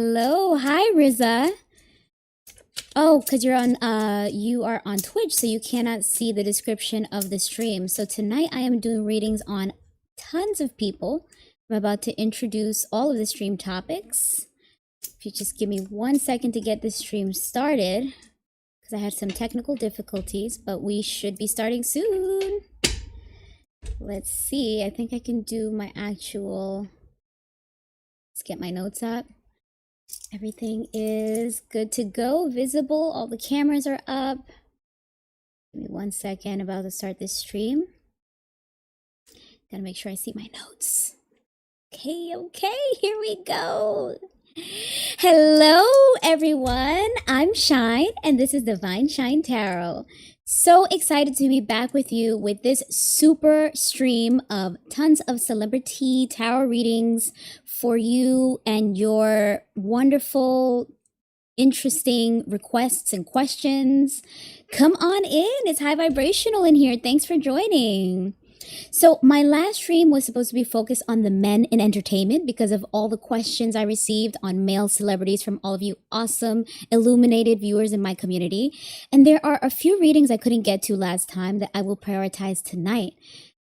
Hello, hi Riza. Oh, because you are on Twitch, so you cannot see the description of the stream. So tonight I am doing readings on tons of people. I'm about to introduce all of the stream topics. If you just give me 1 second to get the stream started, because I had some technical difficulties, but we should be starting soon. Let's see, I think I can do my actual, let's get my notes up. Everything is good to go, visible, all the cameras are up. Give me 1 second, about to start this stream. Gotta make sure I see my notes. Okay, here we go. Hello, everyone. I'm Shine, and this is Divine Shine Tarot. So excited to be back with you with this super stream of tons of CelebriTEA tarot readings for you and your wonderful, interesting requests and questions. Come on in. It's high vibrational in here. Thanks for joining. So my last stream was supposed to be focused on the men in entertainment because of all the questions I received on male celebrities from all of you awesome, illuminated viewers in my community. And there are a few readings I couldn't get to last time that I will prioritize tonight.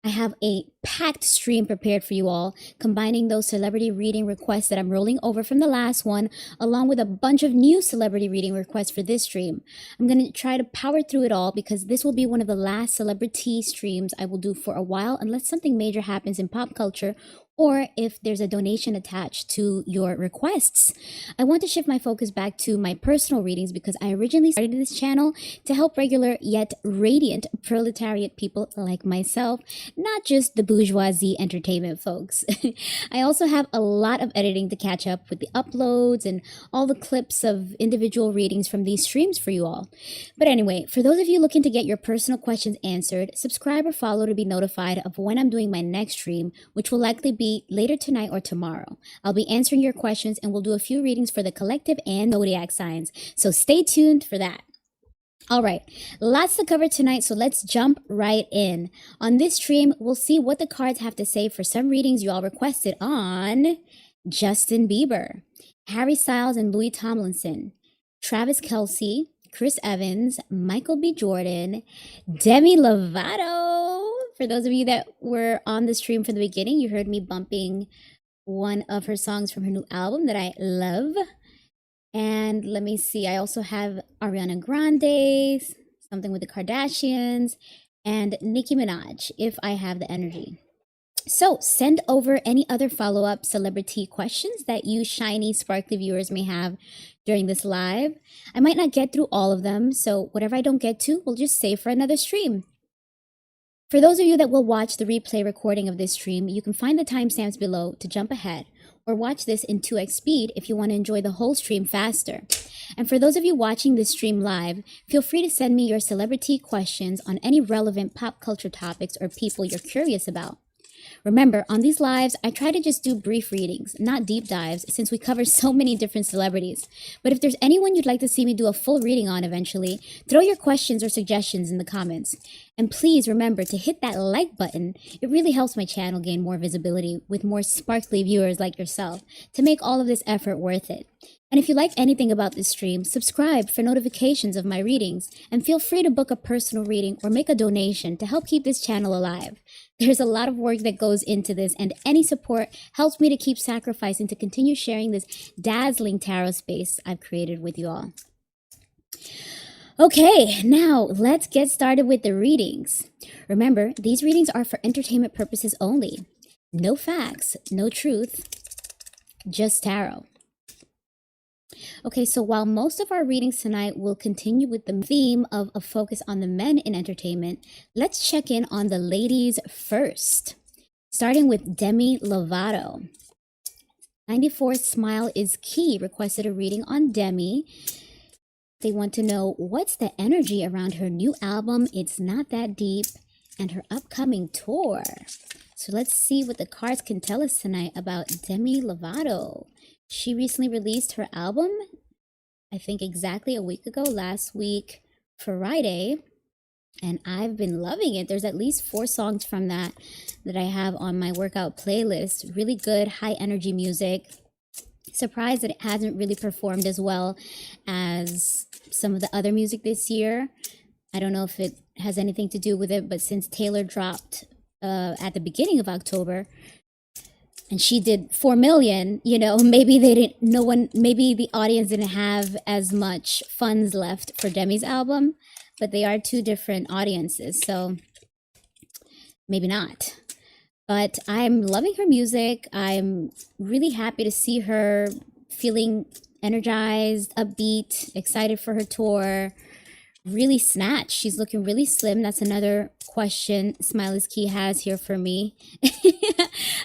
I have a packed stream prepared for you all, combining those celebrity reading requests that I'm rolling over from the last one, along with a bunch of new celebrity reading requests for this stream. I'm going to try to power through it all because this will be one of the last CelebriTEA streams I will do for a while, unless something major happens in pop culture or if there's a donation attached to your requests. I want to shift my focus back to my personal readings because I originally started this channel to help regular yet radiant proletariat people like myself, not just the bourgeoisie entertainment folks. I also have a lot of editing to catch up with the uploads and all the clips of individual readings from these streams for you all. But anyway, for those of you looking to get your personal questions answered, subscribe or follow to be notified of when I'm doing my next stream, which will likely be later tonight or tomorrow. I'll be answering your questions and we'll do a few readings for the collective and zodiac signs. So stay tuned for that. All right, lots to cover tonight, so let's jump right in. On this stream, we'll see what the cards have to say for some readings you all requested on Justin Bieber, Harry Styles and Louis Tomlinson, Travis Kelce, Chris Evans, Michael B. Jordan, Demi Lovato. For those of you that were on the stream from the beginning, you heard me bumping one of her songs from her new album that I love. And let me see, I also have Ariana Grande, something with the Kardashians, and Nicki Minaj, if I have the energy. So send over any other follow-up CelebriTEA questions that you shiny, sparkly viewers may have during this live. I might not get through all of them, so whatever I don't get to, we'll just save for another stream. For those of you that will watch the replay recording of this stream, you can find the timestamps below to jump ahead, or watch this in 2x speed if you want to enjoy the whole stream faster. And for those of you watching this stream live, feel free to send me your CelebriTEA questions on any relevant pop culture topics or people you're curious about. Remember, on these lives, I try to just do brief readings, not deep dives, since we cover so many different celebrities. But if there's anyone you'd like to see me do a full reading on eventually, throw your questions or suggestions in the comments. And please remember to hit that like button. It really helps my channel gain more visibility with more sparkly viewers like yourself to make all of this effort worth it. And if you like anything about this stream, subscribe for notifications of my readings, and feel free to book a personal reading or make a donation to help keep this channel alive. There's a lot of work that goes into this, and any support helps me to keep sacrificing to continue sharing this dazzling tarot space I've created with you all. Okay, now let's get started with the readings. Remember, these readings are for entertainment purposes only. No facts, no truth, just tarot. Okay, so while most of our readings tonight will continue with the theme of a focus on the men in entertainment, let's check in on the ladies first. Starting with Demi Lovato. 94 Smile is Key requested a reading on Demi. They want to know what's the energy around her new album, It's Not That Deep, and her upcoming tour. So let's see what the cards can tell us tonight about Demi Lovato. She recently released her album, I think exactly a week ago, last week, Friday, and I've been loving it. There's at least 4 songs from that I have on my workout playlist. Really good, high energy music. Surprised that it hasn't really performed as well as some of the other music this year. I don't know if it has anything to do with it, but since Taylor dropped at the beginning of October and she did 4 million, you know, maybe maybe the audience didn't have as much funds left for Demi's album, but they are two different audiences, so maybe not. But I'm loving her music. I'm really happy to see her feeling energized, upbeat, excited for her tour. Really snatched. She's looking really slim. That's another question Smiley's Key has here for me.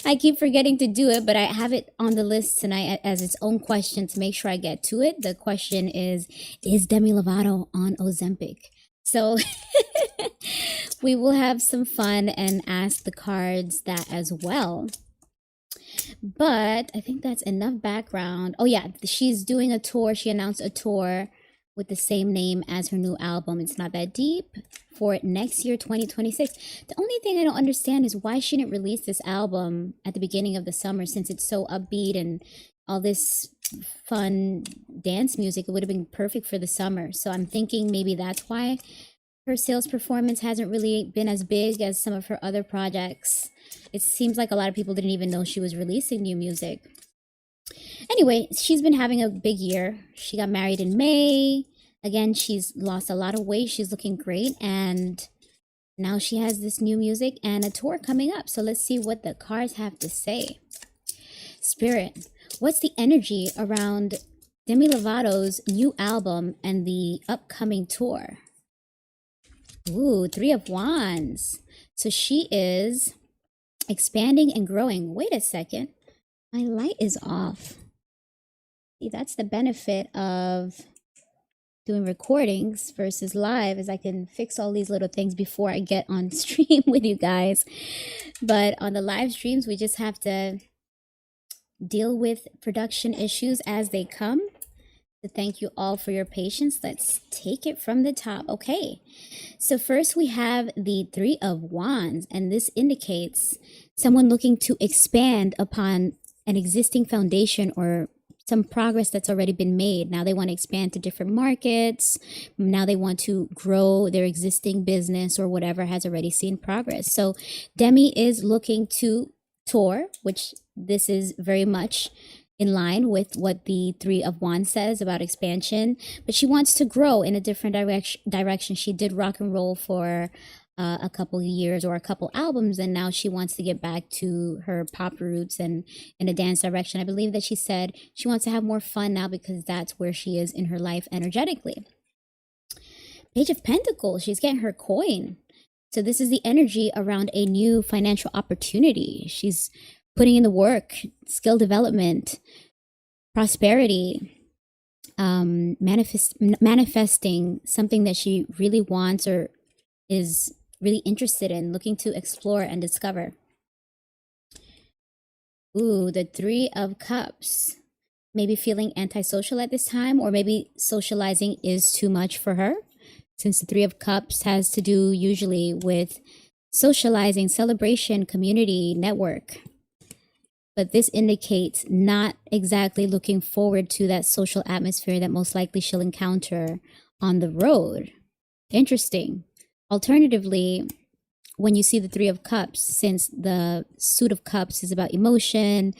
I keep forgetting to do it, but I have it on the list tonight as its own question to make sure I get to it. The question is Demi Lovato on Ozempic? So we will have some fun and ask the cards that as well. But I think that's enough background. Oh yeah, she's doing a tour. She announced a tour with the same name as her new album. It's Not That Deep, for next year, 2026. The only thing I don't understand is why she didn't release this album at the beginning of the summer, since it's so upbeat and all this fun dance music. It would have been perfect for the summer. So I'm thinking maybe that's why her sales performance hasn't really been as big as some of her other projects. It seems like a lot of people didn't even know she was releasing new music. Anyway, she's been having a big year. She got married in May. Again, she's lost a lot of weight. She's looking great. And now she has this new music and a tour coming up. So let's see what the cards have to say. Spirit, what's the energy around Demi Lovato's new album and the upcoming tour? Ooh, 3 of Wands. So she is expanding and growing. Wait a second. My light is off. See, that's the benefit of doing recordings versus live, is I can fix all these little things before I get on stream with you guys. But on the live streams, we just have to deal with production issues as they come. So thank you all for your patience. Let's take it from the top. Okay, so first we have the 3 of Wands, and this indicates someone looking to expand upon an existing foundation or some progress that's already been made. Now they want to expand to different markets. Now they want to grow their existing business or whatever has already seen progress. So Demi is looking to tour, which this is very much in line with what the 3 of Wands says about expansion, but she wants to grow in a different direction. She did rock and roll for a couple of years or a couple albums, and now she wants to get back to her pop roots and in a dance direction. I believe that she said she wants to have more fun now because that's where she is in her life energetically. Page of Pentacles, she's getting her coin. So this is the energy around a new financial opportunity. She's putting in the work, skill development, prosperity, manifesting something that she really wants or is really interested in, looking to explore and discover. Ooh, the 3 of Cups. Maybe feeling antisocial at this time, or maybe socializing is too much for her, since the 3 of Cups has to do usually with socializing, celebration, community, network. But this indicates not exactly looking forward to that social atmosphere that most likely she'll encounter on the road. Interesting. Alternatively, when you see the 3 of Cups, since the Suit of Cups is about emotion,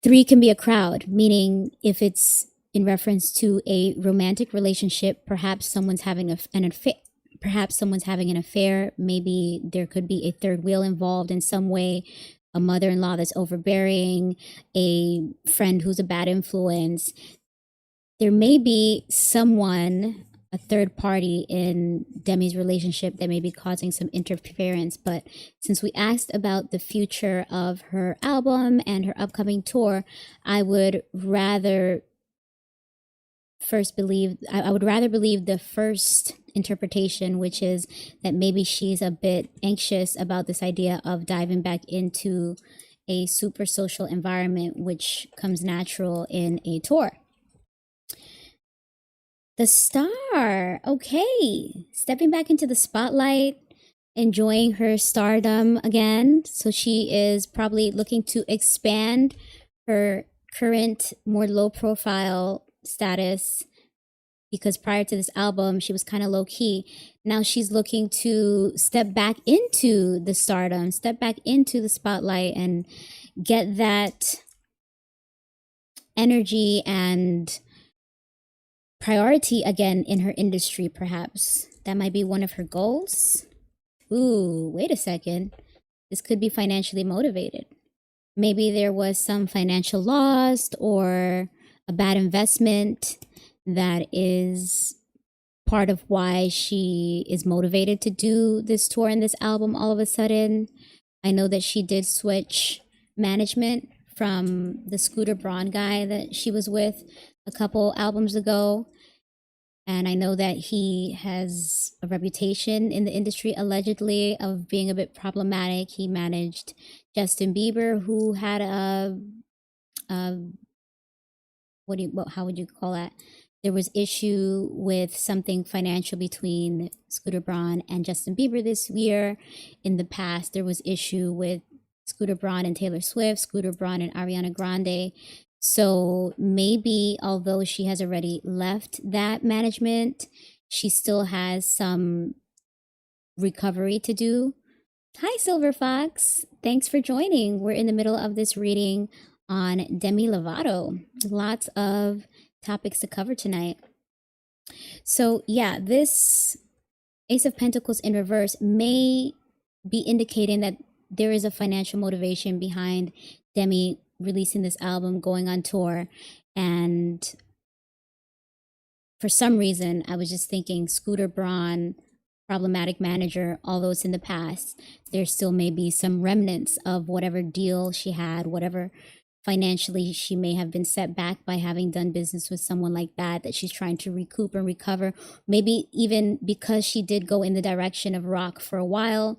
3 can be a crowd, meaning if it's in reference to a romantic relationship, perhaps someone's having an affair. Maybe there could be a third wheel involved in some way, a mother-in-law that's overbearing, a friend who's a bad influence. There may be someone, a third party in Demi's relationship that may be causing some interference. But since we asked about the future of her album and her upcoming tour, I would rather believe the first interpretation, which is that maybe she's a bit anxious about this idea of diving back into a super social environment, which comes natural in a tour. The Star, okay, stepping back into the spotlight, enjoying her stardom again. So she is probably looking to expand her current, more low profile status, because prior to this album, she was kind of low key. Now she's looking to step back into the stardom, step back into the spotlight, and get that energy and priority again in her industry, perhaps. That might be one of her goals. Ooh, wait a second. This could be financially motivated. Maybe there was some financial loss or a bad investment that is part of why she is motivated to do this tour and this album all of a sudden. I know that she did switch management from the Scooter Braun guy that she was with a couple albums ago. And I know that he has a reputation in the industry, allegedly, of being a bit problematic. He managed Justin Bieber, who had how would you call that? There was issue with something financial between Scooter Braun and Justin Bieber this year. In the past, there was issue with Scooter Braun and Taylor Swift, Scooter Braun and Ariana Grande. So maybe although she has already left that management, she still has some recovery to do. Hi, Silver Fox. Thanks for joining. We're in the middle of this reading on Demi Lovato. Lots of topics to cover tonight. So yeah, this Ace of Pentacles in reverse may be indicating that there is a financial motivation behind Demi releasing this album, going on tour. And for some reason, I was just thinking Scooter Braun, problematic manager, although it's in the past, there still may be some remnants of whatever deal she had, whatever financially she may have been set back by having done business with someone like that she's trying to recoup and recover. Maybe even because she did go in the direction of rock for a while,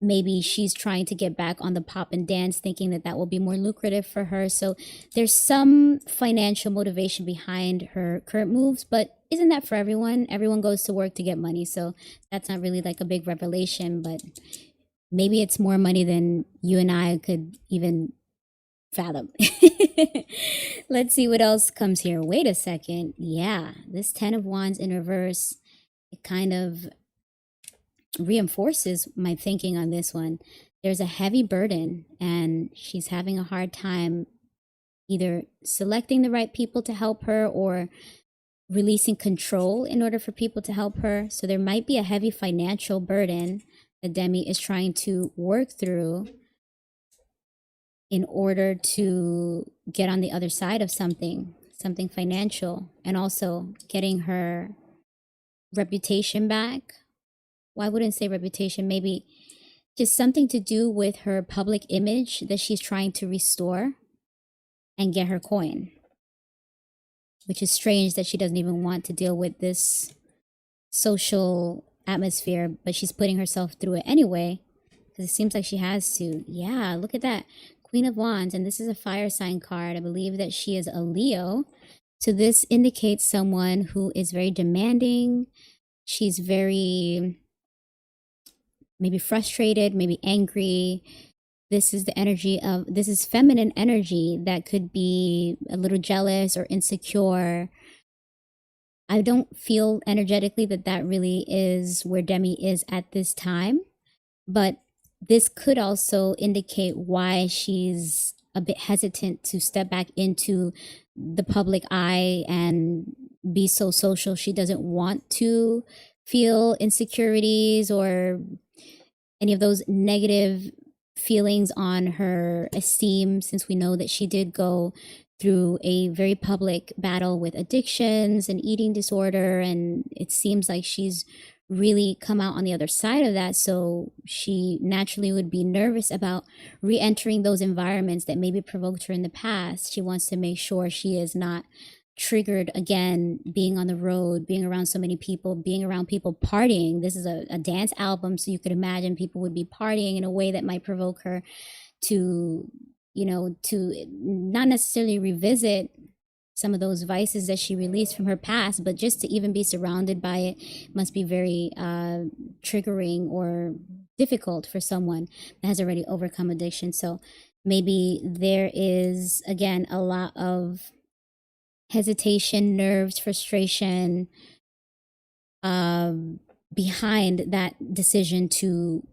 maybe she's trying to get back on the pop and dance, thinking that that will be more lucrative for her. So there's some financial motivation behind her current moves, but isn't that for everyone? Everyone goes to work to get money. So that's not really like a big revelation, but maybe it's more money than you and I could even fathom. Let's see what else comes here. Wait a second. Yeah, this 10 of Wands in reverse, it kind of reinforces my thinking on this one. There's a heavy burden and she's having a hard time either selecting the right people to help her or releasing control in order for people to help her. So there might be a heavy financial burden that Demi is trying to work through in order to get on the other side of something financial, and also getting her reputation back. Well, I wouldn't say reputation, maybe just something to do with her public image that she's trying to restore and get her coin, which is strange that she doesn't even want to deal with this social atmosphere, but she's putting herself through it anyway, because it seems like she has to. Yeah, look at that. Queen of Wands, and this is a fire sign card. I believe that she is a Leo. So this indicates someone who is very demanding. She's very maybe frustrated, maybe angry. This is the energy of, this is feminine energy that could be a little jealous or insecure. I don't feel energetically that that really is where Demi is at this time, but this could also indicate why she's a bit hesitant to step back into the public eye and be so social. She doesn't want to feel insecurities or any of those negative feelings on her esteem, since we know that she did go through a very public battle with addictions and eating disorder, and it seems like she's really come out on the other side of that. So she naturally would be nervous about re-entering those environments that maybe provoked her in the past. She wants to make sure she is not triggered again, being on the road, being around so many people, being around people partying. This is a dance album, so you could imagine people would be partying in a way that might provoke her to, you know, to not necessarily revisit some of those vices that she released from her past, but just to even be surrounded by it must be very triggering or difficult for someone that has already overcome addiction. So Maybe there is, again, a lot of hesitation, nerves, frustration behind that decision to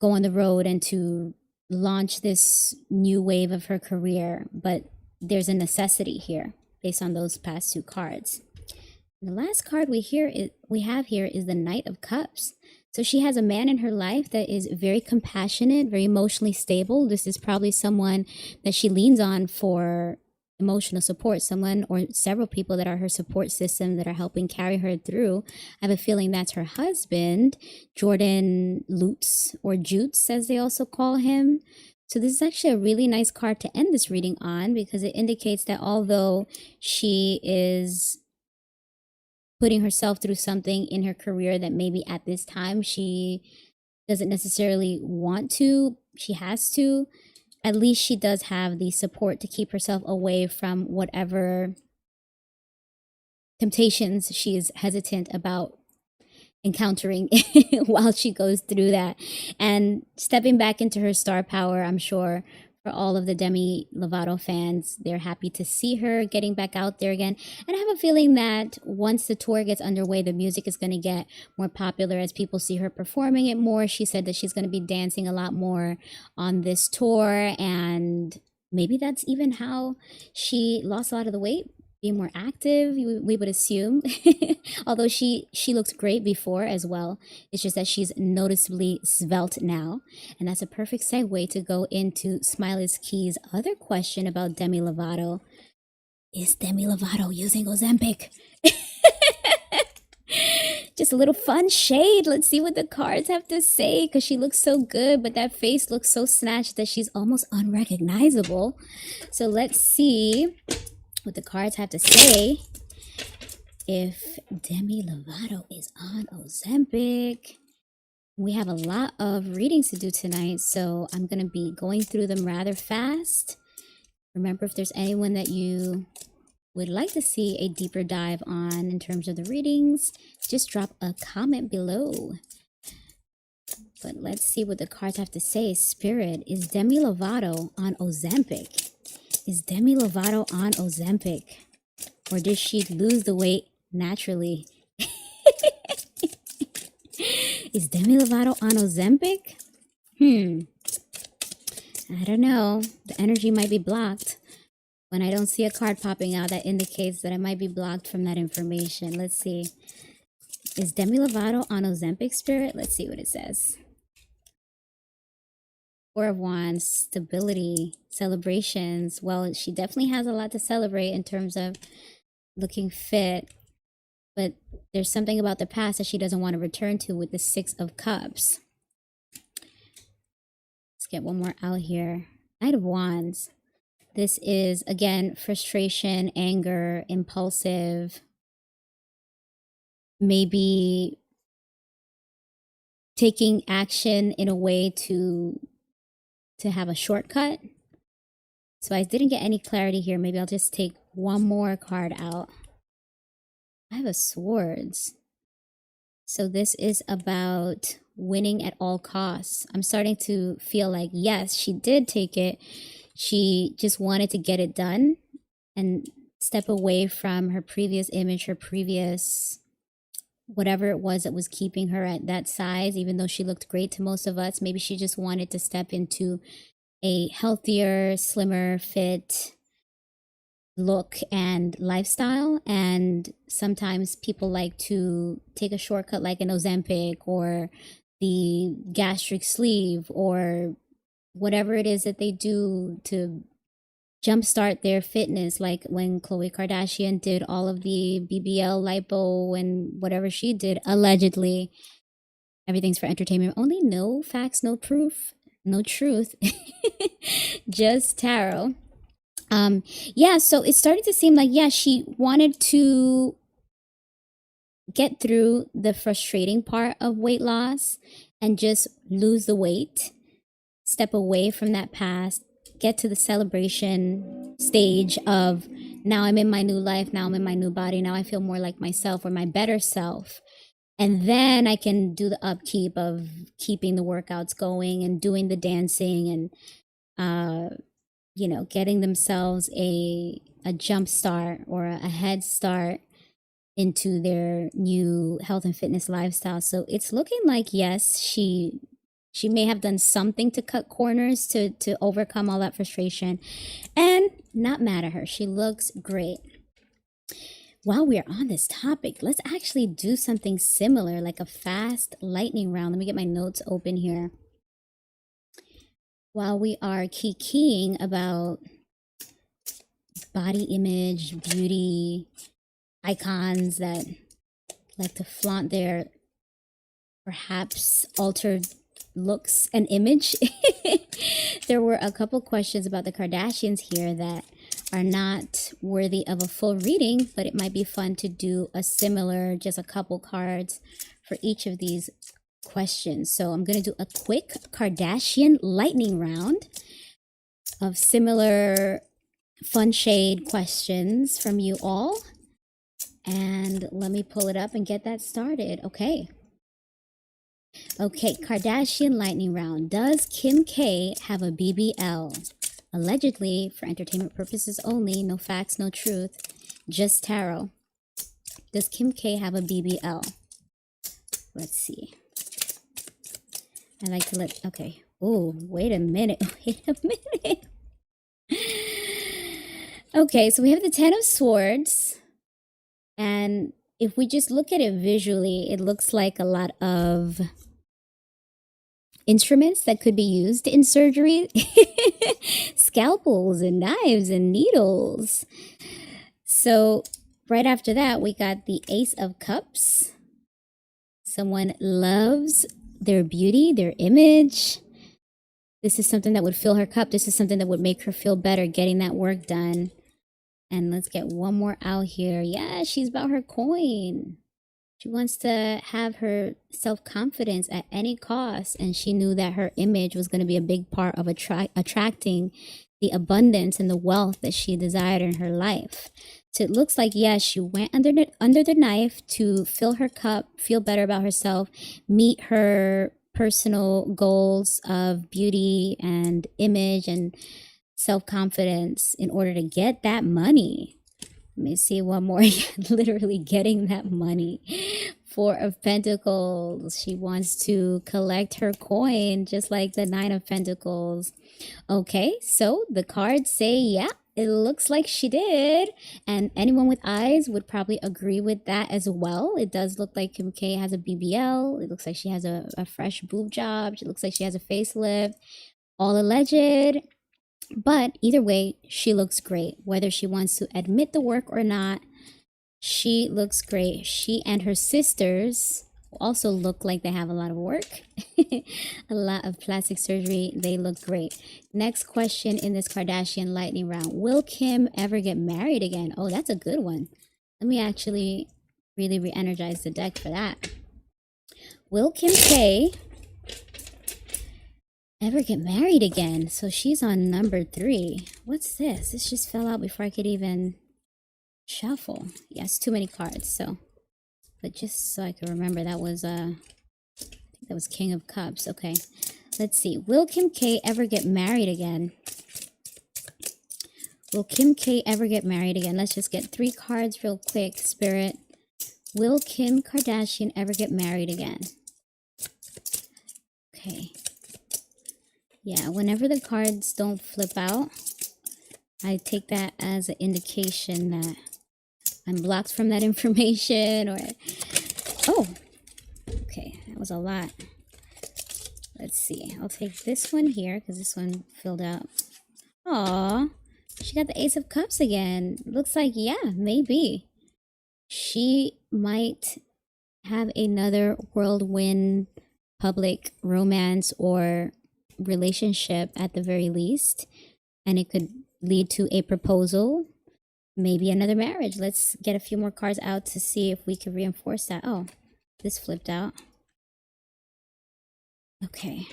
go on the road and to launch this new wave of her career. But there's a necessity here based on those past two cards. The last card we have here is the Knight of Cups. So she has a man in her life that is very compassionate, very emotionally stable. This is probably someone that she leans on for emotional support, someone or several people that are her support system that are helping carry her through. I have a feeling that's her husband, Jordan Lutz, or Jutes as they also call him. So this is actually a really nice card to end this reading on, because it indicates that although she is putting herself through something in her career that maybe at this time she doesn't necessarily want to, she has to, at least she does have the support to keep herself away from whatever temptations she is hesitant about encountering while she goes through that. And stepping back into her star power, I'm sure for all of the Demi Lovato fans, they're happy to see her getting back out there again. And I have a feeling that once the tour gets underway, the music is going to get more popular as people see her performing it more. She said that she's going to be dancing a lot more on this tour, and maybe that's even how she lost a lot of the weight, being more active, we would assume. Although she looked great before as well. It's just that she's noticeably svelte now. And that's a perfect segue to go into Smiley's Key's other question about Demi Lovato. Is Demi Lovato using Ozempic? Just a little fun shade. Let's see what the cards have to say, because she looks so good, but that face looks so snatched that she's almost unrecognizable. So let's see what the cards have to say if Demi Lovato is on Ozempic. We have a lot of readings to do tonight, so I'm going to be going through them rather fast. Remember, if there's anyone that you would like to see a deeper dive on in terms of the readings, just drop a comment below. But let's see what the cards have to say. Spirit, is Demi Lovato on Ozempic? Is Demi Lovato on Ozempic? Or did she lose the weight naturally? Is Demi Lovato on Ozempic? I don't know. The energy might be blocked. When I don't see a card popping out, that indicates that I might be blocked from that information. Let's see. Is Demi Lovato on Ozempic, Spirit? Let's see what it says. Four of Wands, stability, celebrations. Well, she definitely has a lot to celebrate in terms of looking fit, but there's something about the past that she doesn't want to return to with the Six of Cups. Let's get one more out here. Knight of Wands. This is, again, frustration, anger, impulsive, maybe taking action in a way to have a shortcut. So I didn't get any clarity here. Maybe I'll just take one more card out. I have a Swords. So this is about winning at all costs. I'm starting to feel like, yes, she did take it. She just wanted to get it done and step away from her previous image, her previous whatever it was that was keeping her at that size, even though she looked great to most of us. Maybe she just wanted to step into a healthier, slimmer, fit look and lifestyle. And sometimes people like to take a shortcut like an Ozempic or the gastric sleeve or whatever it is that they do to jumpstart their fitness, like when Khloe Kardashian did all of the BBL lipo and whatever she did, allegedly. Everything's for entertainment only. No facts, no proof, no truth. Just tarot. Yeah, so it's starting to seem like, yeah, she wanted to get through the frustrating part of weight loss and just lose the weight, step away from that past, get to the celebration stage of now I'm in my new life, now I'm in my new body, now I feel more like myself or my better self. And then I can do the upkeep of keeping the workouts going and doing the dancing and you know, getting themselves a jump start or a head start into their new health and fitness lifestyle. So it's looking like, yes, she may have done something to cut corners to overcome all that frustration, and not mad at her. She looks great. While we're on this topic, let's actually do something similar, like a fast lightning round. Let me get my notes open here. While we are kikiing about body image, beauty, icons that like to flaunt their perhaps altered looks and image, there were a couple questions about the Kardashians here that are not worthy of a full reading, but it might be fun to do a similar, just a couple cards for each of these questions. So I'm going to do a quick Kardashian lightning round of similar fun shade questions from you all. And let me pull it up and get that started. Okay, Kardashian lightning round. Does Kim K have a BBL? Allegedly, for entertainment purposes only, no facts, no truth, just tarot. Does Kim K have a BBL? Let's see. I like to let, okay. Oh, wait a minute. Okay, so we have the Ten of Swords. And if we just look at it visually, it looks like a lot of instruments that could be used in surgery. Scalpels and knives and needles. So right after that, we got the Ace of Cups. Someone loves their beauty, their image. This is something that would fill her cup. This is something that would make her feel better getting that work done. And let's get one more out here. Yeah, she's about her coin. She wants to have her self-confidence at any cost. And she knew that her image was going to be a big part of attracting the abundance and the wealth that she desired in her life. So it looks like, yes, she went under the knife to fill her cup, feel better about herself, meet her personal goals of beauty and image and self-confidence in order to get that money. Let me see one more. Literally getting that money. Four of Pentacles. She wants to collect her coin, just like the Nine of Pentacles. Okay, so the cards say, yeah, it looks like she did. And anyone with eyes would probably agree with that as well. It does look like Kim K has a BBL. It looks like she has a fresh boob job. It looks like she has a facelift. All alleged. But either way, she looks great. Whether she wants to admit the work or not, she looks great. She and her sisters also look like they have a lot of work. A lot of plastic surgery. They look great. Next question in this Kardashian lightning round. Will Kim ever get married again? Oh, that's a good one. Let me actually really re-energize the deck for that. Will Kim K ever get married again? So she's on number 3. What's this? This just fell out before I could even shuffle. Yes, too many cards. So, but just so I can remember, that was I think that was King of Cups. Okay, let's see. Will Kim K ever get married again? Will Kim K ever get married again? Let's just get 3 cards real quick, Spirit. Will Kim Kardashian ever get married again? Okay. Yeah, whenever the cards don't flip out, I take that as an indication that I'm blocked from that information, or... Oh, okay, that was a lot. Let's see. I'll take this one here because this one filled out. Aw, she got the Ace of Cups again. Looks like, yeah, maybe. She might have another whirlwind public romance or relationship at the very least, and it could lead to a proposal, maybe another marriage. Let's get a few more cards out to see if we can reinforce that. Oh, this flipped out. Okay,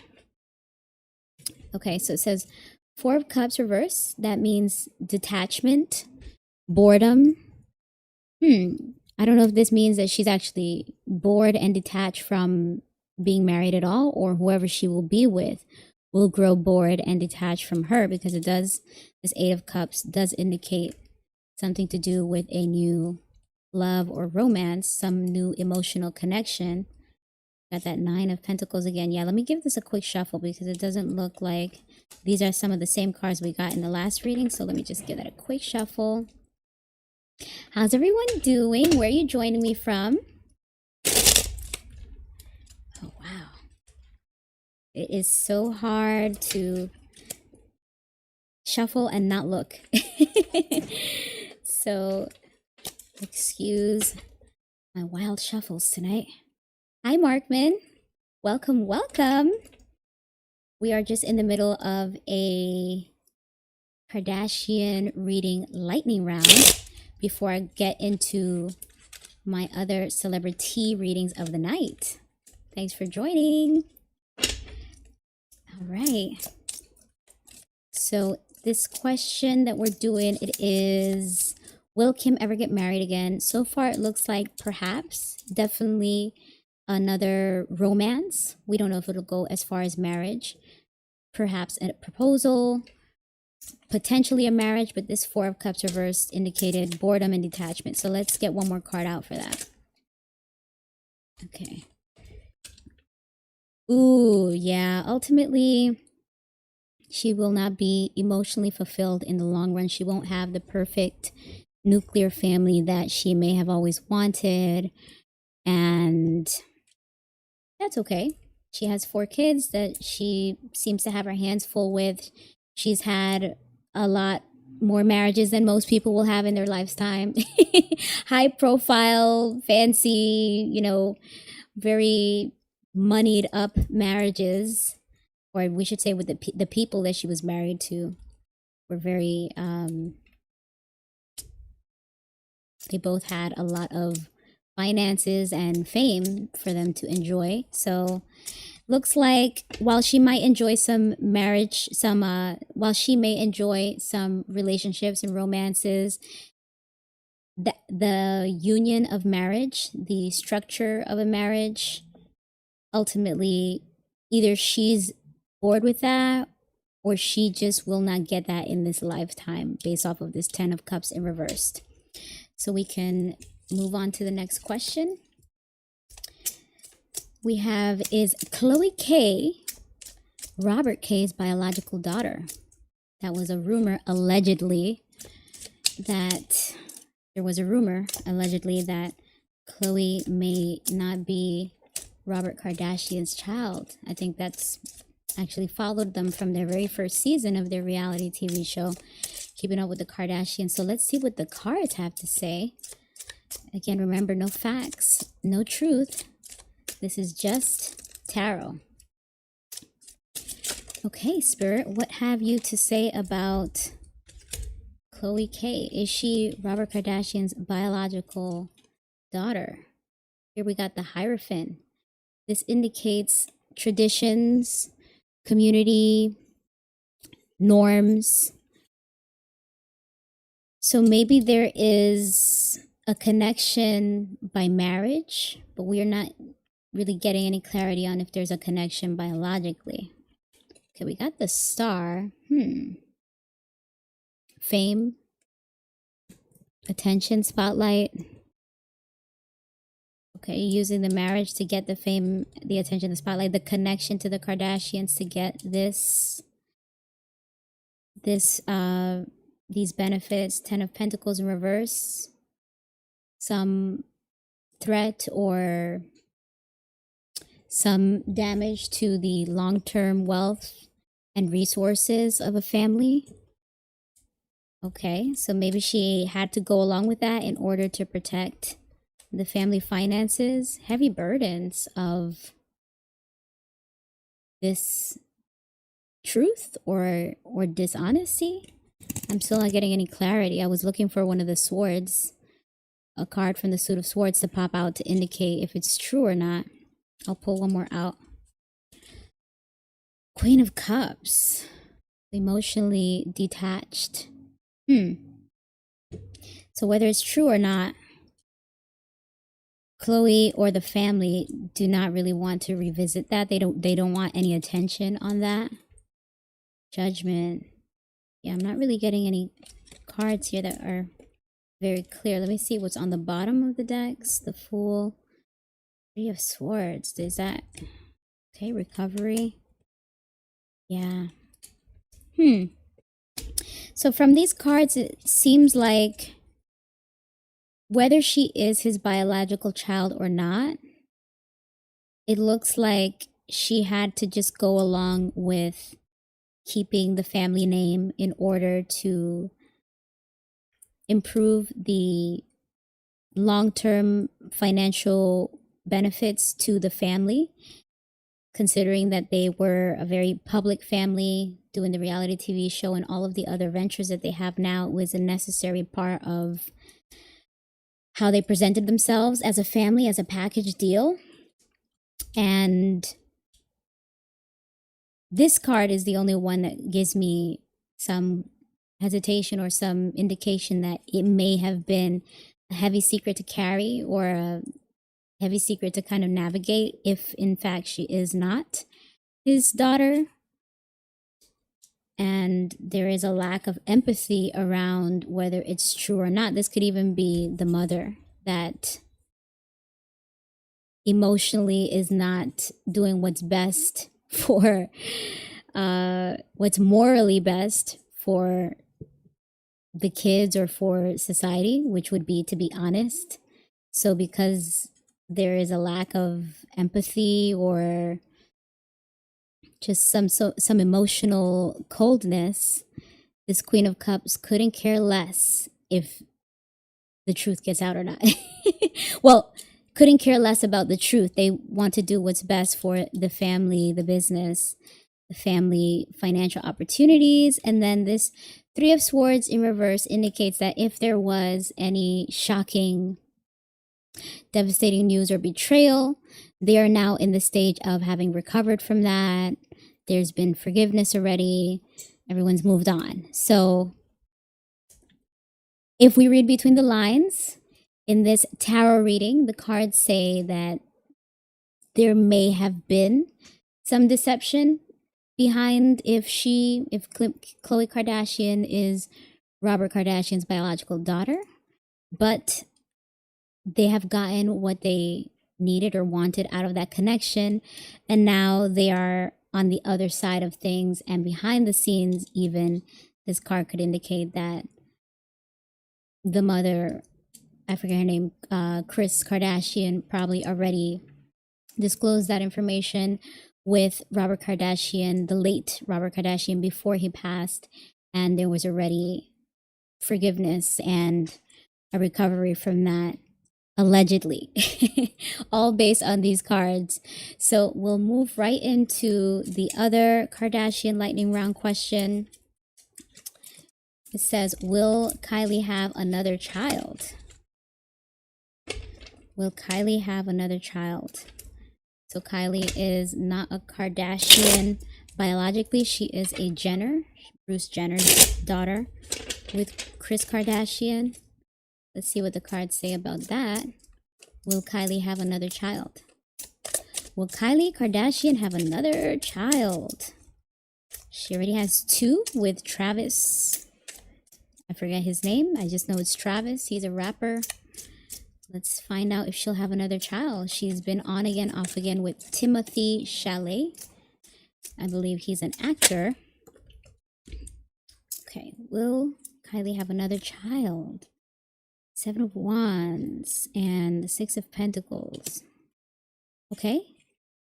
so it says 4 of Cups reverse. That means detachment, boredom. I don't know if this means that she's actually bored and detached from being married at all, or whoever she will be with, will grow bored and detached from her, because it does, this Eight of Cups does indicate something to do with a new love or romance, some new emotional connection. Got that Nine of Pentacles again. Yeah, let me give this a quick shuffle because it doesn't look like these are some of the same cards we got in the last reading. So let me just give that a quick shuffle. How's everyone doing? Where are you joining me from? Oh, wow. It is so hard to shuffle and not look. So excuse my wild shuffles tonight. Hi, Markman. Welcome, welcome. We are just in the middle of a Kardashian reading lightning round before I get into my other CelebriTEA readings of the night. Thanks for joining. All right. So this question that we're doing, it is, will Kim ever get married again? So far, it looks like perhaps, definitely another romance. We don't know if it'll go as far as marriage. Perhaps a proposal, potentially a marriage, but this Four of Cups reversed indicated boredom and detachment. So let's get one more card out for that. Okay. Ooh, yeah. Ultimately, she will not be emotionally fulfilled in the long run. She won't have the perfect nuclear family that she may have always wanted. And that's okay. She has 4 kids that she seems to have her hands full with. She's had a lot more marriages than most people will have in their lifetime. High profile, fancy, you know, very moneyed up marriages, or we should say with the people that she was married to were very, they both had a lot of finances and fame for them to enjoy. So looks like while she might enjoy some marriage, while she may enjoy some relationships and romances, the union of marriage, the structure of a marriage, ultimately either she's bored with that or she just will not get that in this lifetime based off of this 10 of Cups in reversed. So we can move on to the next question. We have, is Khloe K Robert K's biological daughter? That was a rumor, allegedly, that Khloe may not be Robert Kardashian's child. I think that's actually followed them from their very first season of their reality TV show, Keeping Up with the Kardashians. So let's see what the cards have to say. Again, remember, no facts, no truth. This is just tarot. Okay, Spirit, what have you to say about Khloe K? Is she Robert Kardashian's biological daughter? Here we got the Hierophant. This indicates traditions, community, norms. So maybe there is a connection by marriage, but we are not really getting any clarity on if there's a connection biologically. Okay, we got the Star. Fame, attention, spotlight. Okay, using the marriage to get the fame, the attention, the spotlight, the connection to the Kardashians to get these benefits. 10 of Pentacles in reverse. Some threat or some damage to the long-term wealth and resources of a family. Okay, so maybe she had to go along with that in order to protect the family finances. Heavy burdens of this truth or dishonesty. I'm still not getting any clarity. I was looking for one of the swords, a card from the Suit of Swords to pop out to indicate if it's true or not. I'll pull one more out. Queen of Cups, emotionally detached. So whether it's true or not, Khloe or the family do not really want to revisit that. They don't want any attention on that. Judgment. Yeah, I'm not really getting any cards here that are very clear. Let me see what's on the bottom of the decks. The Fool. Three of Swords. Is that... Okay, recovery. Yeah. So from these cards, it seems like whether she is his biological child or not, it looks like she had to just go along with keeping the family name in order to improve the long-term financial benefits to the family, considering that they were a very public family doing the reality TV show and all of the other ventures that they have now. It was a necessary part of how they presented themselves as a family, as a package deal. And this card is the only one that gives me some hesitation or some indication that it may have been a heavy secret to carry or a heavy secret to kind of navigate if in fact she is not his daughter. And there is a lack of empathy around whether it's true or not. This could even be the mother that emotionally is not doing what's best for what's morally best for the kids or for society, which would be to be honest. So because there is a lack of empathy or just some emotional coldness, this Queen of Cups couldn't care less if the truth gets out or not. Well, couldn't care less about the truth. They want to do what's best for the family, the business, the family financial opportunities. And then this Three of Swords in reverse indicates that if there was any shocking, devastating news or betrayal, they are now in the stage of having recovered from that. There's been forgiveness already. Everyone's moved on. So if we read between the lines, in this tarot reading, the cards say that there may have been some deception behind if Khloe Kardashian is Robert Kardashian's biological daughter, but they have gotten what they needed or wanted out of that connection, and now they are on the other side of things, and behind the scenes even, this card could indicate that the mother, I forget her name, Kris Kardashian, probably already disclosed that information with Robert Kardashian, the late Robert Kardashian, before he passed, and there was already forgiveness and a recovery from that, allegedly. All based on these cards. So we'll move right into the other Kardashian lightning round question. It says, will Kylie have another child? Will Kylie have another child? So Kylie is not a Kardashian biologically. She is a Jenner, Bruce Jenner's daughter, with Kris Kardashian. Let's see what the cards say about that. Will Kylie have another child? Will Kylie Kardashian have another child? She already has two with Travis. I forget his name. I just know it's Travis. He's a rapper. Let's find out if she'll have another child. She's been on again, off again with Timothy Chalamet. I believe he's an actor. Okay, will Kylie have another child? Seven of Wands and the Six of Pentacles. Okay,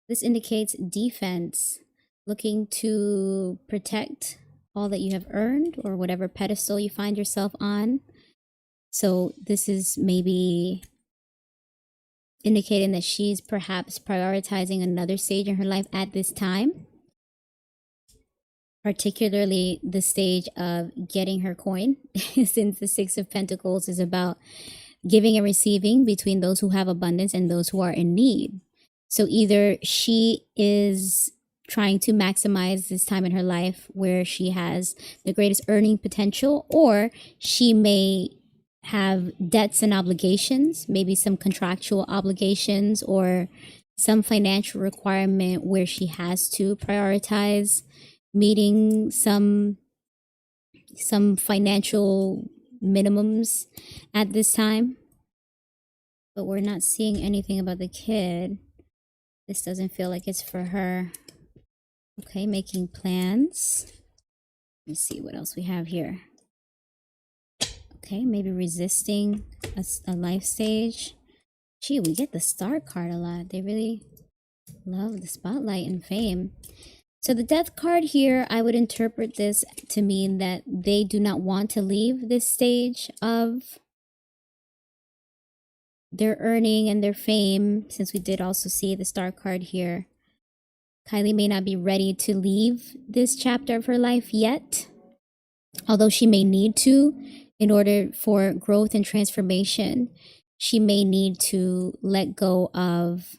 this indicates defense, looking to protect all that you have earned or whatever pedestal you find yourself on. So this is maybe indicating that she's perhaps prioritizing another stage in her life at this time, particularly the stage of getting her coin, since the Six of Pentacles is about giving and receiving between those who have abundance and those who are in need. So either she is trying to maximize this time in her life where she has the greatest earning potential, or she may have debts and obligations, maybe some contractual obligations or some financial requirement where she has to prioritize meeting some financial minimums at this time. But we're not seeing anything about the kid. This doesn't feel like it's for her. Okay, making plans. Let's see what else we have here. Okay, maybe resisting a life stage. Gee, we get the star card a lot. They really love the spotlight and fame. So the death card here, I would interpret this to mean that they do not want to leave this stage of their earning and their fame, since we did also see the star card here. Kylie may not be ready to leave this chapter of her life yet, although she may need to in order for growth and transformation. She may need to let go of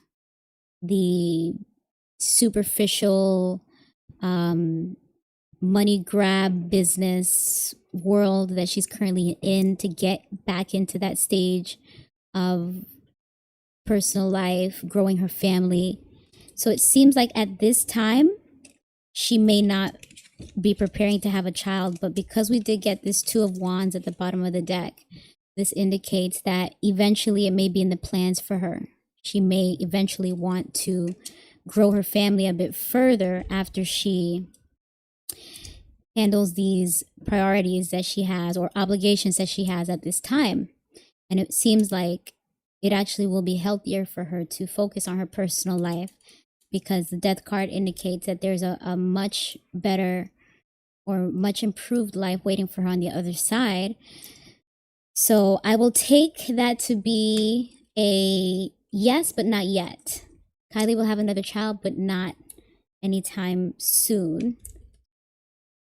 the superficial money grab business world that she's currently in to get back into that stage of personal life, growing her family. So it seems like at this time, she may not be preparing to have a child, but because we did get this Two of Wands at the bottom of the deck, this indicates that eventually it may be in the plans for her. She may eventually want to grow her family a bit further after she handles these priorities that she has or obligations that she has at this time. And it seems like it actually will be healthier for her to focus on her personal life, because the death card indicates that there's a much better or much improved life waiting for her on the other side. So I will take that to be a yes, but not yet. Kylie will have another child, but not anytime soon,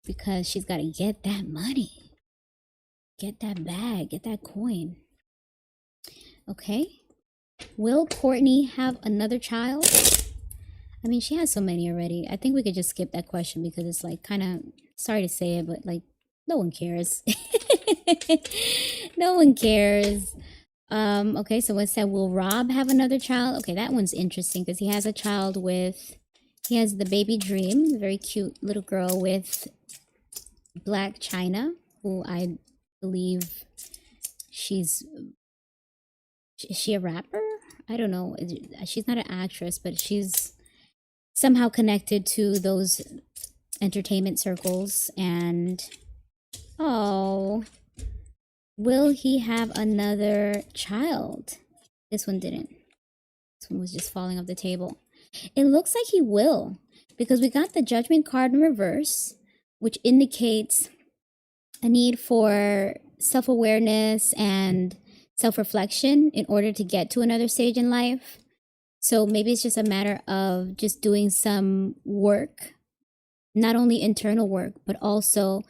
because she's got to get that money, get that bag, get that coin. Okay. Will Kourtney have another child? I mean, she has so many already. I think we could just skip that question because it's like kind of, sorry to say it, but like no one cares. No one cares. Okay, so what's that? Will Rob have another child? Okay, that one's interesting because he has a child with, he has the baby Dream, very cute little girl with Black China, who I believe is she a rapper? I don't know. She's not an actress, but she's somehow connected to those entertainment circles. And oh, will he have another child? This one didn't. This one was just falling off the table. It looks like he will, because we got the Judgment card in reverse, which indicates a need for self-awareness and self-reflection in order to get to another stage in life. So maybe it's just a matter of just doing some work, not only internal work, but also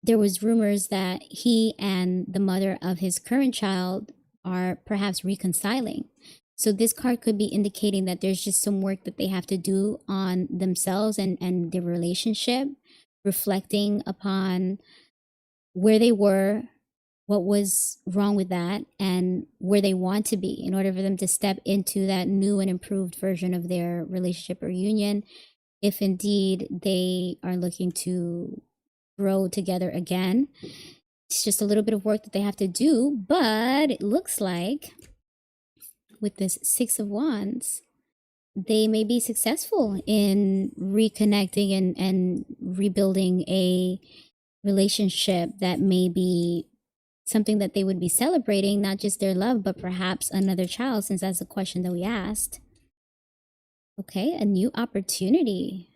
there was rumors that he and the mother of his current child are perhaps reconciling. So this card could be indicating that there's just some work that they have to do on themselves and their relationship, reflecting upon where they were, what was wrong with that, and where they want to be in order for them to step into that new and improved version of their relationship or union, if indeed they are looking to grow together again. It's just a little bit of work that they have to do, but it looks like with this Six of Wands, they may be successful in reconnecting and rebuilding a relationship that may be something that they would be celebrating, not just their love, but perhaps another child, since that's the question that we asked. Okay, a new opportunity,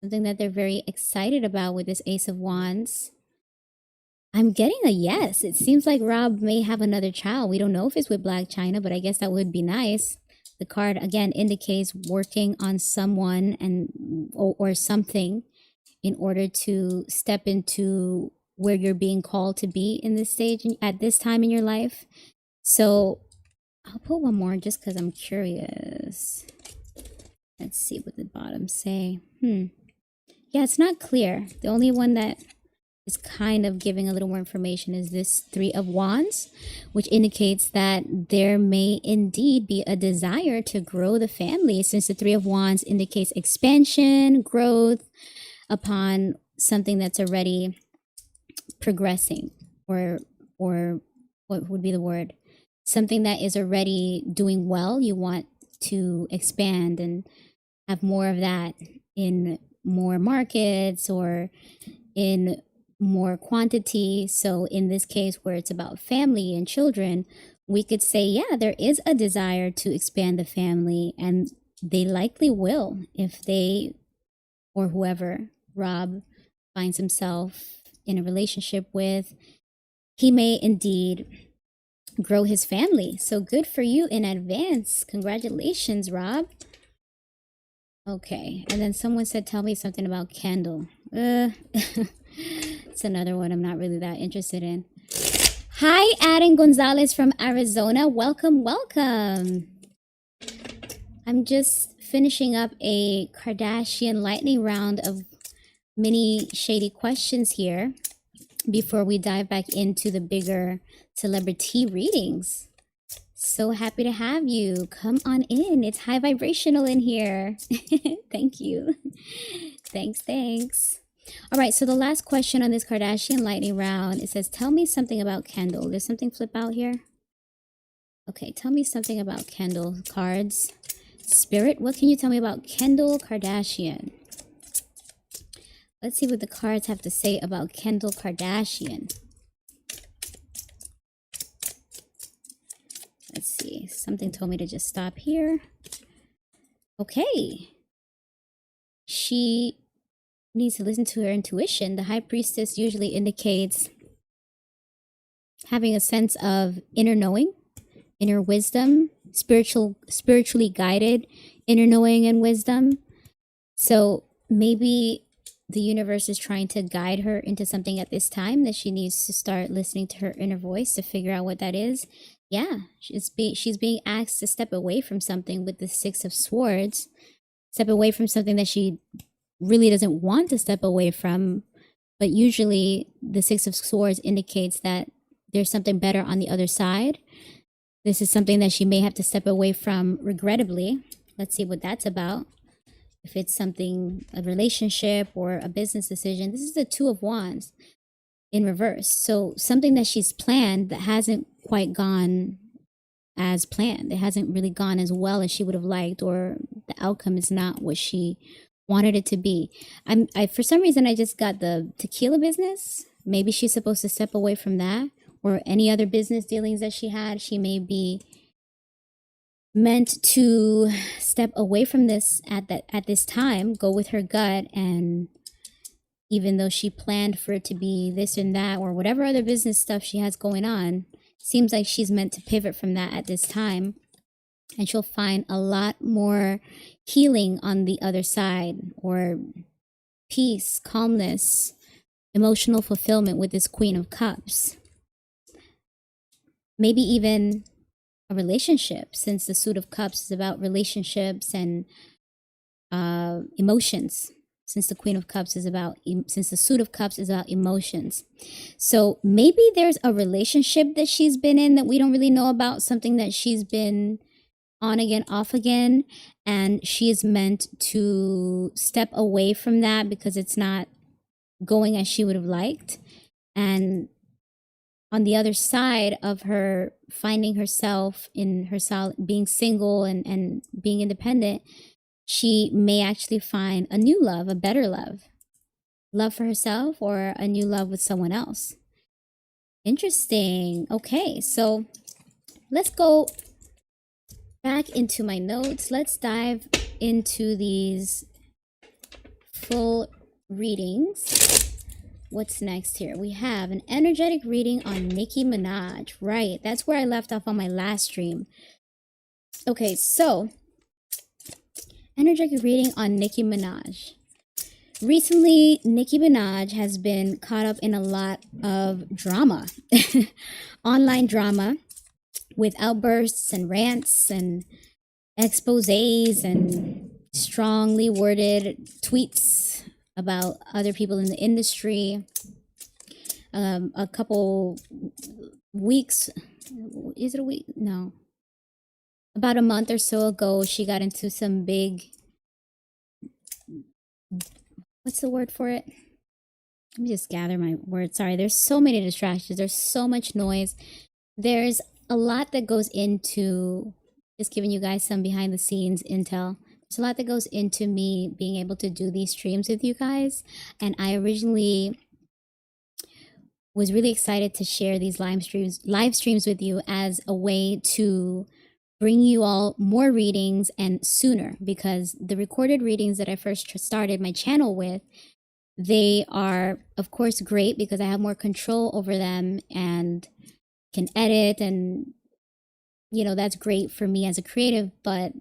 something that they're very excited about with this Ace of Wands. I'm getting a yes. It seems like Rob may have another child. We don't know if it's with Black China, but I guess that would be nice. The card again indicates working on someone and or something in order to step into where you're being called to be in this stage at this time in your life. So I'll put one more just because I'm curious. Let's see what the bottom say. Yeah, it's not clear. The only one that is kind of giving a little more information is this Three of Wands, which indicates that there may indeed be a desire to grow the family, since the Three of Wands indicates expansion, growth upon something that's already progressing, or what would be the word? Something that is already doing well. You want to expand and have more of that in more markets or in more quantity. So in this case, where it's about family and children, we could say, yeah, there is a desire to expand the family, and they likely will if they or whoever Rob finds himself in a relationship with. He may indeed grow his family. So good for you in advance. Congratulations, Rob. Okay. And then someone said, tell me something about Kendall. It's another one I'm not really that interested in. Hi, Adam Gonzalez from Arizona. Welcome, welcome. I'm just finishing up a Kardashian Lightning round of mini shady questions here before we dive back into the bigger CelebriTEA readings. So happy to have you. Come on in. It's high vibrational in here. Thank you. Thanks. All right, so the last question on this Kardashian Lightning round, it says, tell me something about Kendall. There's something flip out here. Okay, tell me something about Kendall. Cards. Spirit, what can you tell me about Kendall Kardashian? Let's see what the cards have to say about Kendall Kardashian. Let's see. Something told me to just stop here. Okay. She needs to listen to her intuition. The High Priestess usually indicates having a sense of inner knowing, inner wisdom, spiritually guided inner knowing and wisdom. So maybe the universe is trying to guide her into something at this time that she needs to start listening to her inner voice to figure out what that is. Yeah, she's being asked to step away from something with the Six of Swords, step away from something that she really doesn't want to step away from. But usually the Six of Swords indicates that there's something better on the other side. This is something that she may have to step away from regrettably. Let's see what that's about. If it's something, a relationship or a business decision. This is the Two of Wands in reverse. So something that she's planned that hasn't quite gone as planned. It hasn't really gone as well as she would have liked, or the outcome is not what she wanted it to be. I for some reason, I just got the tequila business. Maybe she's supposed to step away from that, or any other business dealings that she had. She may be meant to step away from this at this time, go with her gut, and even though she planned for it to be this and that or whatever other business stuff she has going on, seems like she's meant to pivot from that at this time, and she'll find a lot more healing on the other side, or peace, calmness, emotional fulfillment with this Queen of Cups. Maybe even a relationship, since the Suit of Cups is about relationships and emotions, since the Queen of Cups is about, since the Suit of Cups is about emotions. So maybe there's a relationship that she's been in that we don't really know about, something that she's been on again, off again, and she is meant to step away from that because it's not going as she would have liked. And on the other side of her finding herself in her being single and being independent, she may actually find a new love, a better love for herself, or a new love with someone else. Interesting. Okay, so let's go back into my notes. Let's dive into these full readings. What's next here? We have an energetic reading on Nicki Minaj. Right, that's where I left off on my last stream. Okay, so energetic reading on Nicki Minaj. Recently, Nicki Minaj has been caught up in a lot of drama, online drama, with outbursts and rants and exposés and strongly worded tweets about other people in the industry. a couple weeks. Is it a week? No. About a month or so ago, she got into some big, what's the word for it? Let me just gather my words. Sorry, there's so many distractions. There's so much noise. There's a lot that goes into, just giving you guys some behind the scenes intel. There's a lot that goes into me being able to do these streams with you guys. And I originally was really excited to share these live streams with you as a way to bring you all more readings and sooner, because the recorded readings that I first started my channel with, they are of course great because I have more control over them and can edit, and that's great for me as a creative, but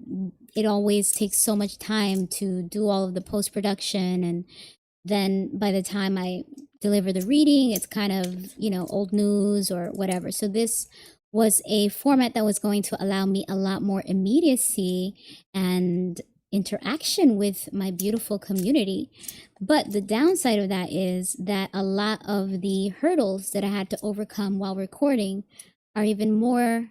it always takes so much time to do all of the post-production, and then by the time I deliver the reading, it's kind of old news or whatever. So this was a format that was going to allow me a lot more immediacy and interaction with my beautiful community. But the downside of that is that a lot of the hurdles that I had to overcome while recording are even more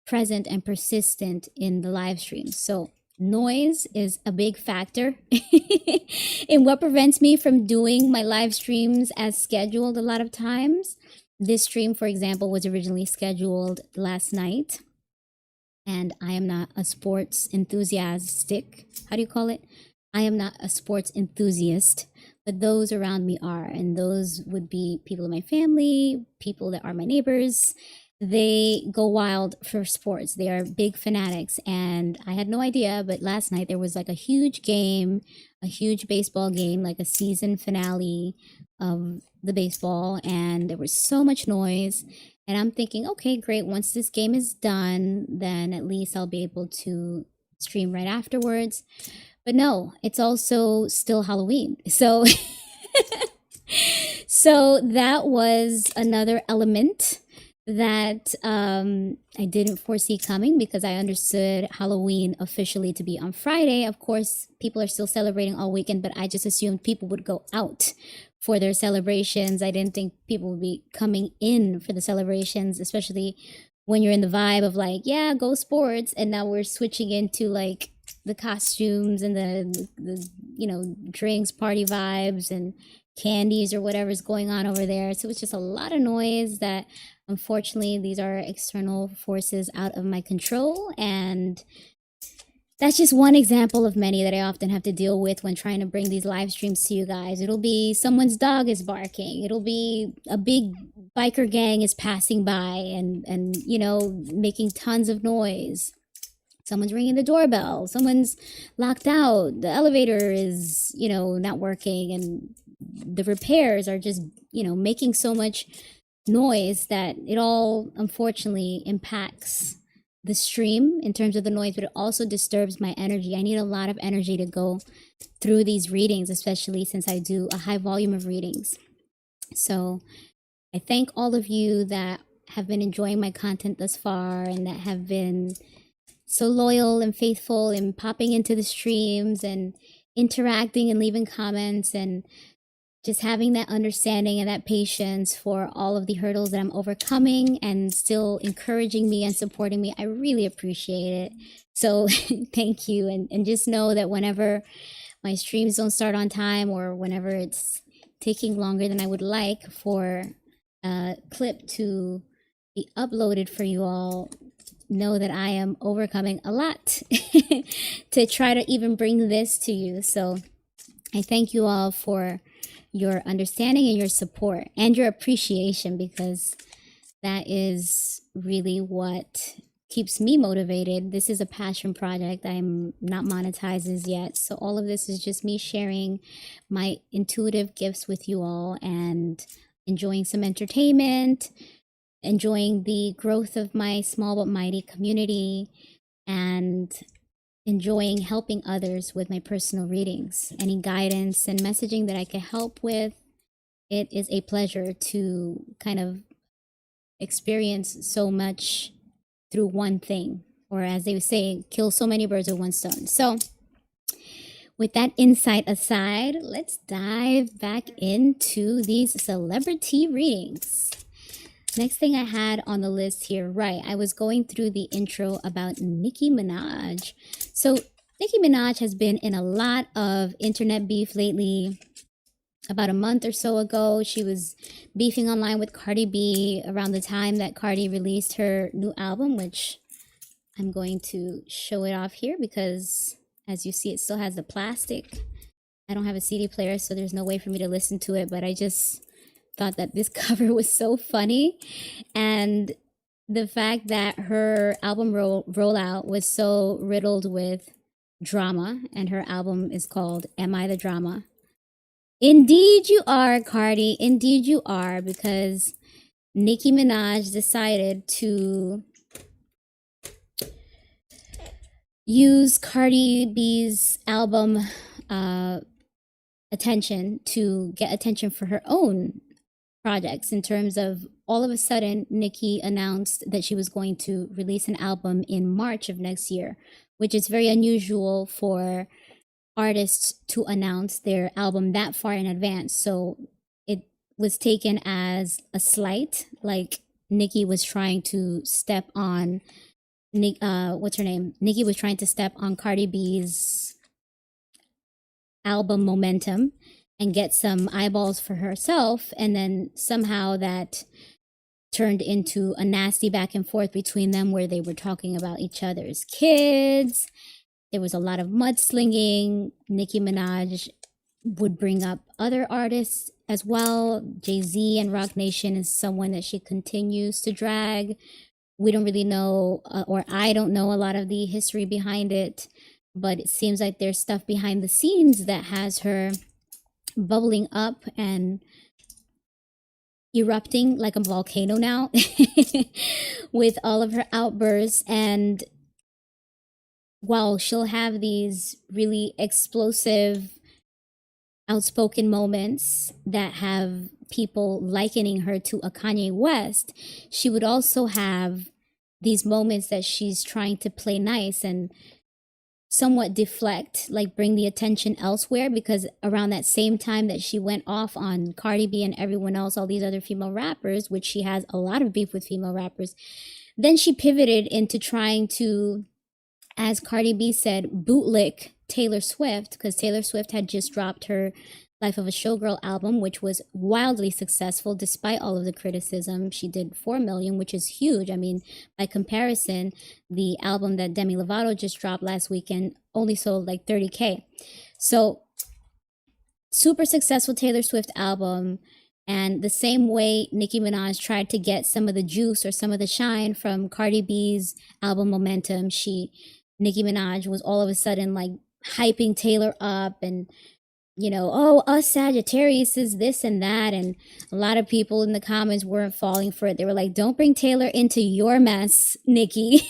present and persistent in the live streams. So noise is a big factor in what prevents me from doing my live streams as scheduled a lot of times. This stream, for example, was originally scheduled last night, and I am not a sports enthusiastic. How do you call it? I am not a sports enthusiast, but those around me are, and those would be people in my family, people that are my neighbors. They go wild for sports. They are big fanatics, and I had no idea, but last night there was like a huge game, a huge baseball game, like a season finale of the baseball, and there was so much noise. And I'm thinking, okay, great. Once this game is done, then at least I'll be able to stream right afterwards. But no, it's also still Halloween. So, so that was another element that I didn't foresee coming, because I understood Halloween officially to be on Friday. Of course, people are still celebrating all weekend, but I just assumed people would go out for their celebrations. I didn't think people would be coming in for the celebrations, especially when you're in the vibe of like, yeah, go sports. And now we're switching into like the costumes and the drinks, party vibes and candies or whatever's going on over there. So it's just a lot of noise that, unfortunately, these are external forces out of my control. And that's just one example of many that I often have to deal with when trying to bring these live streams to you guys. It'll be someone's dog is barking. It'll be a big biker gang is passing by and making tons of noise. Someone's ringing the doorbell. Someone's locked out. The elevator is, not working, and the repairs are just, making so much noise that it all unfortunately impacts the stream in terms of the noise, but it also disturbs my energy. I need a lot of energy to go through these readings, especially since I do a high volume of readings. So I thank all of you that have been enjoying my content thus far and that have been so loyal and faithful in popping into the streams and interacting and leaving comments and just having that understanding and that patience for all of the hurdles that I'm overcoming and still encouraging me and supporting me. I really appreciate it. So thank you. And just know that whenever my streams don't start on time or whenever it's taking longer than I would like for a clip to be uploaded for you all, know that I am overcoming a lot to try to even bring this to you. So I thank you all for your understanding and your support and your appreciation, because that is really what keeps me motivated. This is a passion project. I'm not monetized as yet. So all of this is just me sharing my intuitive gifts with you all and enjoying some entertainment, enjoying the growth of my small but mighty community, and enjoying helping others with my personal readings. Any guidance and messaging that I can help with, it is a pleasure to kind of experience so much through one thing, or as they say, kill so many birds with one stone. So With that insight aside, let's dive back into these CelebriTEA readings. Next thing I had on the list here, right, I was going through the intro about Nicki Minaj. So Nicki Minaj has been in a lot of internet beef lately. About a month or so ago, she was beefing online with Cardi B around the time that Cardi released her new album, which I'm going to show it off here because, as you see, it still has the plastic. I don't have a CD player, so there's no way for me to listen to it, but I just thought that this cover was so funny. And the fact that her album rollout was so riddled with drama, and her album is called Am I the Drama? Indeed you are, Cardi. Indeed you are, because Nicki Minaj decided to use Cardi B's album attention to get attention for her own projects, in terms of all of a sudden Nicki announced that she was going to release an album in March of next year, which is very unusual for artists to announce their album that far in advance. So it was taken as a slight, like Nicki was trying to step on what's her name? Nicki was trying to step on Cardi B's album momentum and get some eyeballs for herself, and then somehow that turned into a nasty back and forth between them where they were talking about each other's kids. There was a lot of mudslinging. Nicki Minaj would bring up other artists as well. Jay-Z and Roc Nation is someone that she continues to drag. We don't really know, or I don't know a lot of the history behind it, but it seems like there's stuff behind the scenes that has her bubbling up and erupting like a volcano now with all of her outbursts. And while she'll have these really explosive, outspoken moments that have people likening her to a Kanye West, she would also have these moments that she's trying to play nice and somewhat deflect, like bring the attention elsewhere, because around that same time that she went off on Cardi B and everyone else, all these other female rappers, which she has a lot of beef with female rappers, then she pivoted into trying to, as Cardi B said, bootlick Taylor Swift, because Taylor Swift had just dropped her Life of a Showgirl album, which was wildly successful despite all of the criticism. She did 4 million, which is huge. I mean, by comparison, the album that Demi Lovato just dropped last weekend only sold like 30K. So super successful Taylor Swift album. And the same way Nicki Minaj tried to get some of the juice or some of the shine from Cardi B's album Momentum, Nicki Minaj was all of a sudden like hyping Taylor up and, you know, oh, us Sagittarius is this and that. And a lot of people in the comments weren't falling for it. They were like, don't bring Taylor into your mess, Nicki.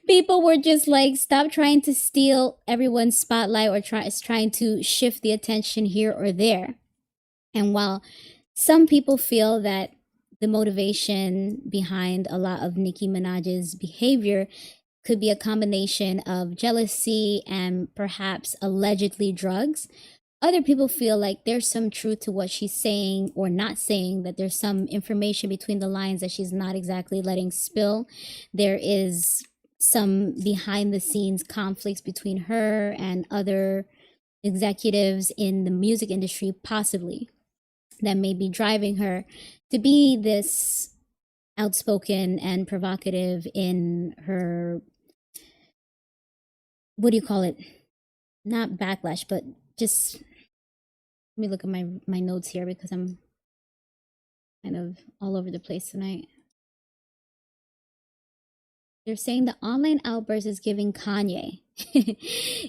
People were just like, stop trying to steal everyone's spotlight or trying to shift the attention here or there. And while some people feel that the motivation behind a lot of Nicki Minaj's behavior could be a combination of jealousy and perhaps allegedly drugs, other people feel like there's some truth to what she's saying or not saying, that there's some information between the lines that she's not exactly letting spill. There is some behind the scenes conflicts between her and other executives in the music industry, possibly, that may be driving her to be this outspoken and provocative in her, what do you call it? Not backlash, but just, let me look at my notes here because I'm kind of all over the place tonight. They're saying the online outburst is giving Kanye.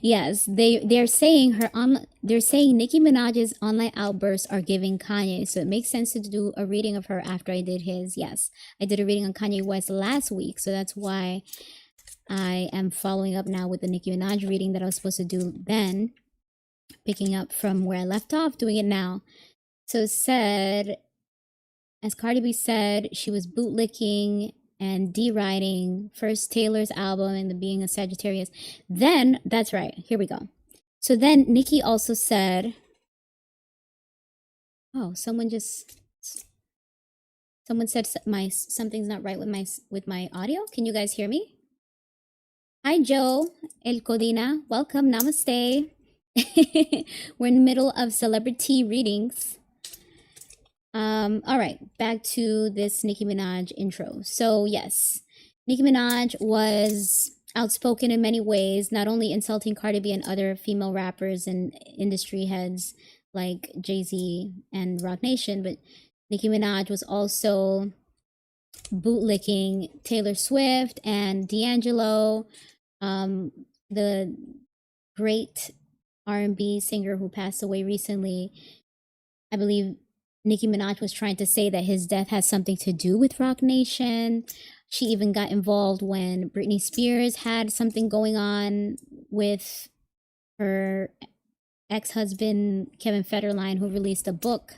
Yes, they're saying Nicki Minaj's online outbursts are giving Kanye. So it makes sense to do a reading of her after I did his. Yes, I did a reading on Kanye West last week, so that's why I am following up now with the Nicki Minaj reading that I was supposed to do then, picking up from where I left off, doing it now. So it said, as Cardi B said, she was bootlicking and deriding first Taylor's album and the being a Sagittarius. Then, that's right, here we go. So then Nicki also said, oh, someone said something's not right with my audio. Can you guys hear me? Hi, Joe El Codina. Welcome. Namaste. We're in the middle of CelebriTEA readings. All right, back to this Nicki Minaj intro. So yes, Nicki Minaj was outspoken in many ways, not only insulting Cardi B and other female rappers and industry heads like Jay-Z and Roc Nation, but Nicki Minaj was also bootlicking Taylor Swift and D'Angelo, the great R&B singer who passed away recently. I believe Nicki Minaj was trying to say that his death has something to do with Roc Nation. She even got involved when Britney Spears had something going on with her ex-husband, Kevin Federline, who released a book.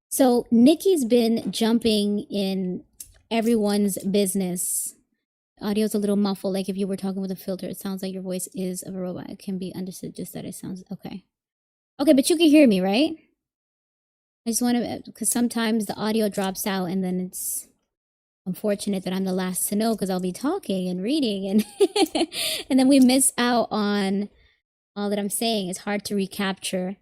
So Nicki's been jumping in everyone's business. Audio's a little muffled, like if you were talking with a filter. It sounds like your voice is of a robot. It can be understood just that it sounds okay. Okay, but you can hear me, right? I just want to, because sometimes the audio drops out and then it's unfortunate that I'm the last to know because I'll be talking and reading and and then we miss out on all that I'm saying. It's hard to recapture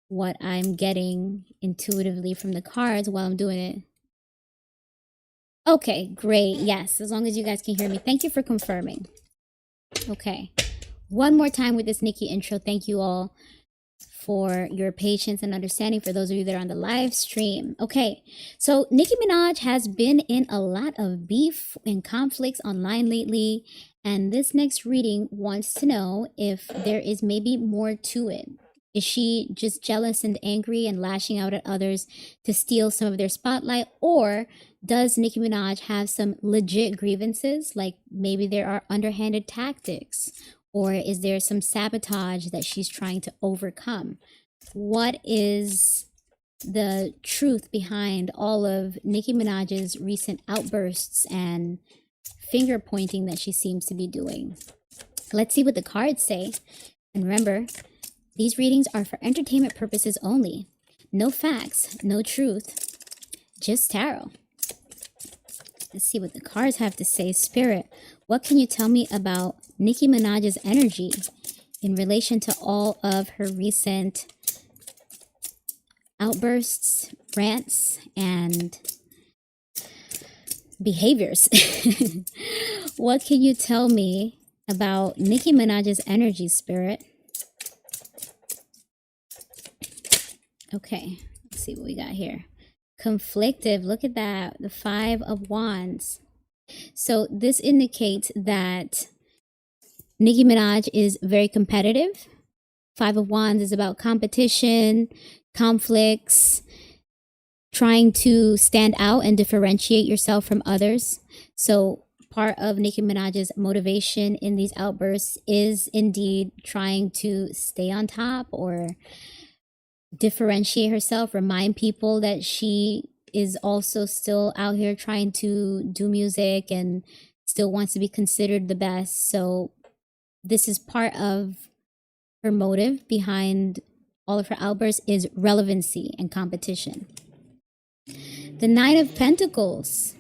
what I'm getting intuitively from the cards while I'm doing it. Okay, great. Yes, as long as you guys can hear me. Thank you for confirming. Okay. One more time with this Nicki intro. Thank you all for your patience and understanding for those of you that are on the live stream. Okay, so Nicki Minaj has been in a lot of beef and conflicts online lately, and this next reading wants to know if there is maybe more to it. Is she just jealous and angry and lashing out at others to steal some of their spotlight? Or does Nicki Minaj have some legit grievances? Like maybe there are underhanded tactics, or is there some sabotage that she's trying to overcome? What is the truth behind all of Nicki Minaj's recent outbursts and finger pointing that she seems to be doing? Let's see what the cards say. And remember, these readings are for entertainment purposes only. No facts, no truth, just tarot. Let's see what the cards have to say. Spirit, what can you tell me about Nicki Minaj's energy in relation to all of her recent outbursts, rants, and behaviors? What can you tell me about Nicki Minaj's energy, Spirit? Okay, let's see what we got here. Conflictive, look at that, the 5 of Wands. So this indicates that Nicki Minaj is very competitive. 5 of Wands is about competition, conflicts, trying to stand out and differentiate yourself from others. So part of Nicki Minaj's motivation in these outbursts is indeed trying to stay on top or differentiate herself, remind people that she is also still out here trying to do music and still wants to be considered the best. So this is part of her motive behind all of her outbursts, is relevancy and competition. The 9 of Pentacles.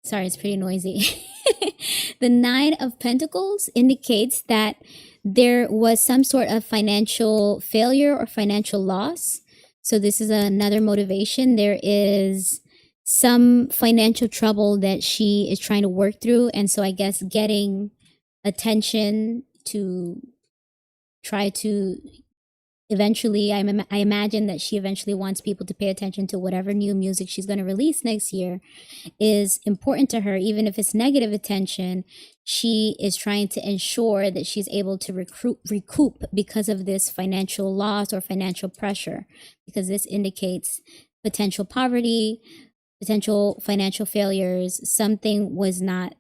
Sorry, it's pretty noisy. The 9 of Pentacles indicates that there was some sort of financial failure or financial loss. So this is another motivation. There is some financial trouble that she is trying to work through. And so I guess getting attention to try to eventually, I imagine that she eventually wants people to pay attention to whatever new music she's going to release next year is important to her. Even if it's negative attention, she is trying to ensure that she's able to recoup because of this financial loss or financial pressure, because this indicates potential poverty, potential financial failures. Something was not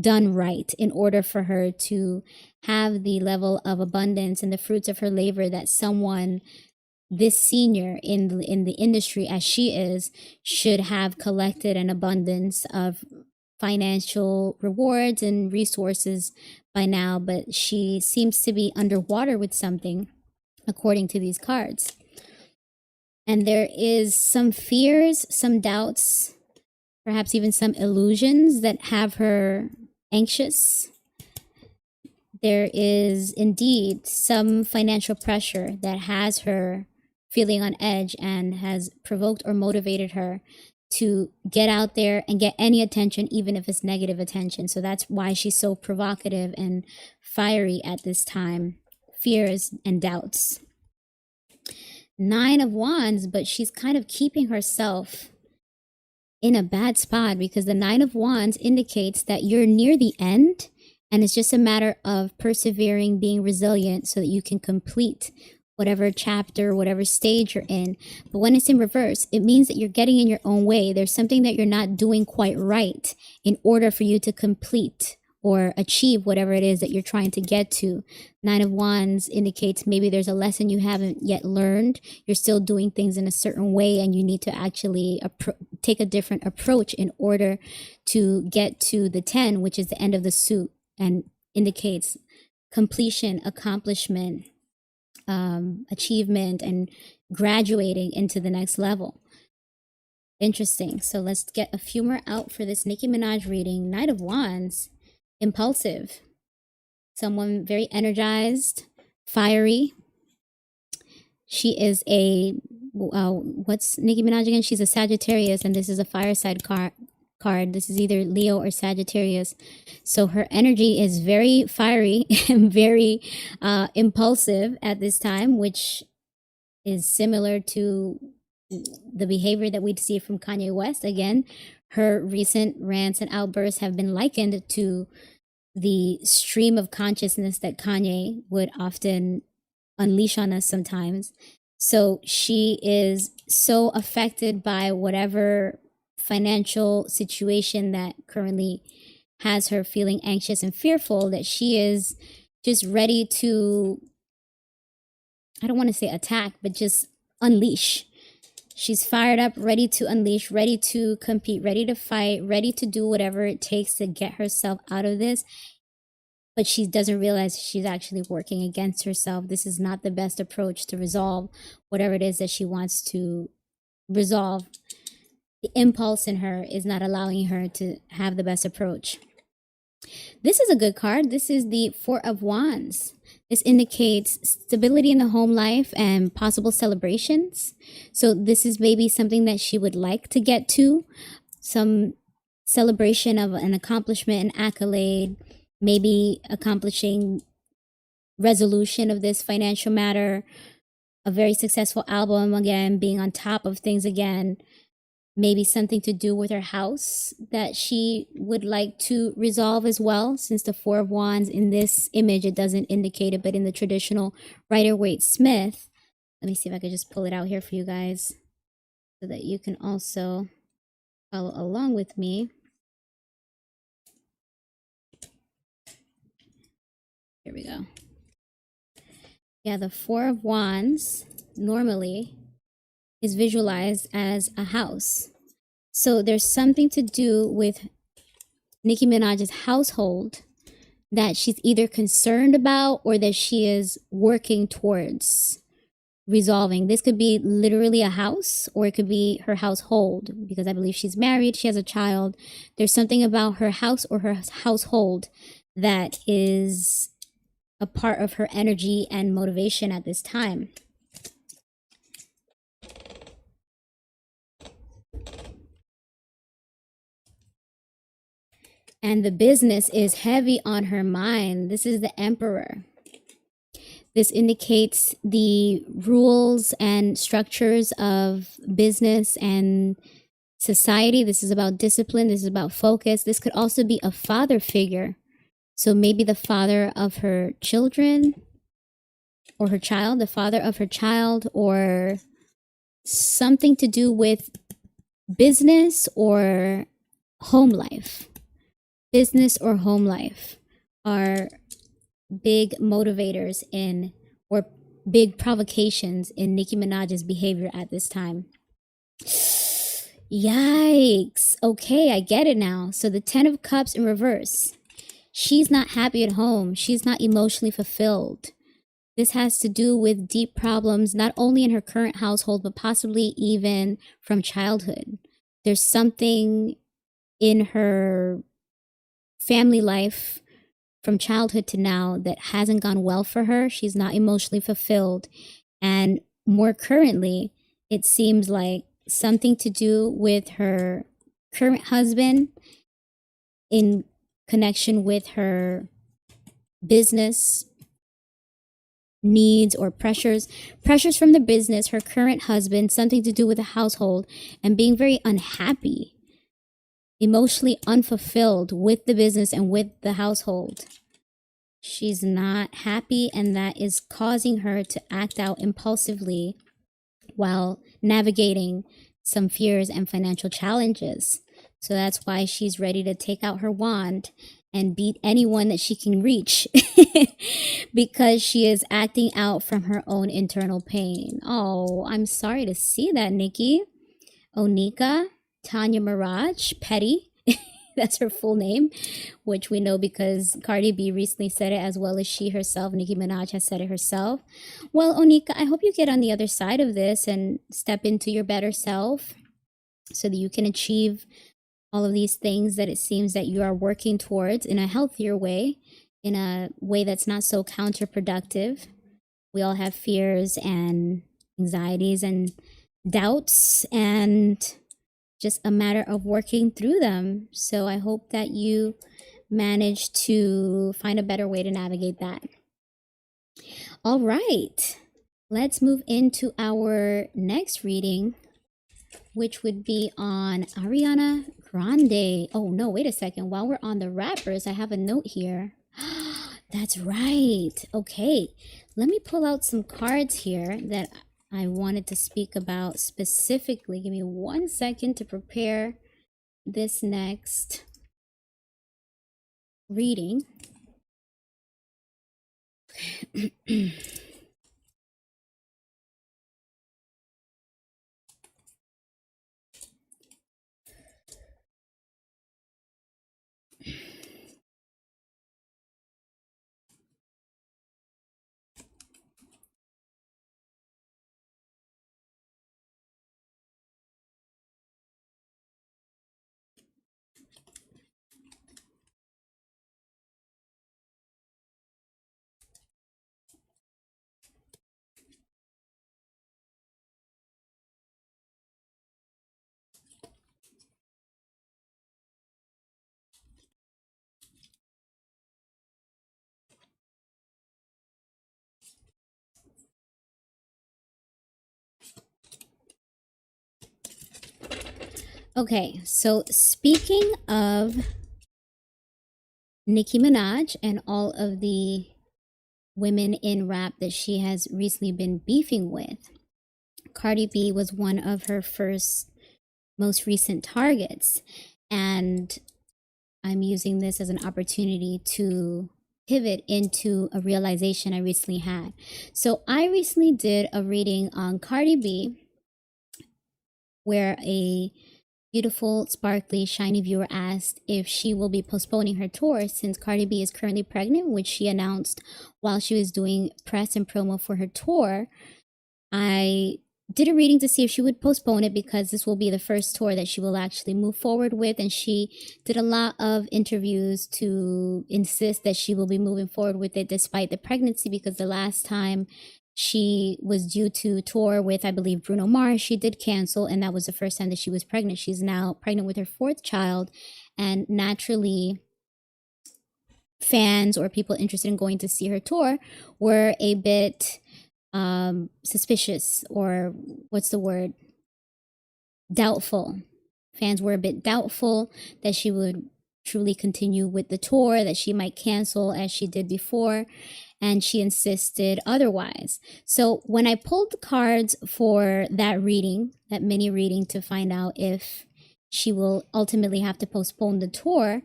done right in order for her to have the level of abundance and the fruits of her labor that someone this senior in the industry as she is should have collected an abundance of financial rewards and resources by now, but she seems to be underwater with something, according to these cards. And there is some fears, some doubts, perhaps even some illusions that have her anxious. There is indeed some financial pressure that has her feeling on edge and has provoked or motivated her to get out there and get any attention, even if it's negative attention. So that's why she's so provocative and fiery at this time. Fears and doubts. 9 of Wands, but she's kind of keeping herself in a bad spot, because the 9 of Wands indicates that you're near the end, and it's just a matter of persevering, being resilient so that you can complete whatever chapter, whatever stage you're in. But when it's in reverse, it means that you're getting in your own way. There's something that you're not doing quite right in order for you to complete or achieve whatever it is that you're trying to get to. 9 of Wands indicates maybe there's a lesson you haven't yet learned. You're still doing things in a certain way, and you need to actually take a different approach in order to get to the 10, which is the end of the suit, and indicates completion, accomplishment, achievement, and graduating into the next level. Interesting. So let's get a few more out for this Nicki Minaj reading. Knight of Wands, impulsive, someone very energized, fiery. She is a what's Nicki Minaj again? She's a Sagittarius, and this is a fireside card. This is either Leo or Sagittarius. So her energy is very fiery and very impulsive at this time, which is similar to the behavior that we'd see from Kanye West. Again, her recent rants and outbursts have been likened to the stream of consciousness that Kanye would often unleash on us sometimes. So she is so affected by whatever financial situation that currently has her feeling anxious and fearful that she is just ready to, I don't want to say attack, but just unleash. She's fired up, ready to unleash, ready to compete, ready to fight, ready to do whatever it takes to get herself out of this. But she doesn't realize she's actually working against herself. This is not the best approach to resolve whatever it is that she wants to resolve. The impulse in her is not allowing her to have the best approach. This is a good card. This is the 4 of Wands. This indicates stability in the home life and possible celebrations. So this is maybe something that she would like to get to. Some celebration of an accomplishment, an accolade, maybe accomplishing resolution of this financial matter, a very successful album again, being on top of things again. Maybe something to do with her house that she would like to resolve as well, since the 4 of Wands in this image, it doesn't indicate it, but in the traditional Rider-Waite-Smith, let me see if I could just pull it out here for you guys so that you can also follow along with me. Here we go. Yeah, the 4 of Wands normally is visualized as a house. So there's something to do with Nicki Minaj's household that she's either concerned about or that she is working towards resolving. This could be literally a house, or it could be her household, because I believe she's married, she has a child. There's something about her house or her household that is a part of her energy and motivation at this time. And the business is heavy on her mind. This is the Emperor. This indicates the rules and structures of business and society. This is about discipline. This is about focus. This could also be a father figure. So maybe the father of her children or her child, the father of her child, or something to do with business or home life. Business or home life are big motivators in, or big provocations in Nicki Minaj's behavior at this time. Yikes. Okay, I get it now. So the 10 of Cups in reverse. She's not happy at home. She's not emotionally fulfilled. This has to do with deep problems, not only in her current household, but possibly even from childhood. There's something in her family life from childhood to now that hasn't gone well for her. She's not emotionally fulfilled. And more currently, it seems like something to do with her current husband in connection with her business needs or pressures from the business, her current husband, something to do with the household, and being very unhappy, emotionally unfulfilled with the business and with the household. She's not happy, and that is causing her to act out impulsively while navigating some fears and financial challenges. So that's why she's ready to take out her wand and beat anyone that she can reach because she is acting out from her own internal pain. Oh, I'm sorry to see that, Nicki. Onika, Tanya Mirage, Petty. That's her full name, which we know because Cardi B recently said it, as well as she herself. Nicki Minaj has said it herself. Well, Onika, I hope you get on the other side of this and step into your better self so that you can achieve all of these things that it seems that you are working towards in a healthier way, in a way that's not so counterproductive. We all have fears and anxieties and doubts, and just a matter of working through them. So I hope that you manage to find a better way to navigate that. All right, let's move into our next reading, which would be on Ariana Grande. Oh no, wait a second. While we're on the rappers, I have a note here. That's right. Okay, let me pull out some cards here that I wanted to speak about specifically. Give me 1 second to prepare this next reading. Okay, so speaking of Nicki Minaj and all of the women in rap that she has recently been beefing with, Cardi B was one of her most recent targets. And I'm using this as an opportunity to pivot into a realization I recently had. So I recently did a reading on Cardi B where a beautiful, sparkly, shiny viewer asked if she will be postponing her tour since Cardi B is currently pregnant, which she announced while she was doing press and promo for her tour. I did a reading to see if she would postpone it because this will be the first tour that she will actually move forward with. And she did a lot of interviews to insist that she will be moving forward with it despite the pregnancy, because the last time she was due to tour with, I believe, Bruno Mars, she did cancel, and that was the first time that she was pregnant. She's now pregnant with her 4th child, and naturally fans or people interested in going to see her tour were a bit suspicious, or what's the word? Doubtful. Fans were a bit doubtful that she would truly continue with the tour, that she might cancel as she did before, and she insisted otherwise. So when I pulled the cards for that reading, that mini reading, to find out if she will ultimately have to postpone the tour,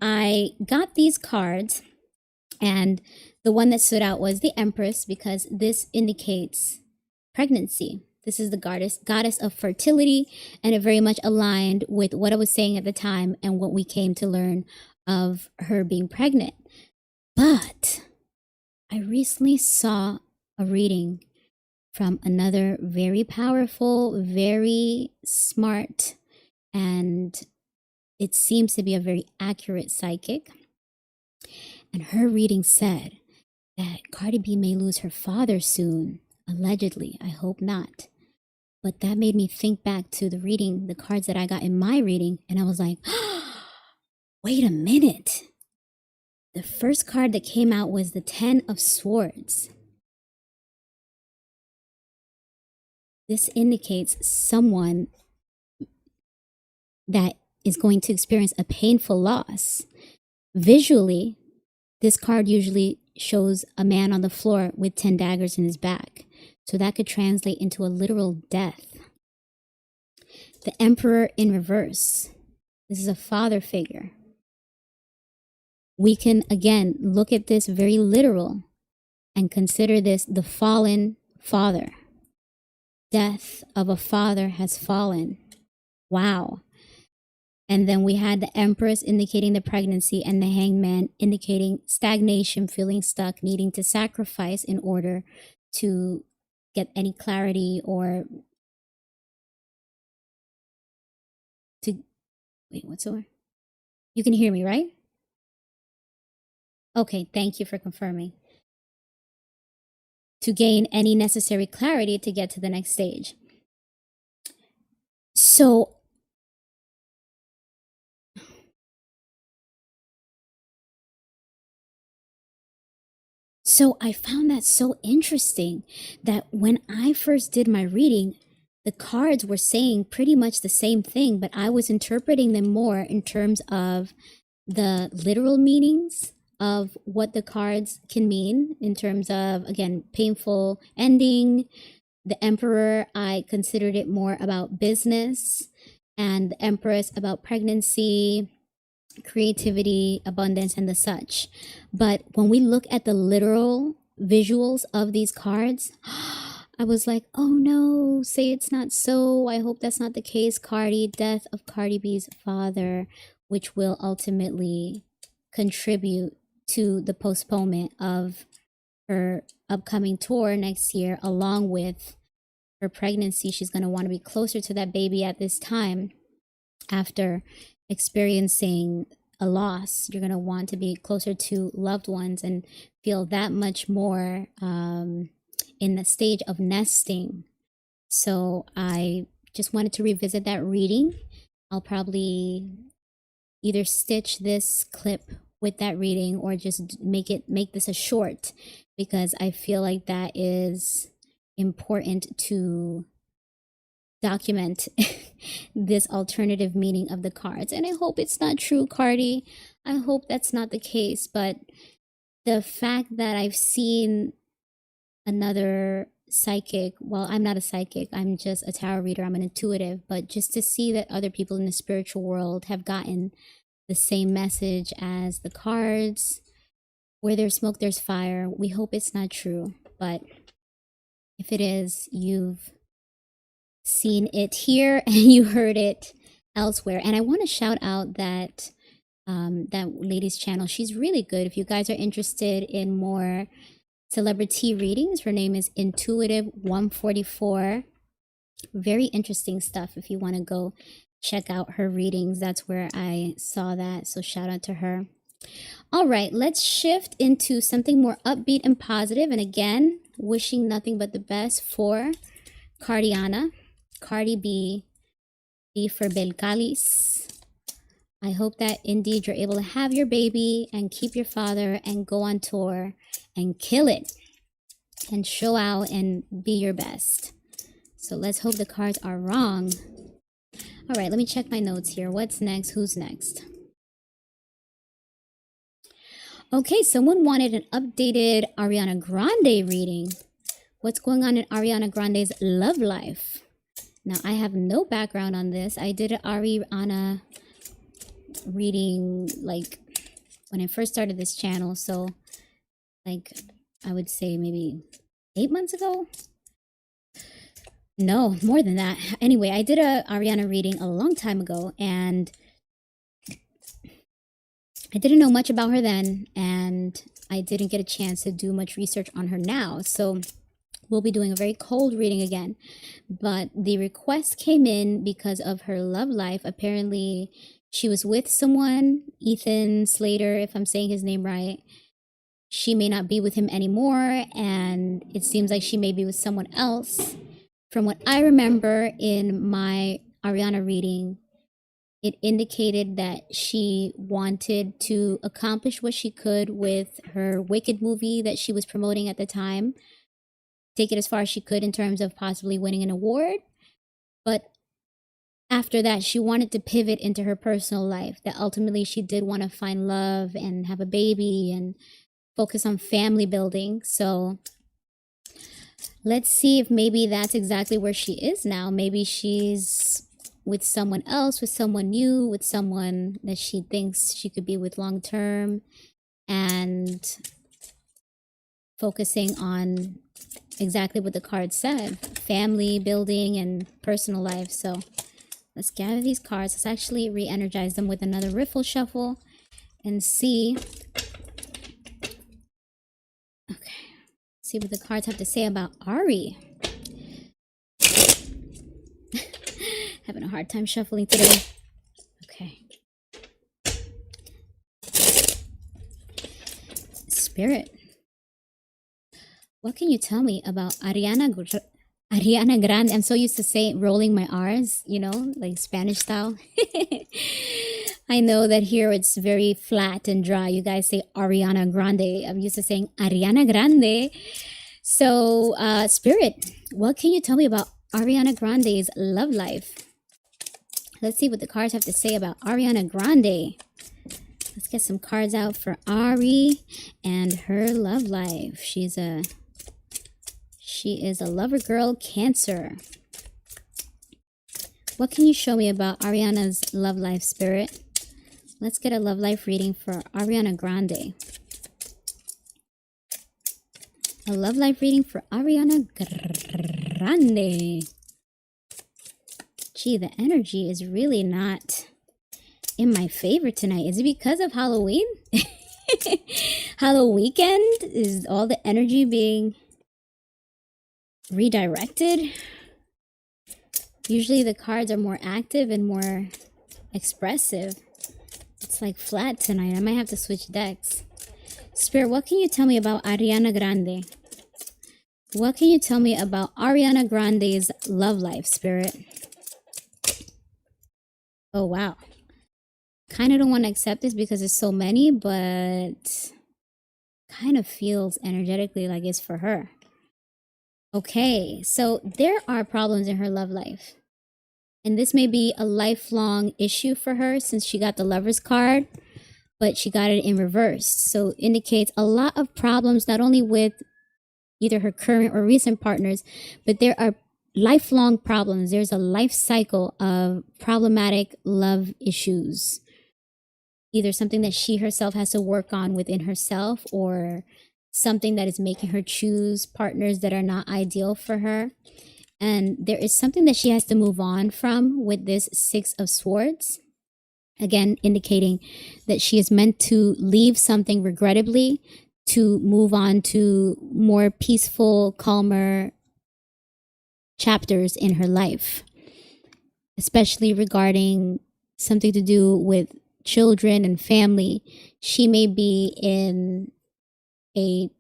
I got these cards, and the one that stood out was the Empress, because this indicates pregnancy. This is the goddess of fertility, and it very much aligned with what I was saying at the time and what we came to learn of her being pregnant. But I recently saw a reading from another very powerful, very smart, and it seems to be a very accurate psychic. And her reading said that Cardi B may lose her father soon, allegedly. I hope not. But that made me think back to the cards that I got in my reading, and I was like, wait a minute. The first card that came out was the 10 of Swords. This indicates someone that is going to experience a painful loss. Visually, this card usually shows a man on the floor with 10 daggers in his back. So that could translate into a literal death. The Emperor in reverse. This is a father figure. We can, again, look at this very literal and consider this the fallen father. Death of a father has fallen. Wow. And then we had the Empress indicating the pregnancy and the Hangman indicating stagnation, feeling stuck, needing to sacrifice in order to get any clarity or to, wait, what's the word? You can hear me, right? Okay, thank you for confirming. To gain any necessary clarity to get to the next stage. So I found that so interesting that when I first did my reading, the cards were saying pretty much the same thing, but I was interpreting them more in terms of the literal meanings of what the cards can mean in terms of, again, painful ending. The Emperor, I considered it more about business, and the Empress about pregnancy, creativity, abundance, and the such. But when we look at the literal visuals of these cards, I was like, oh no, say it's not so. I hope that's not the case. Cardi, death of Cardi B's father, which will ultimately contribute to the postponement of her upcoming tour next year, along with her pregnancy. She's going to want to be closer to that baby at this time after experiencing a loss. You're going to want to be closer to loved ones and feel that much more in the stage of nesting. So I just wanted to revisit that reading. I'll probably either stitch this clip with that reading or just make this a short, because I feel like that is important to document this alternative meaning of the cards. And I hope it's not true, Cardi. I hope that's not the case. But the fact that I've seen another psychic, well, I'm not a psychic, I'm just a tarot reader, I'm an intuitive, but just to see that other people in the spiritual world have gotten the same message as the cards, where there's smoke, there's fire. We hope it's not true, but if it is, you've seen it here and you heard it elsewhere. And I want to shout out that that lady's channel. She's really good. If you guys are interested in more CelebriTEA readings, her name is Intuitive 144. Very interesting stuff. If you want to go check out her readings, that's where I saw that. So shout out to her. All right, let's shift into something more upbeat and positive. And again, wishing nothing but the best for Cardiana. Cardi B for Belcalis. I hope that indeed you're able to have your baby and keep your father and go on tour and kill it and show out and be your best. So let's hope the cards are wrong. All right, let me check my notes here. What's next? Who's next? Okay, someone wanted an updated Ariana Grande reading. What's going on in Ariana Grande's love life? Now, I have no background on this. I did an Ariana reading like when I first started this channel. So like I would say maybe 8 months ago. No, more than that. Anyway, I did a Ariana reading a long time ago, and I didn't know much about her then, and I didn't get a chance to do much research on her now. So we'll be doing a very cold reading again. But the request came in because of her love life. Apparently, she was with someone, Ethan Slater, if I'm saying his name right. She may not be with him anymore, and it seems like she may be with someone else. From what I remember in my Ariana reading, it indicated that she wanted to accomplish what she could with her Wicked movie that she was promoting at the time, take it as far as she could in terms of possibly winning an award. But after that, she wanted to pivot into her personal life, that ultimately she did want to find love and have a baby and focus on family building. So let's see if maybe that's exactly where she is now. Maybe she's with someone else, with someone new, with someone that she thinks she could be with long term, and focusing on exactly what the card said, family building and personal life. So let's gather these cards. Let's actually re-energize them with another riffle shuffle and see. Okay, see what the cards have to say about Ari. Having a hard time shuffling today. Okay. Spirit, what can you tell me about Ariana Grande? I'm so used to saying rolling my R's, you know, like Spanish style. I know that here it's very flat and dry. You guys say Ariana Grande. I'm used to saying Ariana Grande. So, Spirit, what can you tell me about Ariana Grande's love life? Let's see what the cards have to say about Ariana Grande. Let's get some cards out for Ari and her love life. She is a lover girl, Cancer. What can you show me about Ariana's love life, Spirit? Let's get a love life reading for Ariana Grande. A love life reading for Ariana Grande. Gee, the energy is really not in my favor tonight. Is it because of Halloween? Halloween weekend? Is all the energy being redirected? Usually the cards are more active and more expressive. It's like flat tonight. I might have to switch decks. Spirit, what can you tell me about Ariana Grande? What can you tell me about Ariana Grande's love life, Spirit? Oh, wow. Kind of don't want to accept this because there's so many, but kind of feels energetically like it's for her. Okay, so there are problems in her love life. And this may be a lifelong issue for her since she got the Lover's card, but she got it in reverse. So it indicates a lot of problems, not only with either her current or recent partners, but there are lifelong problems. There's a life cycle of problematic love issues. Either something that she herself has to work on within herself, or something that is making her choose partners that are not ideal for her. And there is something that she has to move on from with this Six of Swords. Again, indicating that she is meant to leave something regrettably to move on to more peaceful, calmer chapters in her life, especially regarding something to do with children and family. She may be in a,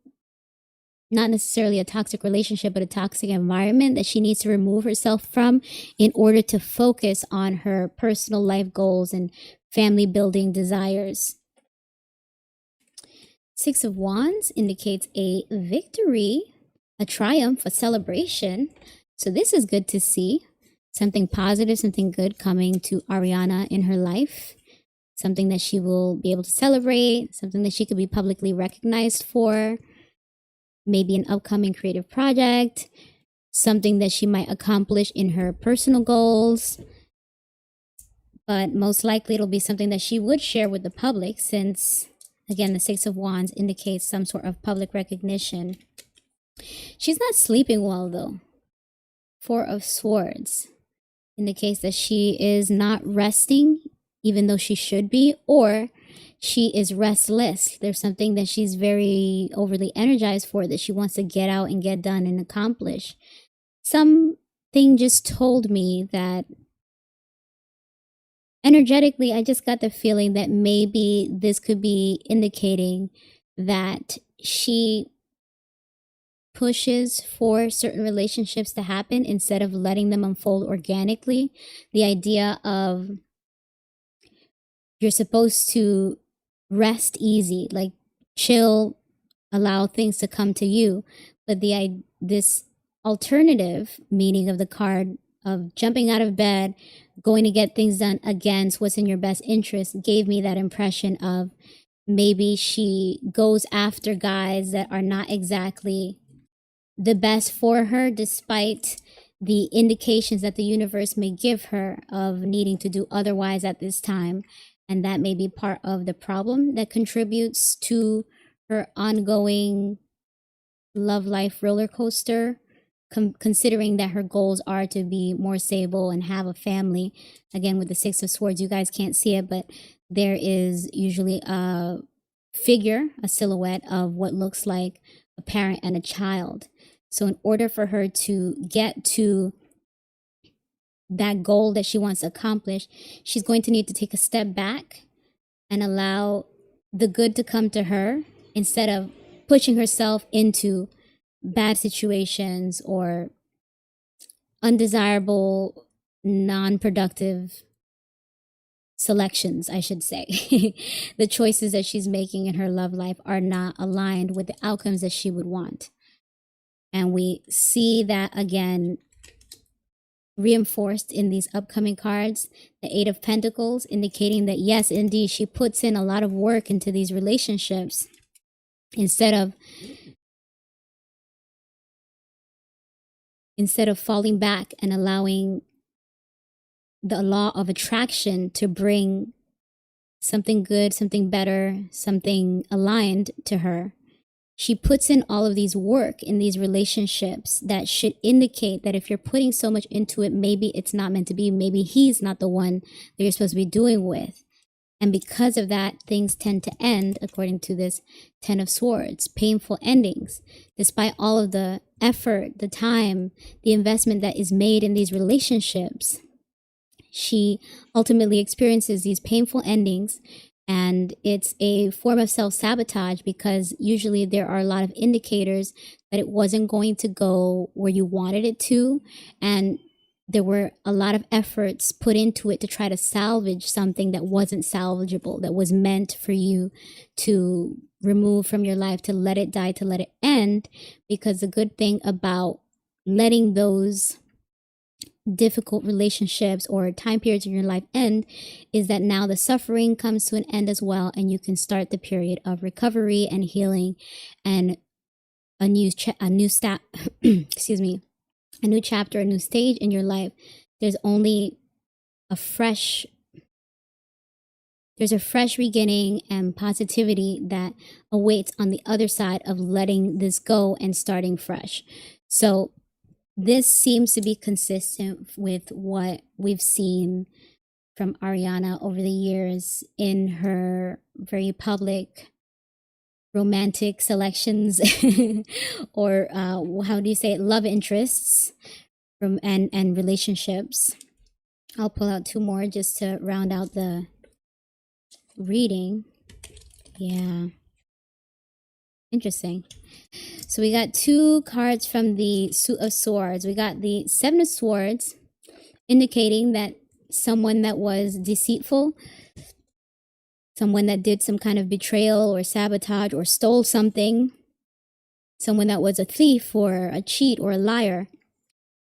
not necessarily a toxic relationship, but a toxic environment that she needs to remove herself from in order to focus on her personal life goals and family building desires. Six of Wands indicates a victory, a triumph, a celebration. So this is good to see. Something positive, something good coming to Ariana in her life. Something that she will be able to celebrate, something that she could be publicly recognized for. Maybe an upcoming creative project, something that she might accomplish in her personal goals. But most likely it'll be something that she would share with the public since, again, the Six of Wands indicates some sort of public recognition. She's not sleeping well, though. Four of Swords indicates that she is not resting, even though she should be, or she is restless. There's something that she's very overly energized for, that she wants to get out and get done and accomplish. Something just told me that energetically, I just got the feeling that maybe this could be indicating that she pushes for certain relationships to happen instead of letting them unfold organically. The idea of you're supposed to rest easy, like chill, allow things to come to you. But this alternative meaning of the card of jumping out of bed, going to get things done against what's in your best interest, gave me that impression of maybe she goes after guys that are not exactly the best for her, despite the indications that the universe may give her of needing to do otherwise at this time. And that may be part of the problem that contributes to her ongoing love life roller coaster, considering that her goals are to be more stable and have a family. Again, with the Six of Swords, you guys can't see it, but there is usually a figure, a silhouette of what looks like a parent and a child. So in order for her to get to that goal that she wants to accomplish, she's going to need to take a step back and allow the good to come to her instead of pushing herself into bad situations or undesirable, non-productive selections, I should say. The choices that she's making in her love life are not aligned with the outcomes that she would want. And we see that again reinforced in these upcoming cards. The Eight of Pentacles, indicating that yes, indeed, she puts in a lot of work into these relationships instead of falling back and allowing the law of attraction to bring something good, something better, something aligned to her. She puts in all of these work in these relationships that should indicate that if you're putting so much into it, maybe it's not meant to be. Maybe he's not the one that you're supposed to be doing with. And because of that, things tend to end, according to this Ten of Swords, painful endings. Despite all of the effort, the time, the investment that is made in these relationships, she ultimately experiences these painful endings. And it's a form of self-sabotage because usually there are a lot of indicators that it wasn't going to go where you wanted it to. And there were a lot of efforts put into it to try to salvage something that wasn't salvageable, that was meant for you to remove from your life, to let it die, to let it end. Because the good thing about letting those difficult relationships or time periods in your life end is that now the suffering comes to an end as well, and you can start the period of recovery and healing and a new excuse me, a new chapter, a new stage in your life. There's a fresh beginning and positivity that awaits on the other side of letting this go and starting fresh. So this seems to be consistent with what we've seen from Ariana over the years in her very public romantic selections or how do you say it, love interests and relationships. I'll pull out two more just to round out the reading. Yeah. Interesting. So we got two cards from the Suit of Swords. We got the Seven of Swords, indicating that someone that was deceitful, someone that did some kind of betrayal or sabotage or stole something, someone that was a thief or a cheat or a liar,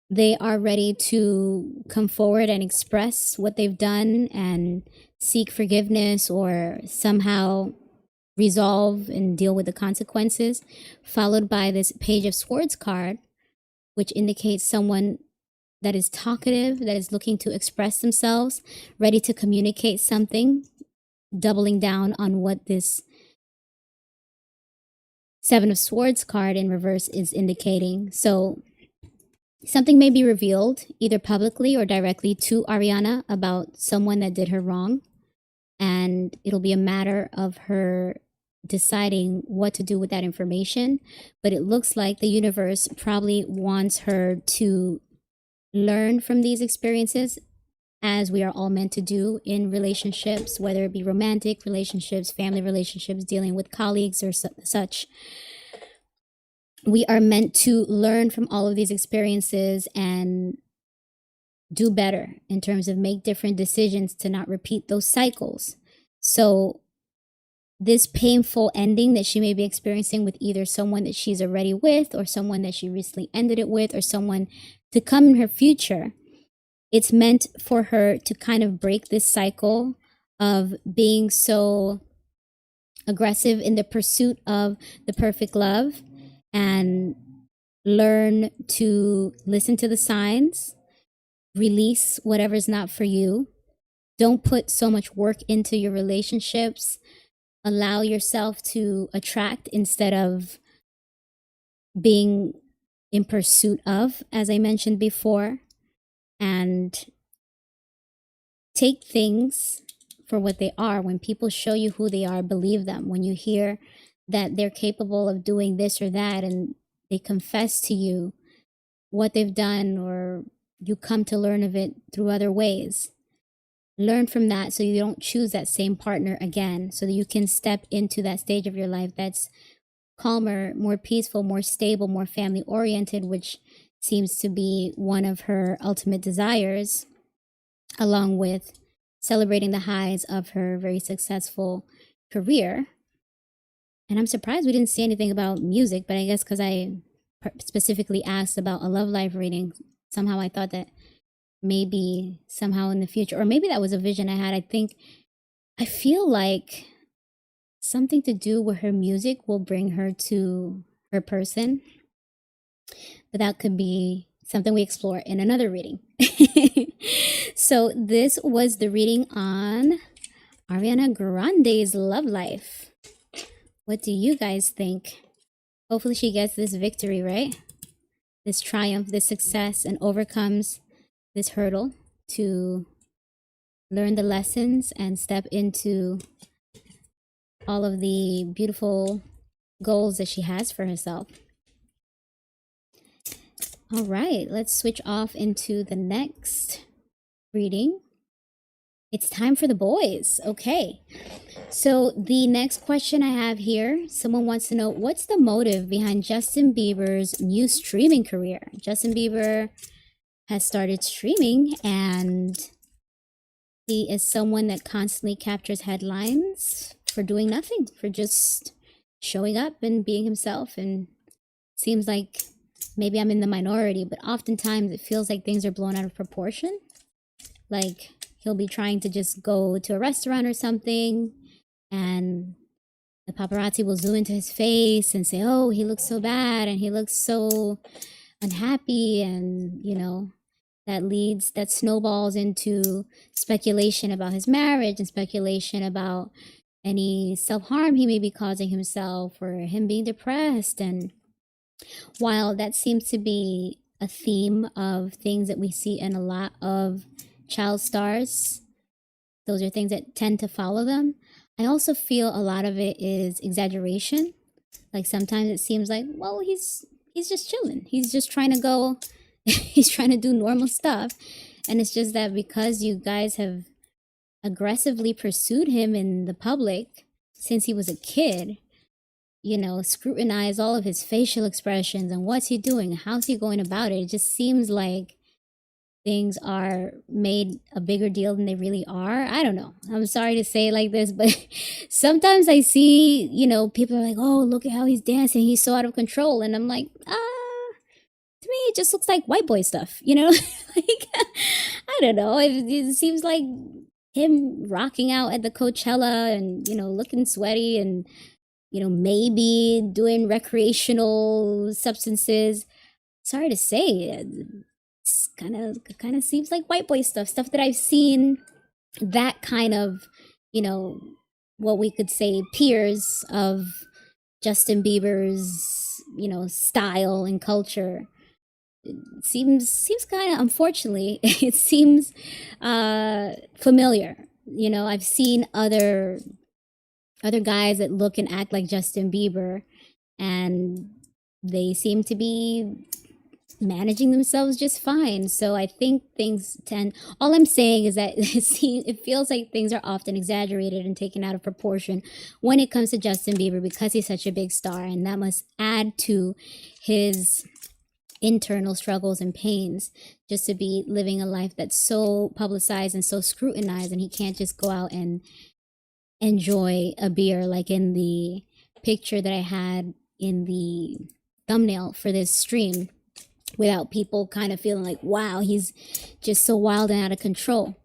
they are ready to come forward and express what they've done and seek forgiveness or somehow resolve and deal with the consequences, followed by this Page of Swords card, which indicates someone that is talkative, that is looking to express themselves, ready to communicate something, doubling down on what this Seven of Swords card in reverse is indicating. So Something may be revealed either publicly or directly to Ariana about someone that did her wrong. And it'll be a matter of her deciding what to do with that information. But it looks like the universe probably wants her to learn from these experiences, as we are all meant to do in relationships, whether it be romantic relationships, family relationships, dealing with colleagues or such. We are meant to learn from all of these experiences and do better in terms of make different decisions to not repeat those cycles. So this painful ending that she may be experiencing with either someone that she's already with or someone that she recently ended it with or someone to come in her future, it's meant for her to kind of break this cycle of being so aggressive in the pursuit of the perfect love and learn to listen to the signs, release whatever's not for you. Don't put so much work into your relationships. Allow yourself to attract instead of being in pursuit of, as I mentioned before. And take things for what they are. When people show you who they are, believe them. When you hear that they're capable of doing this or that and they confess to you what they've done, or you come to learn of it through other ways, learn from that so you don't choose that same partner again, so that you can step into that stage of your life that's calmer, more peaceful, more stable, more family oriented, which seems to be one of her ultimate desires, along with celebrating the highs of her very successful career. And I'm surprised we didn't see anything about music, but I guess because I specifically asked about a love life reading, somehow I thought that maybe somehow in the future, or maybe that was a vision I had. I feel like something to do with her music will bring her to her person, but that could be something we explore in another reading. So this was the reading on Ariana Grande's love life. What do you guys think? Hopefully she gets this victory, right? This triumph, this success, and overcomes this hurdle to learn the lessons and step into all of the beautiful goals that she has for herself. All right, let's switch off into the next reading. It's time for the boys. Okay. So the next question I have here, someone wants to know, what's the motive behind Justin Bieber's new streaming career? Justin Bieber has started streaming, and he is someone that constantly captures headlines for doing nothing, for just showing up and being himself. And seems like maybe I'm in the minority, but oftentimes it feels like things are blown out of proportion. Like he'll be trying to just go to a restaurant or something, and the paparazzi will zoom into his face and say, oh, he looks so bad and he looks so unhappy. And, you know, that snowballs into speculation about his marriage and speculation about any self-harm he may be causing himself, or him being depressed. And while that seems to be a theme of things that we see in a lot of child stars, those are things that tend to follow them. I also feel a lot of it is exaggeration. Like sometimes it seems like, well, he's just chilling. He's just trying to go, he's trying to do normal stuff. And it's just that because you guys have aggressively pursued him in the public since he was a kid, you know, scrutinize all of his facial expressions and what's he doing, how's he going about it. It just seems like things are made a bigger deal than they really are. I don't know. I'm sorry to say it like this, but sometimes I see, you know, people are like, oh, look at how he's dancing. He's so out of control. And I'm like, to me, it just looks like white boy stuff, you know? Like, I don't know. It seems like him rocking out at the Coachella and, you know, looking sweaty and, you know, maybe doing recreational substances. Sorry to say, it's kind of seems like white boy stuff that I've seen, that kind of, you know, what we could say peers of Justin Bieber's, you know, style and culture seems kind of, unfortunately, it seems familiar. You know, I've seen other guys that look and act like Justin Bieber, and they seem to be managing themselves just fine. So I think things tend. All I'm saying is that it feels like things are often exaggerated and taken out of proportion when it comes to Justin Bieber because he's such a big star, and that must add to his internal struggles and pains just to be living a life that's so publicized and so scrutinized, and he can't just go out and enjoy a beer like in the picture that I had in the thumbnail for this stream without people kind of feeling like, wow, he's just so wild and out of control.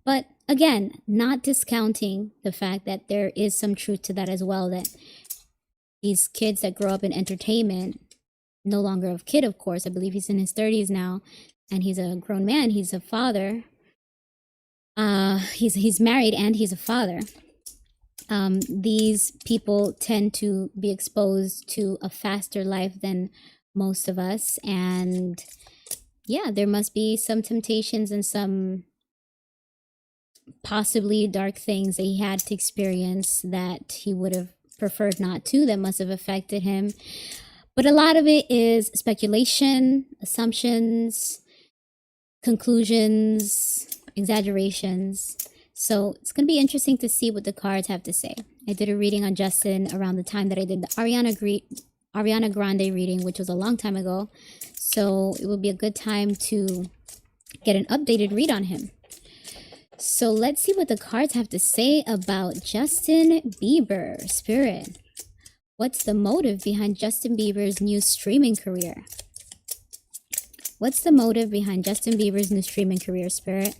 But again, not discounting the fact that there is some truth to that as well, that these kids that grow up in entertainment, no longer a kid, of course, I believe he's in his 30s now, and he's a grown man, he's a father, he's married and he's a father. These people tend to be exposed to a faster life than most of us, and yeah, there must be some temptations and some possibly dark things that he had to experience that he would have preferred not to, that must have affected him. But a lot of it is speculation, assumptions, conclusions, exaggerations. So it's going to be interesting to see what the cards have to say. I did a reading on Justin around the time that I did the Ariana Grande reading, which was a long time ago. So it would be a good time to get an updated read on him. So let's see what the cards have to say about Justin Bieber. Spirit, what's the motive behind Justin Bieber's new streaming career? What's the motive behind Justin Bieber's new streaming career, Spirit?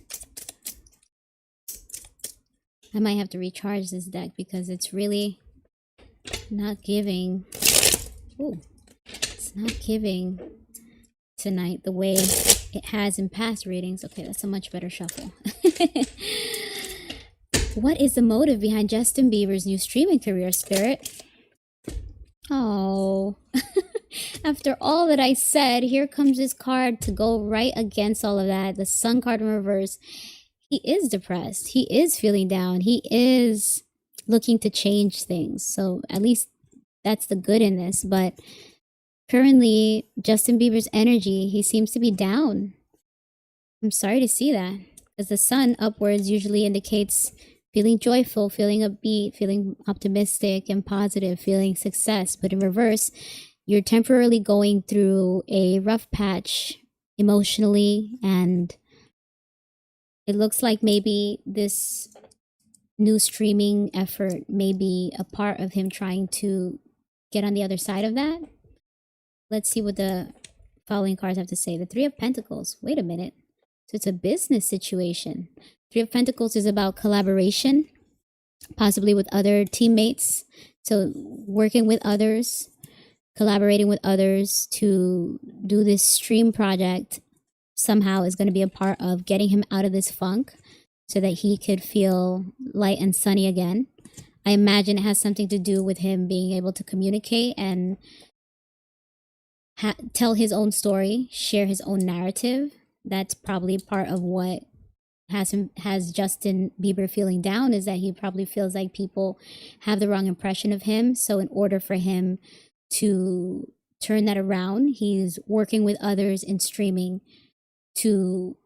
I might have to recharge this deck because it's really not giving. Ooh, it's not giving tonight the way it has in past readings. Okay, that's a much better shuffle. What is the motive behind Justin Bieber's new streaming career, Spirit? Oh, after all that I said, here comes this card to go right against all of that. The Sun card in reverse. He is depressed. He is feeling down. He is looking to change things. So at least that's the good in this. But currently, Justin Bieber's energy, he seems to be down. I'm sorry to see that, because the sun upwards usually indicates feeling joyful, feeling upbeat, feeling optimistic and positive, feeling success. But in reverse, you're temporarily going through a rough patch emotionally, and it looks like maybe this new streaming effort may be a part of him trying to get on the other side of that. Let's see what the following cards have to say. The Three of Pentacles. Wait a minute. So it's a business situation. Three of Pentacles is about collaboration, possibly with other teammates. So working with others, collaborating with others to do this stream project somehow is going to be a part of getting him out of this funk so that he could feel light and sunny again. I imagine it has something to do with him being able to communicate and tell his own story, share his own narrative. That's probably part of what has Justin Bieber feeling down, is that he probably feels like people have the wrong impression of him. So in order for him to turn that around, he's working with others in streaming to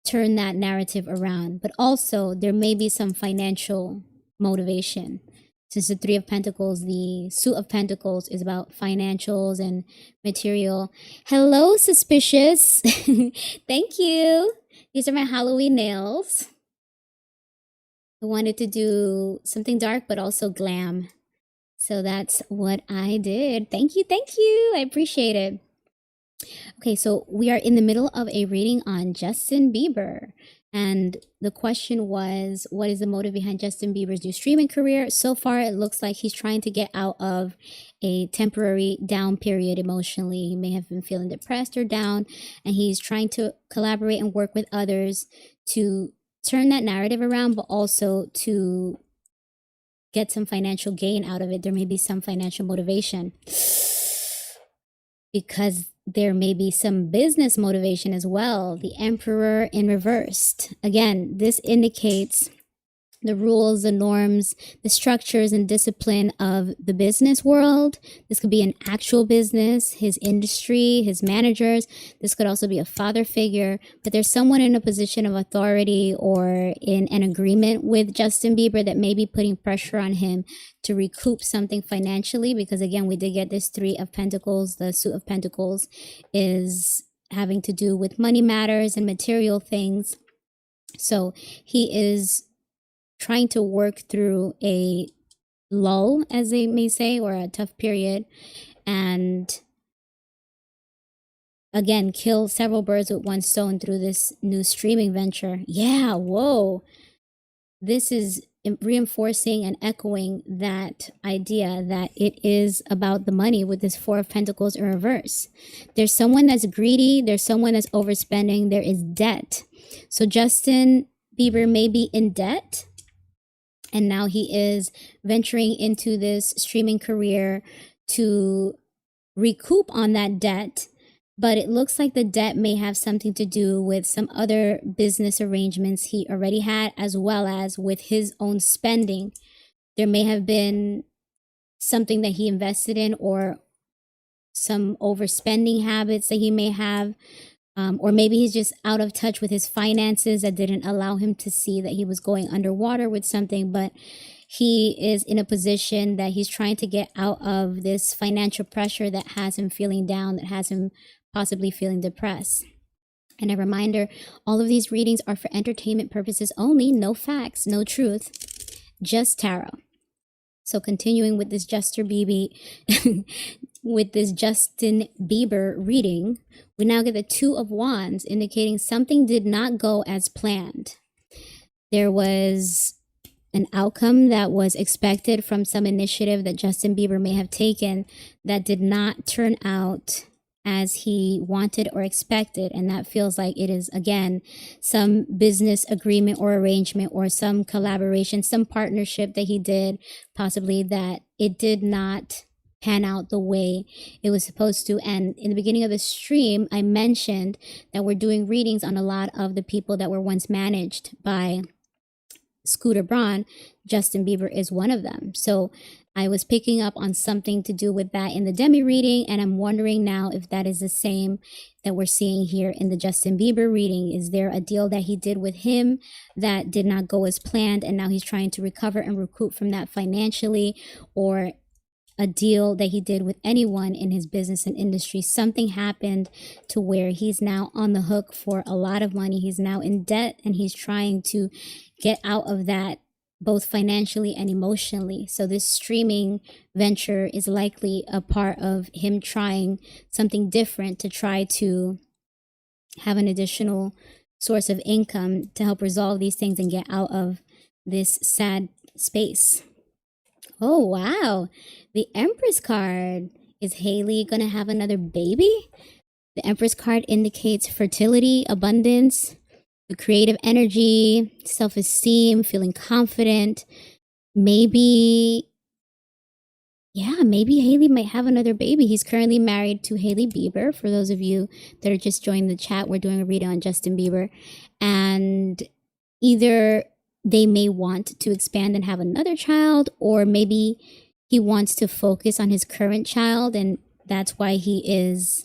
turn that narrative around. But also there may be some financial motivation. Since the Three of Pentacles, the Suit of Pentacles is about financials and material. Hello, Suspicious. Thank you. These are my Halloween nails. I wanted to do something dark but also glam. So that's what I did. Thank you. Thank you. I appreciate it. Okay, so we are in the middle of a reading on Justin Bieber. And the question was, what is the motive behind Justin Bieber's new streaming career? So far, it looks like he's trying to get out of a temporary down period emotionally. He may have been feeling depressed or down, and he's trying to collaborate and work with others to turn that narrative around, but also to get some financial gain out of it. There may be some financial motivation, because there may be some business motivation as well. The Emperor in reversed. Again, this indicates the rules, the norms, the structures and discipline of the business world. This could be an actual business, his industry, his managers. This could also be a father figure, but there's someone in a position of authority or in an agreement with Justin Bieber that may be putting pressure on him to recoup something financially, because again, we did get this Three of Pentacles. The Suit of Pentacles is having to do with money matters and material things. So he is trying to work through a lull, as they may say, or a tough period, and again, kill several birds with one stone through this new streaming venture. Yeah, whoa. This is reinforcing and echoing that idea that it is about the money with this Four of Pentacles in reverse. There's someone that's greedy. There's someone that's overspending. There is debt. So Justin Bieber may be in debt, and now he is venturing into this streaming career to recoup on that debt. But it looks like the debt may have something to do with some other business arrangements he already had, as well as with his own spending. There may have been something that he invested in, or some overspending habits that he may have. Or maybe he's just out of touch with his finances that didn't allow him to see that he was going underwater with something. But he is in a position that he's trying to get out of this financial pressure that has him feeling down, that has him possibly feeling depressed. And a reminder, all of these readings are for entertainment purposes only. No facts, no truth, just tarot. So continuing with this Justin Bieber reading, we now get the Two of Wands, indicating something did not go as planned. There was an outcome that was expected from some initiative that Justin Bieber may have taken that did not turn out as he wanted or expected. And that feels like it is, again, some business agreement or arrangement or some collaboration, some partnership that he did, possibly, that it did not pan out the way it was supposed to. And in the beginning of the stream, I mentioned that we're doing readings on a lot of the people that were once managed by Scooter Braun. Justin Bieber is one of them. So I was picking up on something to do with that in the Demi reading, and I'm wondering now if that is the same that we're seeing here in the Justin Bieber reading. Is there a deal that he did with him that did not go as planned, and now he's trying to recover and recoup from that financially, or a deal that he did with anyone in his business and industry? Something happened to where he's now on the hook for a lot of money. He's now in debt, and he's trying to get out of that, both financially and emotionally. So this streaming venture is likely a part of him trying something different to try to have an additional source of income to help resolve these things and get out of this sad space. Oh, wow. The Empress card. Is Hailey going to have another baby? The Empress card indicates fertility, abundance, the creative energy, self-esteem, feeling confident. Maybe Hailey might have another baby. He's currently married to Hailey Bieber. For those of you that are just joining the chat, we're doing a reading on Justin Bieber. And either they may want to expand and have another child, or maybe he wants to focus on his current child, and that's why he is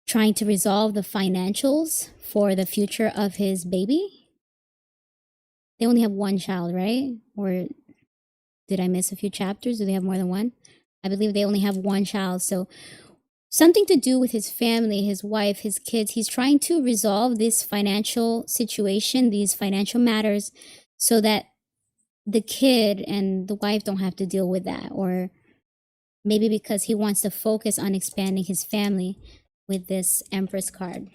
trying to resolve the financials for the future of his baby. They only have one child, right? Or did I miss a few chapters? Do they have more than one? I believe they only have one child. So something to do with his family, his wife, his kids. He's trying to resolve this financial situation, these financial matters, so that the kid and the wife don't have to deal with that. Or maybe because he wants to focus on expanding his family with this Empress card.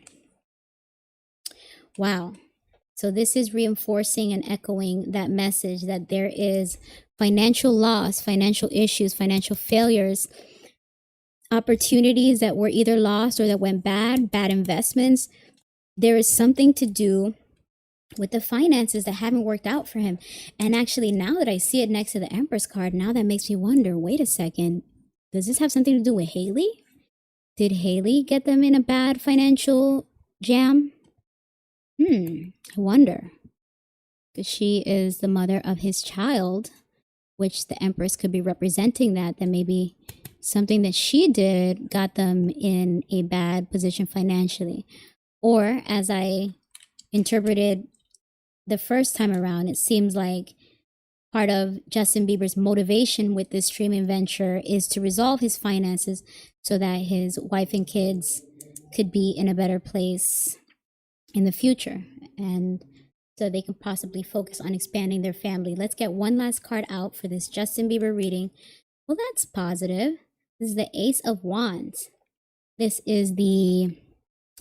Wow. So this is reinforcing and echoing that message that there is financial loss, financial issues, financial failures, opportunities that were either lost or that went bad investments. There is something to do with the finances that haven't worked out for him. And actually, now that I see it next to the Empress card, now that makes me wonder, wait a second, does this have something to do with Hailey? Did Haley get them in a bad financial jam? I wonder. Because she is the mother of his child, which the Empress could be representing that maybe something that she did got them in a bad position financially. Or, as I interpreted the first time around, it seems like part of Justin Bieber's motivation with this streaming venture is to resolve his finances so that his wife and kids could be in a better place in the future, and so they can possibly focus on expanding their family. Let's get one last card out for this Justin Bieber reading. Well, that's positive. This is the Ace of Wands. This is the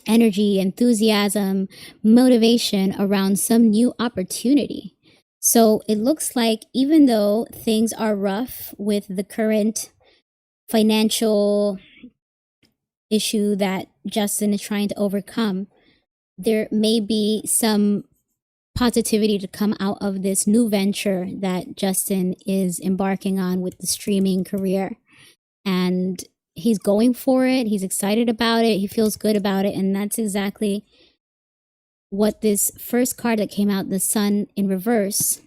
energy, enthusiasm, motivation around some new opportunity. So it looks like even though things are rough with the current financial issue that Justin is trying to overcome, there may be some positivity to come out of this new venture that Justin is embarking on with the streaming career. And he's going for it. He's excited about it. He feels good about it. And that's exactly what this first card that came out, the Sun in reverse,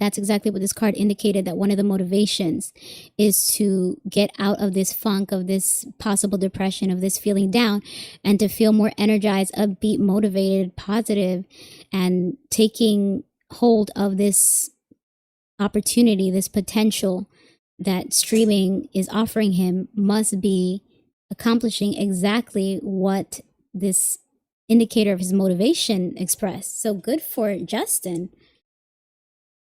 that's exactly what this card indicated, that one of the motivations is to get out of this funk, of this possible depression, of this feeling down, and to feel more energized, upbeat, motivated, positive, and taking hold of this opportunity, this potential that streaming is offering him, must be accomplishing exactly what this indicator of his motivation expressed. So good for Justin.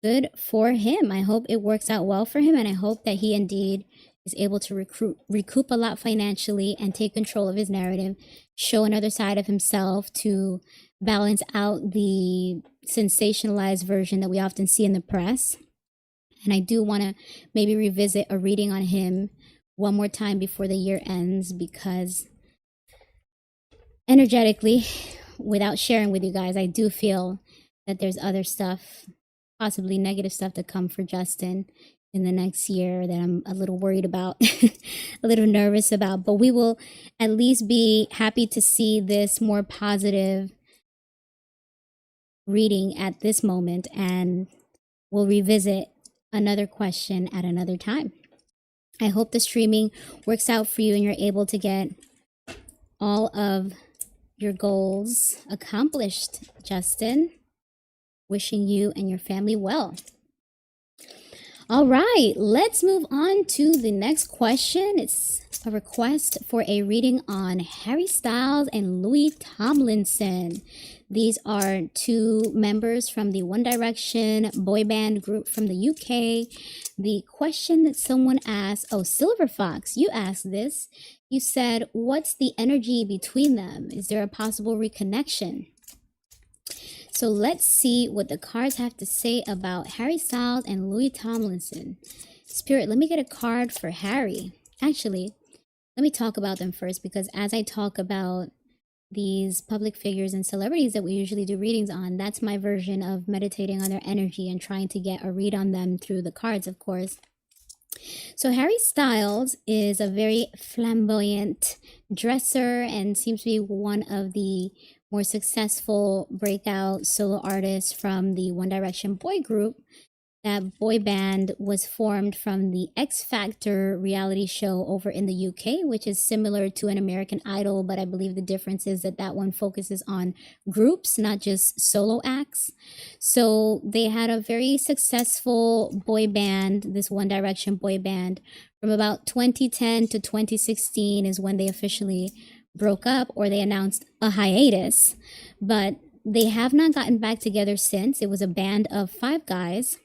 Good for him. I hope it works out well for him, and I hope that he indeed is able to recoup a lot financially and take control of his narrative, show another side of himself to balance out the sensationalized version that we often see in the press. And I do want to maybe revisit a reading on him one more time before the year ends, because energetically, without sharing with you guys, I do feel that there's other stuff, possibly negative stuff, to come for Justin in the next year that I'm a little worried about, a little nervous about. But we will at least be happy to see this more positive reading at this moment, and we'll revisit another question at another time. I hope the streaming works out for you and you're able to get all of your goals accomplished, Justin. Wishing you and your family well. All right, let's move on to the next question. It's a request for a reading on Harry Styles and Louis Tomlinson. These are two members from the One Direction boy band group from the UK. The question that someone asked, Silver Fox, you asked this. You said, what's the energy between them? Is there a possible reconnection? So let's see what the cards have to say about Harry Styles and Louis Tomlinson. Spirit, let me get a card for Harry. Actually, let me talk about them first, because as I talk about these public figures and celebrities that we usually do readings on, that's my version of meditating on their energy and trying to get a read on them through the cards, of course. So Harry Styles is a very flamboyant dresser and seems to be one of the more successful breakout solo artists from the One Direction boy group. That boy band was formed from the X Factor reality show over in the UK, which is similar to an American Idol, but I believe the difference is that one focuses on groups, not just solo acts. So they had a very successful boy band, this One Direction boy band, from about 2010 to 2016 is when they officially broke up, or they announced a hiatus. But they have not gotten back together since. It was a band of 5 guys.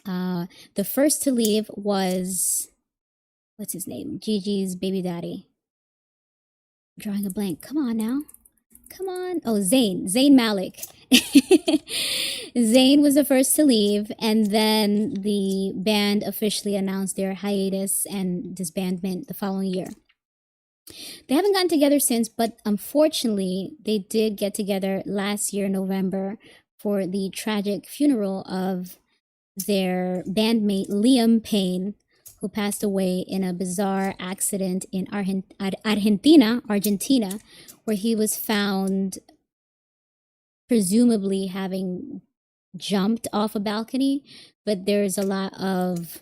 The first to leave was, what's his name? Gigi's baby daddy. I'm drawing a blank. Come on now. Come on. Oh, Zayn Malik. Zayn was the first to leave, and then the band officially announced their hiatus and disbandment the following year. They haven't gotten together since, but unfortunately, they did get together last year, November, for the tragic funeral of their bandmate Liam Payne, who passed away in a bizarre accident in Argentina, where he was found presumably having jumped off a balcony. But there's a lot of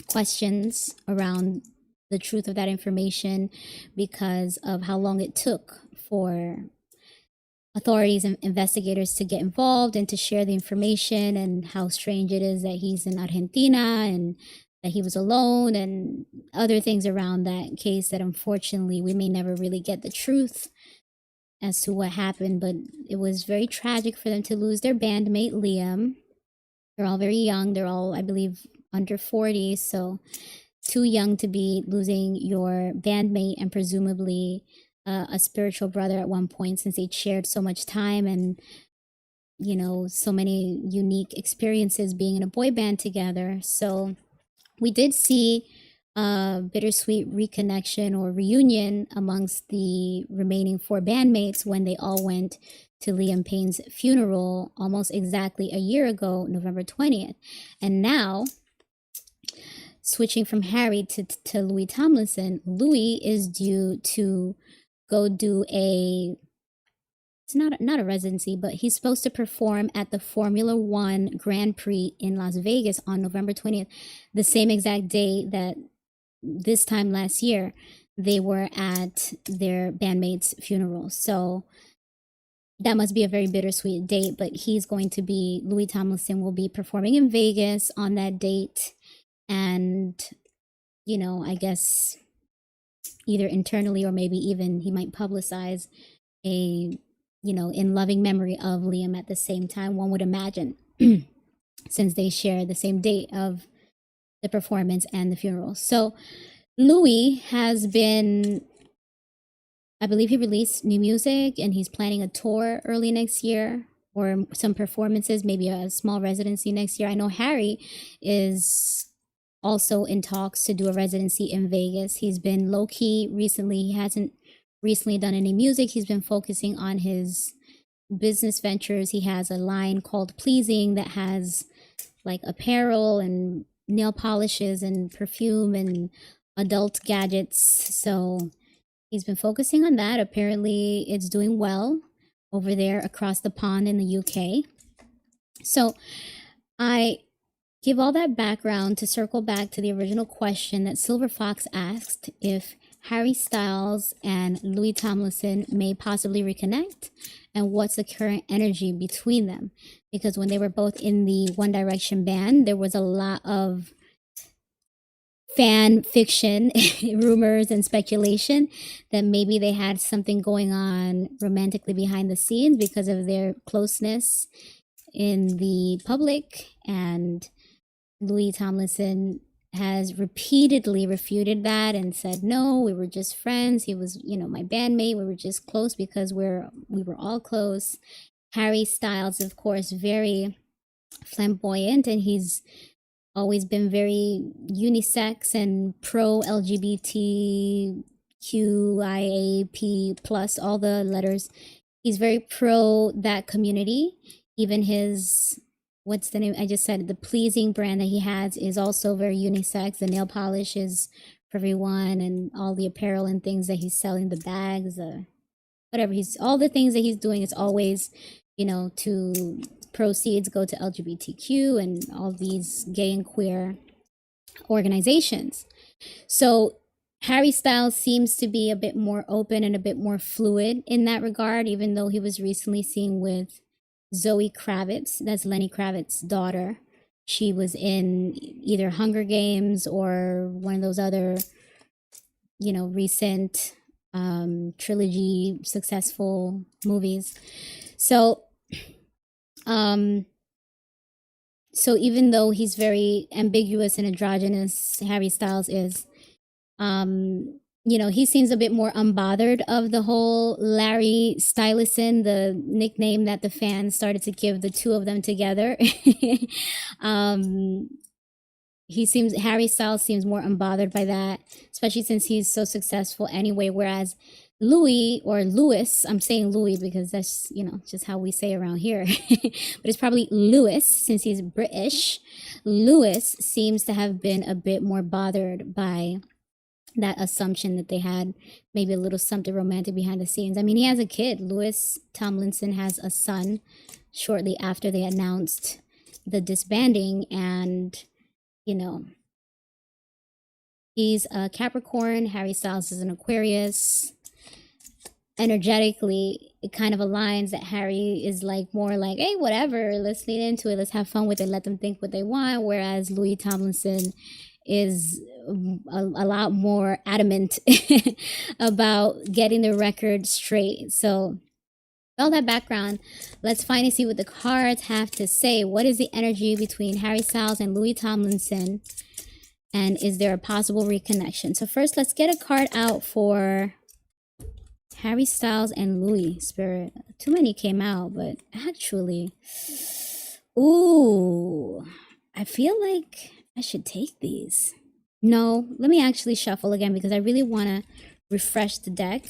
questions around the truth of that information because of how long it took for authorities and investigators to get involved and to share the information, and how strange it is that he's in Argentina and that he was alone, and other things around that case that unfortunately we may never really get the truth as to what happened. But it was very tragic for them to lose their bandmate Liam. They're all very young. They're all, I believe, under 40, so too young to be losing your bandmate and presumably a spiritual brother at one point, since they shared so much time and, you know, so many unique experiences being in a boy band together. So we did see a bittersweet reconnection or reunion amongst the remaining 4 bandmates when they all went to Liam Payne's funeral almost exactly a year ago, November 20th. And now, switching from Harry to Louis Tomlinson, Louis is due to go do it's not a residency, but he's supposed to perform at the Formula One Grand Prix in Las Vegas on November 20th, the same exact day that this time last year they were at their bandmate's funeral. So that must be a very bittersweet date, but Louis Tomlinson will be performing in Vegas on that date. And, you know, I guess either internally or maybe even he might publicize in loving memory of Liam at the same time, one would imagine, since they share the same date of the performance and the funeral. So Louis has been, I believe he released new music and he's planning a tour early next year, or some performances, maybe a small residency next year. I know Harry is also in talks to do a residency in Vegas. He's been low-key recently. He hasn't recently done any music. He's been focusing on his business ventures. He has a line called Pleasing that has like apparel and nail polishes and perfume and adult gadgets. So he's been focusing on that. Apparently it's doing well over there across the pond in the UK. So I give all that background to circle back to the original question that Silver Fox asked, if Harry Styles and Louis Tomlinson may possibly reconnect, and what's the current energy between them. Because when they were both in the One Direction band, there was a lot of fan fiction, rumors and speculation that maybe they had something going on romantically behind the scenes because of their closeness in the public. And Louis Tomlinson has repeatedly refuted that and said, no, we were just friends. He was, my bandmate. We were just close because we were all close. Harry Styles, of course, very flamboyant, and he's always been very unisex and pro LGBTQIAP plus, all the letters. He's very pro that community. Even his, what's the name? I just said the Pleasing brand that he has is also very unisex. The nail polish is for everyone, and all the apparel and things that he's selling, the bags, whatever all the things that he's doing is always, to proceeds go to LGBTQ and all these gay and queer organizations. So Harry Styles seems to be a bit more open and a bit more fluid in that regard, even though he was recently seen with Zoe Kravitz. That's Lenny Kravitz's daughter. She was in either Hunger Games or one of those other, recent trilogy successful movies. So even though he's very ambiguous and androgynous, Harry Styles is, he seems a bit more unbothered of the whole Larry Stylinson, the nickname that the fans started to give the two of them together. Harry Styles seems more unbothered by that, especially since he's so successful anyway, whereas Louis or Louis, I'm saying Louis because that's, just how we say around here, but it's probably Louis since he's British. Louis seems to have been a bit more bothered by that assumption that they had maybe a little something romantic behind the scenes. I mean, he has a kid. Louis Tomlinson has a son shortly after they announced the disbanding, and, he's a Capricorn. Harry Styles is an Aquarius. Energetically, it kind of aligns that Harry is more like, hey, whatever, let's lean into it, let's have fun with it, let them think what they want, whereas Louis Tomlinson is a lot more adamant about getting the record straight. So all that background, let's finally see what the cards have to say. What is the energy between Harry Styles and Louis Tomlinson, and is there a possible reconnection? So first, let's get a card out for Harry Styles and Louis, Spirit. Too many came out, but actually, ooh, I feel like I should take these. No, let me actually shuffle again because I really want to refresh the deck.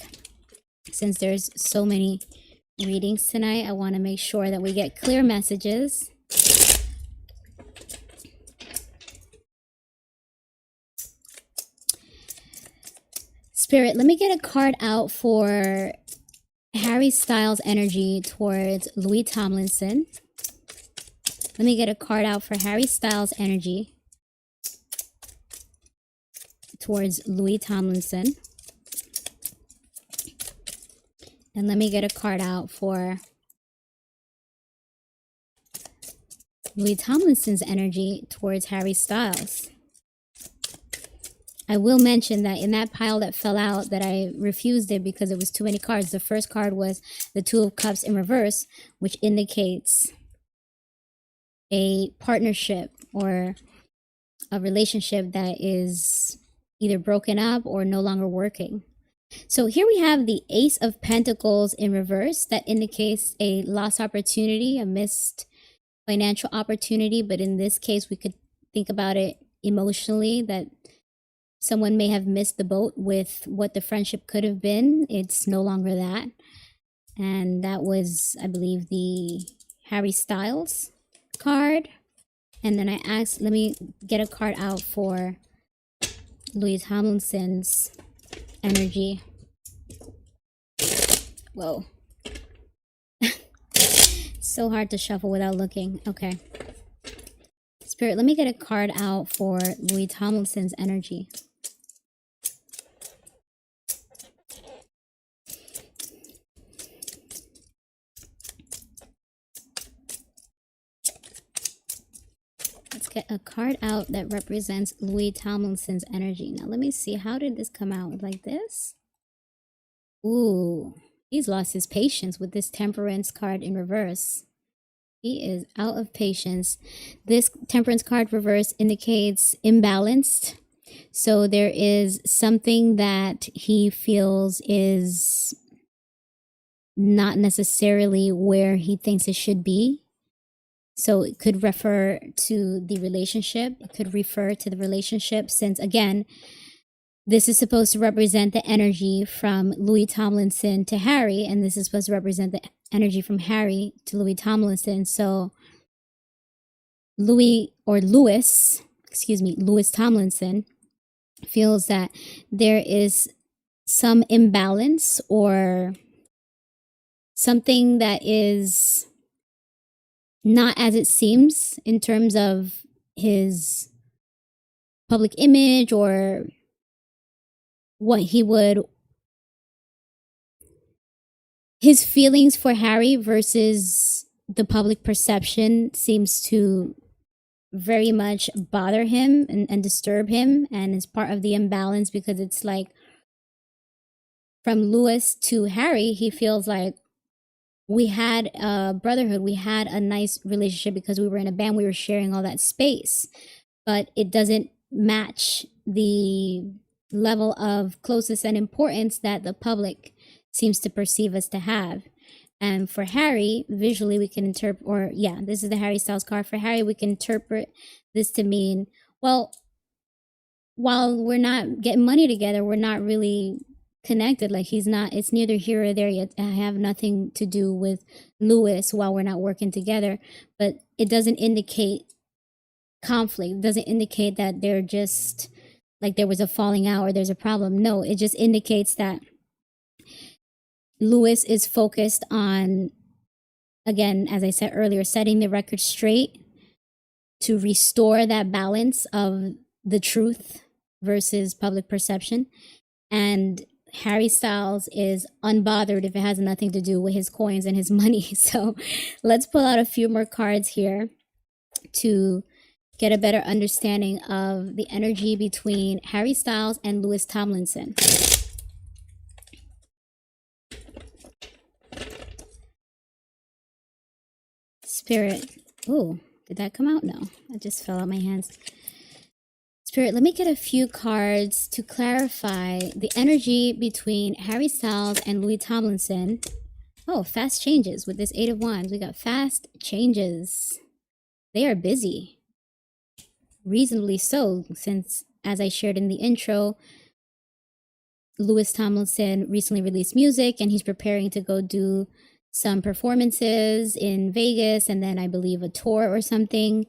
Since there's so many readings tonight, I want to make sure that we get clear messages. Spirit, let me get a card out for Harry Styles' energy towards Louis Tomlinson. Let me get a card out for Harry Styles' energy towards Louis Tomlinson. And let me get a card out for Louis Tomlinson's energy towards Harry Styles. I will mention that in that pile that fell out, that I refused it because it was too many cards. The first card was the Two of Cups in reverse, which indicates a partnership or a relationship that is either broken up or no longer working. So here we have the Ace of Pentacles in reverse. That indicates a lost opportunity, a missed financial opportunity. But in this case, we could think about it emotionally, that someone may have missed the boat with what the friendship could have been. It's no longer that. And that was, I believe, the Harry Styles card. And then I asked, let me get a card out for Louis Tomlinson's energy. Whoa. So hard to shuffle without looking. Okay. Spirit, let me get a card out for Louis Tomlinson's energy. Let's get a card out that represents Louis Tomlinson's energy. Now, let me see. How did this come out? Like this? Ooh, he's lost his patience with this Temperance card in reverse. He is out of patience. This Temperance card reverse indicates imbalanced. So there is something that he feels is not necessarily where he thinks it should be. So it could refer to the relationship. It could refer to the relationship since, again, this is supposed to represent the energy from Louis Tomlinson to Harry, and this is supposed to represent the energy from Harry to Louis Tomlinson. So Louis Tomlinson feels that there is some imbalance or something that is not as it seems in terms of his public image or what his feelings for Harry versus the public perception seems to very much bother him and disturb him, and is part of the imbalance because it's like from Louis to Harry, he feels like we had a brotherhood, we had a nice relationship because we were in a band, we were sharing all that space, but it doesn't match the level of closeness and importance that the public seems to perceive us to have. And for Harry, visually we can interpret, or yeah, this is the Harry Styles card. For Harry, we can interpret this to mean, well, while we're not getting money together, we're not really connected. Like he's not, it's neither here or there yet. I have nothing to do with Lewis while we're not working together, but it doesn't indicate conflict. It doesn't indicate that they're just like there was a falling out or there's a problem. No, it just indicates that Lewis is focused on, again, as I said earlier, setting the record straight to restore that balance of the truth versus public perception. And Harry Styles is unbothered if it has nothing to do with his coins and his money. So let's pull out a few more cards here to get a better understanding of the energy between Harry Styles and Louis Tomlinson. Spirit. Oh, did that come out? No, that just fell out my hands. Spirit, let me get a few cards to clarify the energy between Harry Styles and Louis Tomlinson. Oh, fast changes with this 8 of Wands. We got fast changes. They are busy. Reasonably so, since, as I shared in the intro, Louis Tomlinson recently released music and he's preparing to go do some performances in Vegas and then I believe a tour or something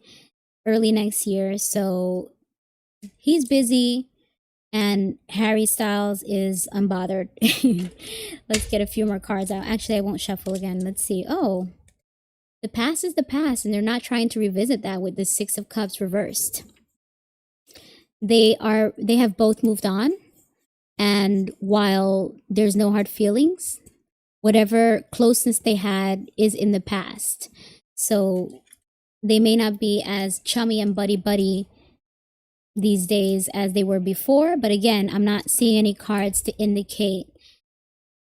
early next year. So he's busy and Harry Styles is unbothered. Let's get a few more cards out. Actually, I won't shuffle again. Let's see. Oh, the past is the past and they're not trying to revisit that with the 6 of Cups reversed. They have both moved on, and while there's no hard feelings, whatever closeness they had is in the past. So they may not be as chummy and buddy-buddy these days as they were before. But again, I'm not seeing any cards to indicate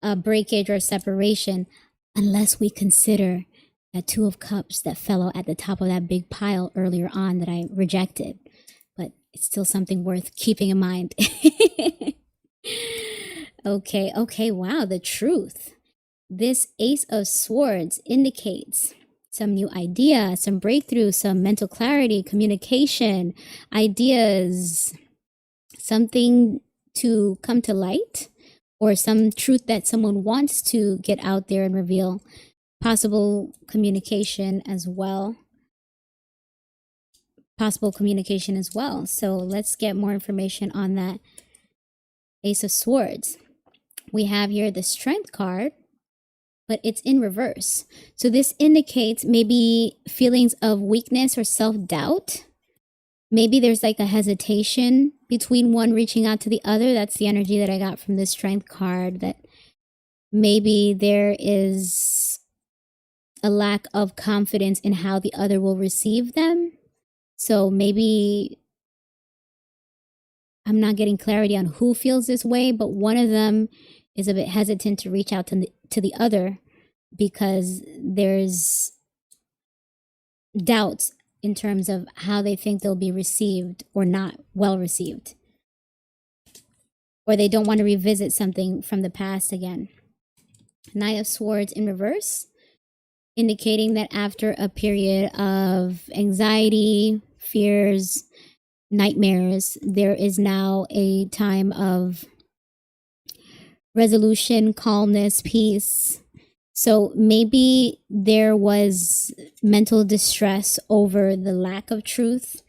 a breakage or separation unless we consider that 2 of Cups that fell out at the top of that big pile earlier on that I rejected. But it's still something worth keeping in mind. Okay, wow, the truth. This Ace of Swords indicates some new idea, some breakthrough, some mental clarity, communication, ideas, something to come to light, or some truth that someone wants to get out there and reveal. Possible communication as well. So let's get more information on that Ace of Swords. We have here the Strength card, but it's in reverse. So this indicates maybe feelings of weakness or self-doubt. Maybe there's like a hesitation between one reaching out to the other. That's the energy that I got from the Strength card, that maybe there is a lack of confidence in how the other will receive them. So maybe I'm not getting clarity on who feels this way, but one of them is a bit hesitant to reach out to the other because there's doubts in terms of how they think they'll be received or not well received. Or they don't want to revisit something from the past again. Knight of Swords in reverse, indicating that after a period of anxiety, fears, nightmares, there is now a time of resolution, calmness, peace. So maybe there was mental distress over the lack of truth,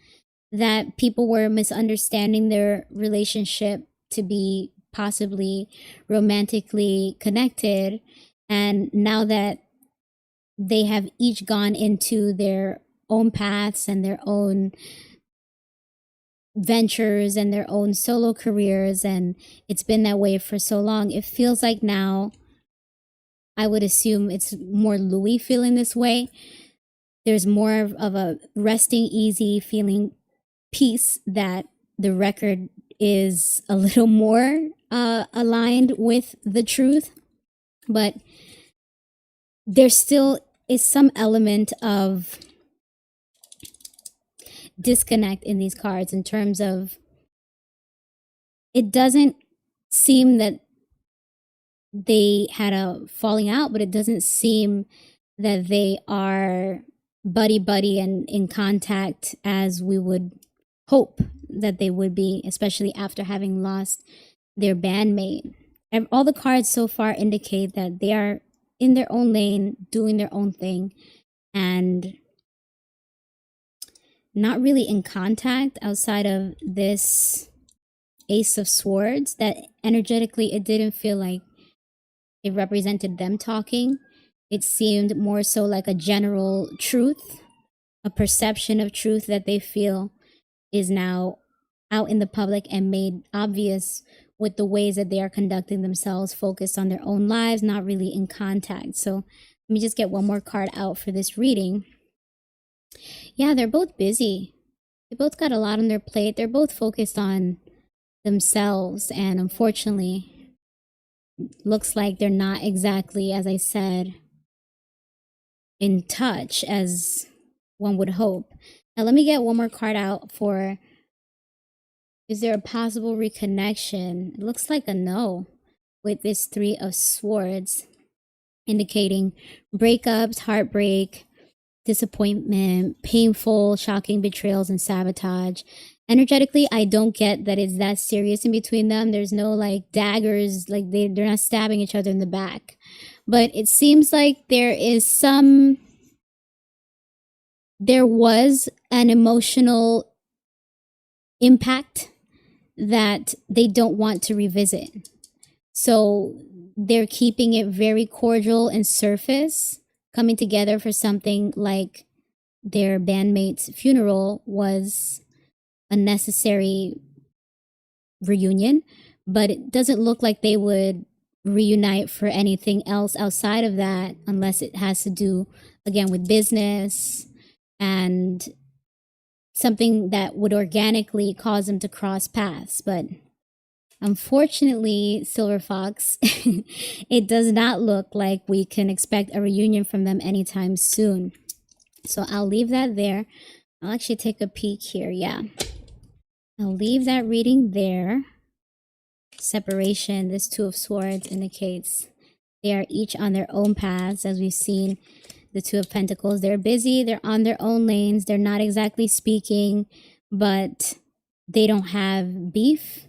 that people were misunderstanding their relationship to be possibly romantically connected. And now that they have each gone into their own paths and their own ventures and their own solo careers, and it's been that way for so long, it feels like now, I would assume it's more Louis feeling this way. There's more of a resting easy feeling, peace, that the record is a little more aligned with the truth. But there still is some element of disconnect in these cards in terms of, it doesn't seem that they had a falling out, but it doesn't seem that they are buddy and in contact as we would hope that they would be, especially after having lost their bandmate. all the cards so far indicate that they are in their own lane, doing their own thing, and not really in contact outside of this Ace of Swords. That energetically, it didn't feel like it represented them talking. It seemed more so like a general truth, a perception of truth that they feel is now out in the public and made obvious with the ways that they are conducting themselves, focused on their own lives, not really in contact. So let me just get one more card out for this reading. Yeah, they're both busy. They both got a lot on their plate. They're both focused on themselves, and unfortunately, looks like they're not exactly, as I said, in touch as one would hope. Now let me get one more card out for, is there a possible reconnection? It looks like a no with this Three of Swords, indicating breakups, heartbreak, disappointment, painful, shocking betrayals, and sabotage. Energetically, I don't get that it's that serious in between them. There's no like daggers, like they're not stabbing each other in the back. But it seems like there was an emotional impact that they don't want to revisit. So they're keeping it very cordial and surface, coming together for something like their bandmate's funeral was a necessary reunion, but it doesn't look like they would reunite for anything else outside of that, unless it has to do, again, with business and something that would organically cause them to cross paths. But unfortunately, Silver Fox, it does not look like we can expect a reunion from them anytime soon. So I'll leave that there. I'll actually take a peek here. Yeah, I'll leave that reading there. Separation, this Two of Swords indicates they are each on their own paths, as we've seen. The Two of Pentacles, they're busy, they're on their own lanes, they're not exactly speaking, but they don't have beef.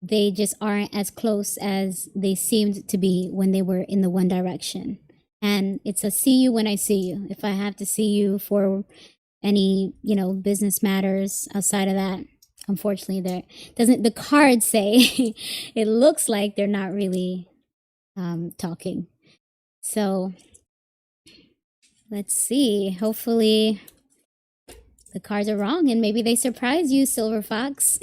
They just aren't as close as they seemed to be when they were in the one direction. And it's a see you when I see you. If I have to see you for any, business matters outside of that, unfortunately, the cards say it looks like they're not really talking. So let's see. Hopefully the cards are wrong and maybe they surprise you, Silver Fox.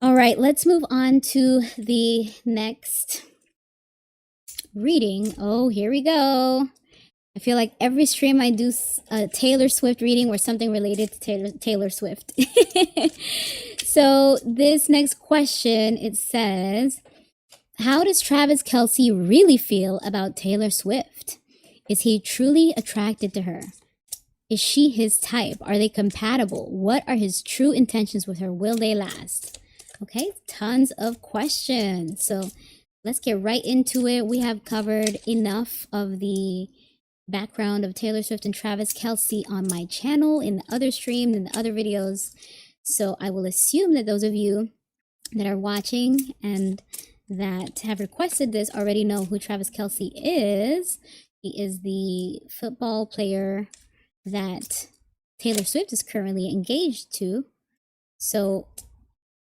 All right, let's move on to the next reading. Oh, here we go. I feel like every stream I do a Taylor Swift reading or something related to Taylor Swift. So this next question, it says, how does Travis Kelce really feel about Taylor Swift? Is he truly attracted to her? Is she his type? Are they compatible? What are his true intentions with her? Will they last? Okay, tons of questions. So let's get right into it. We have covered enough of the background of Taylor Swift and Travis Kelce on my channel, in the other streams, in the other videos. So I will assume that those of you that are watching and that have requested this already know who Travis Kelce is. He is the football player that Taylor Swift is currently engaged to. So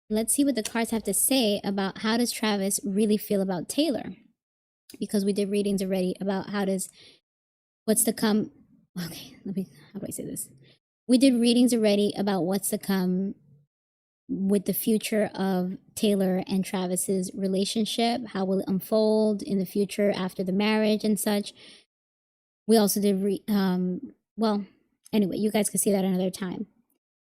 let's see what the cards have to say about how does Travis really feel about Taylor. Because we did readings already about what's to come. Okay, how do I say this? We did readings already about what's to come with the future of Taylor and Travis's relationship. How will it unfold in the future after the marriage and such? We also did, anyway, you guys can see that another time.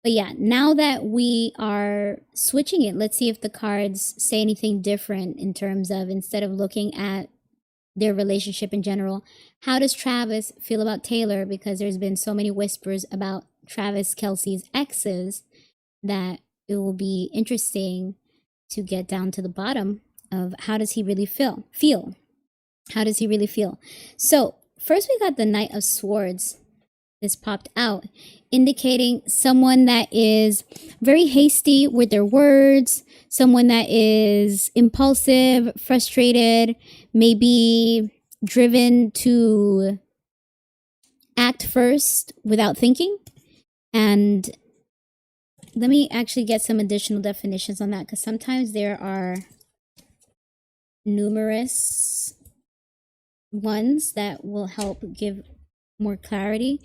But yeah, now that we are switching it, let's see if the cards say anything different in terms of, instead of looking at their relationship in general, how does Travis feel about Taylor? Because there's been so many whispers about Travis Kelce's exes that it will be interesting to get down to the bottom of how does he really feel? How does he really feel? So first we got the Knight of Swords this popped out, indicating someone that is very hasty with their words, someone that is impulsive, frustrated, maybe driven to act first without thinking. And let me actually get some additional definitions on that, because sometimes there are numerous ones that will help give more clarity.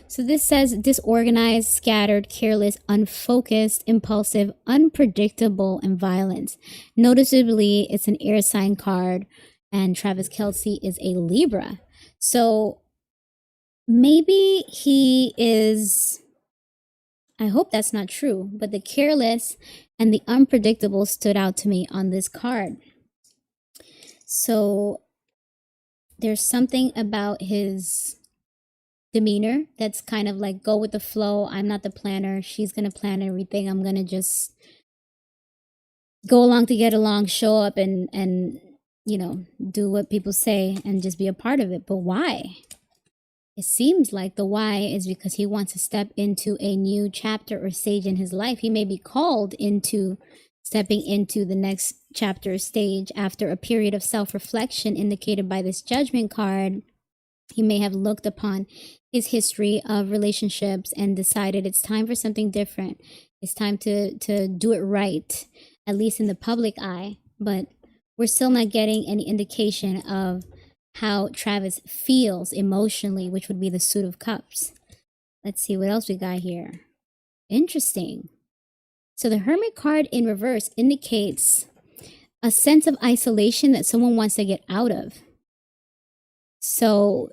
So this says disorganized, scattered, careless, unfocused, impulsive, unpredictable, and violent. Noticeably, it's an air sign card, and Travis Kelce is a Libra. So maybe he is, I hope that's not true, but the careless and the unpredictable stood out to me on this card. So there's something about his demeanor that's kind of like, go with the flow. I'm not the planner. She's going to plan everything. I'm going to just go along to get along, show up and, you know, do what people say and just be a part of it. But why? It seems like the why is because he wants to step into a new chapter or stage in his life. He may be called into stepping into the next chapter or stage after a period of self-reflection indicated by this judgment card. He may have looked upon his history of relationships and decided it's time for something different. It's time to do it right, at least in the public eye. But we're still not getting any indication of how Travis feels emotionally, which would be the Suit of Cups. Let's see what else we got here. Interesting. So the Hermit card in reverse indicates a sense of isolation that someone wants to get out of. So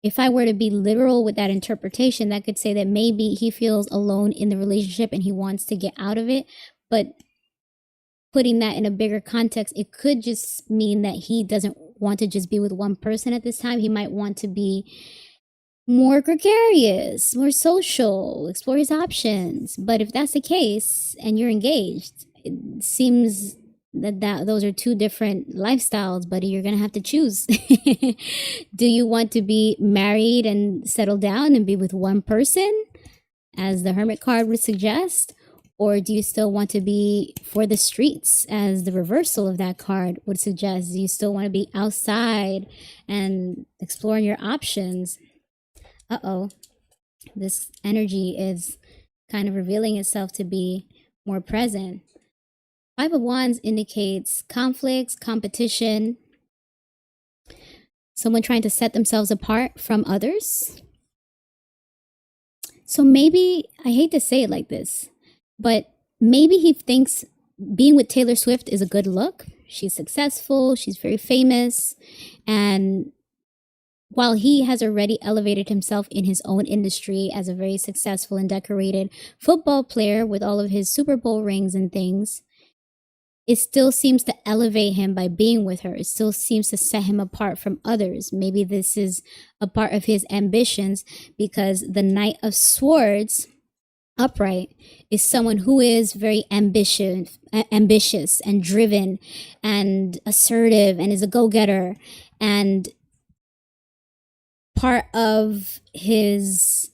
if I were to be literal with that interpretation, that could say that maybe he feels alone in the relationship and he wants to get out of it. But putting that in a bigger context, it could just mean that he doesn't want to just be with one person at this time. He might want to be more gregarious, more social, explore his options. But if that's the case and you're engaged, it seems that those are two different lifestyles, buddy. You're gonna have to choose. Do you want to be married and settle down and be with one person, as the Hermit card would suggest? Or do you still want to be for the streets, as the reversal of that card would suggest? Do you still want to be outside and exploring your options? Uh-oh. This energy is kind of revealing itself to be more present. Five of Wands indicates conflicts, competition, someone trying to set themselves apart from others. So maybe, I hate to say it like this, but maybe he thinks being with Taylor Swift is a good look. She's successful, she's very famous, and while he has already elevated himself in his own industry as a very successful and decorated football player with all of his Super Bowl rings and things, it still seems to elevate him by being with her. It still seems to set him apart from others. Maybe this is a part of his ambitions, because the Knight of Swords upright is someone who is very ambitious and driven and assertive and is a go-getter. And part of his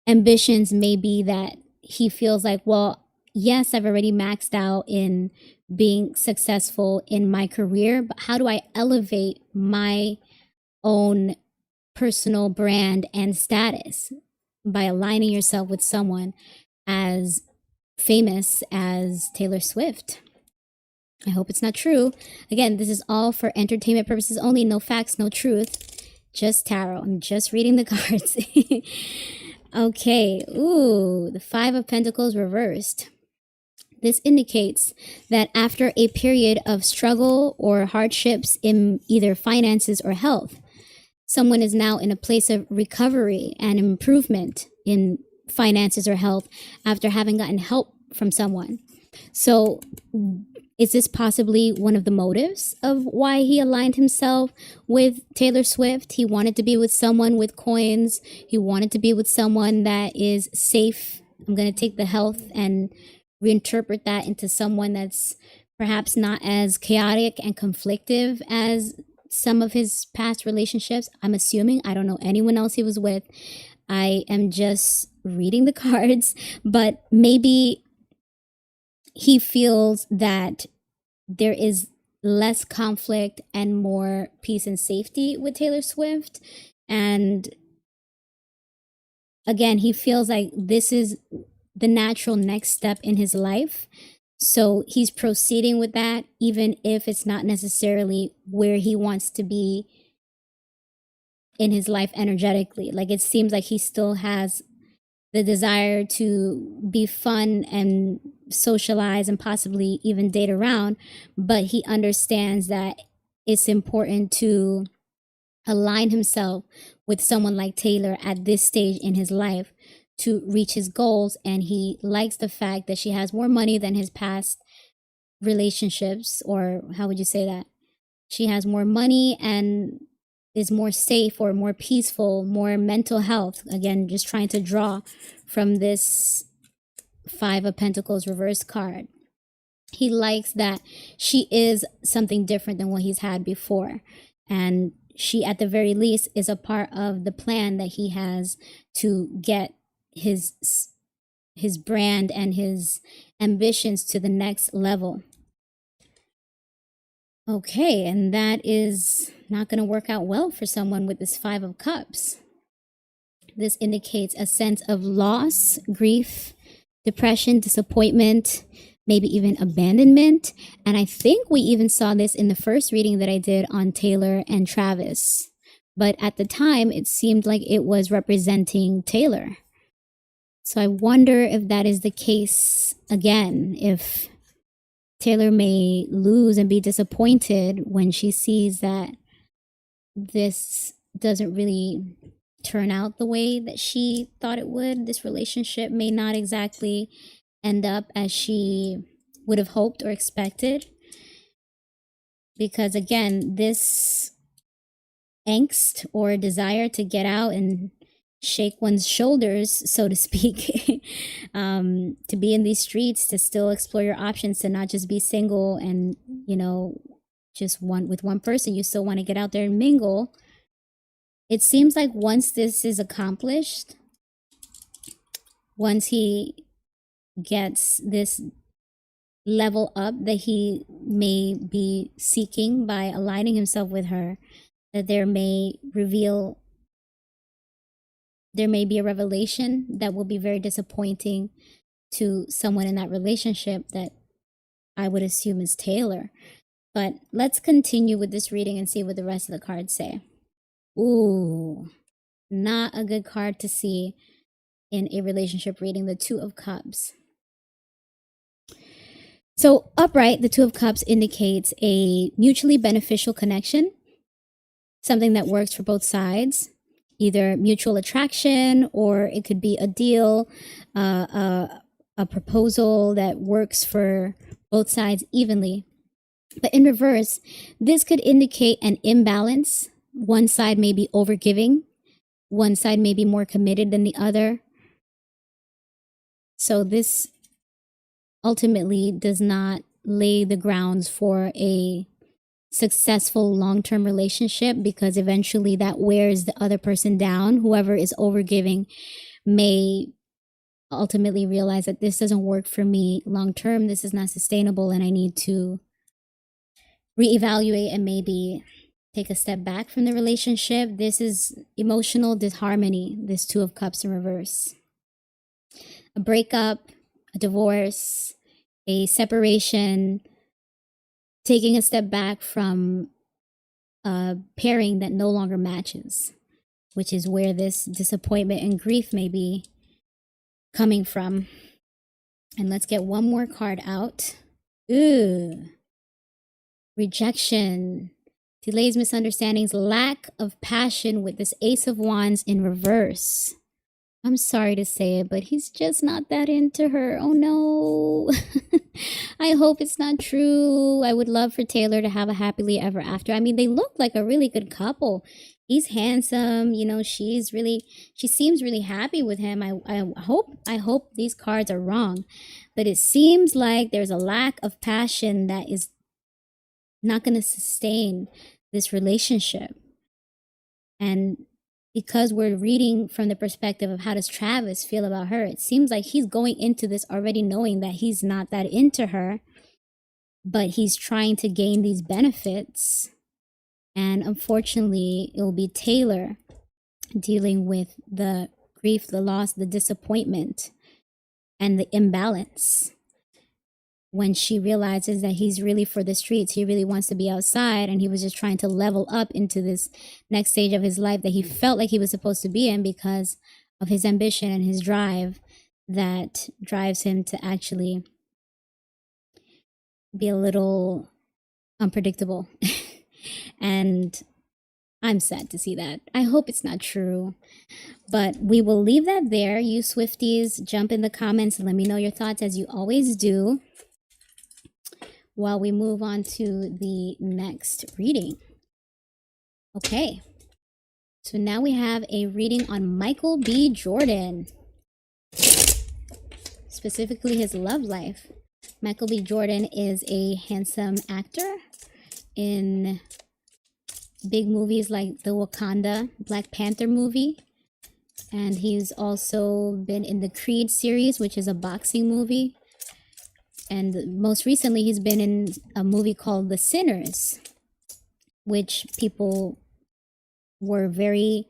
ambitions may be that he feels like, well, yes, I've already maxed out in being successful in my career, but how do I elevate my own personal brand and status? By aligning yourself with someone as famous as Taylor Swift. I hope it's not true. Again, this is all for entertainment purposes only. No facts, no truth. Just tarot. I'm just reading the cards. Okay. Ooh, the Five of Pentacles reversed. This indicates that after a period of struggle or hardships in either finances or health, someone is now in a place of recovery and improvement in finances or health after having gotten help from someone. So is this possibly one of the motives of why he aligned himself with Taylor Swift? He wanted to be with someone with coins. He wanted to be with someone that is safe. I'm going to take the health and reinterpret that into someone that's perhaps not as chaotic and conflictive as some of his past relationships. I'm assuming. I don't know anyone else he was with. I am just reading the cards, but maybe he feels that there is less conflict and more peace and safety with Taylor Swift. And again, he feels like this is the natural next step in his life. So he's proceeding with that, even if it's not necessarily where he wants to be in his life energetically. Like, it seems like he still has the desire to be fun and socialize and possibly even date around, but he understands that it's important to align himself with someone like Taylor at this stage in his life to reach his goals. And he likes the fact that she has more money than his past relationships, or how would you say that? She has more money and is more safe or more peaceful, more mental health. Again, just trying to draw from this Five of Pentacles reverse card. He likes that she is something different than what he's had before. And she, at the very least, is a part of the plan that he has to get his brand and his ambitions to the next level. Okay, and that is not going to work out well for someone with this Five of Cups. This indicates a sense of loss, grief, depression, disappointment, maybe even abandonment. And I think we even saw this in the first reading that I did on Taylor and Travis. But at the time, it seemed like it was representing Taylor. So I wonder if that is the case again, if Taylor may lose and be disappointed when she sees that this doesn't really turn out the way that she thought it would. This relationship may not exactly end up as she would have hoped or expected. Because again, this angst or desire to get out and shake one's shoulders, so to speak, to be in these streets, to still explore your options, to not just be single and, you know, just with one person. You still want to get out there and mingle. It seems like once this is accomplished, once he gets this level up that he may be seeking by aligning himself with her, that there may be a revelation that will be very disappointing to someone in that relationship, that I would assume is Taylor. But let's continue with this reading and see what the rest of the cards say. Ooh, not a good card to see in a relationship reading, the Two of Cups. So upright, the Two of Cups indicates a mutually beneficial connection, something that works for both sides, either mutual attraction, or it could be a deal, a proposal that works for both sides evenly. But in reverse, this could indicate an imbalance. One side may be overgiving, one side may be more committed than the other. So this ultimately does not lay the grounds for a successful long-term relationship, because eventually that wears the other person down. Whoever is overgiving may ultimately realize that this doesn't work for me long-term, this is not sustainable, and I need to reevaluate and maybe take a step back from the relationship. This is emotional disharmony, this Two of Cups in reverse. A breakup, a divorce, a separation, taking a step back from a pairing that no longer matches, which is where this disappointment and grief may be coming from. And let's get one more card out. Ooh. Rejection, delays, misunderstandings, lack of passion with this Ace of Wands in reverse. I'm sorry to say it, but he's just not that into her. Oh no. I hope it's not true. I would love for Taylor to have a happily ever after. I mean, they look like a really good couple. He's handsome, you know, she seems really happy with him. I hope these cards are wrong, but it seems like there's a lack of passion that is not going to sustain this relationship. And because we're reading from the perspective of how does Travis feel about her, it seems like he's going into this already knowing that he's not that into her, but he's trying to gain these benefits. And unfortunately, it will be Taylor dealing with the grief, the loss, the disappointment, and the imbalance when she realizes that he's really for the streets. He really wants to be outside, and he was just trying to level up into this next stage of his life that he felt like he was supposed to be in because of his ambition and his drive that drives him to actually be a little unpredictable. And I'm sad to see that. I hope it's not true. But we will leave that there. You Swifties, jump in the comments and let me know your thoughts as you always do, while we move on to the next reading. Okay. So now we have a reading on Michael B. Jordan, specifically his love life. Michael B. Jordan is a handsome actor in big movies like the Wakanda Black Panther movie. And he's also been in the Creed series, which is a boxing movie. And most recently, he's been in a movie called The Sinners, which people were very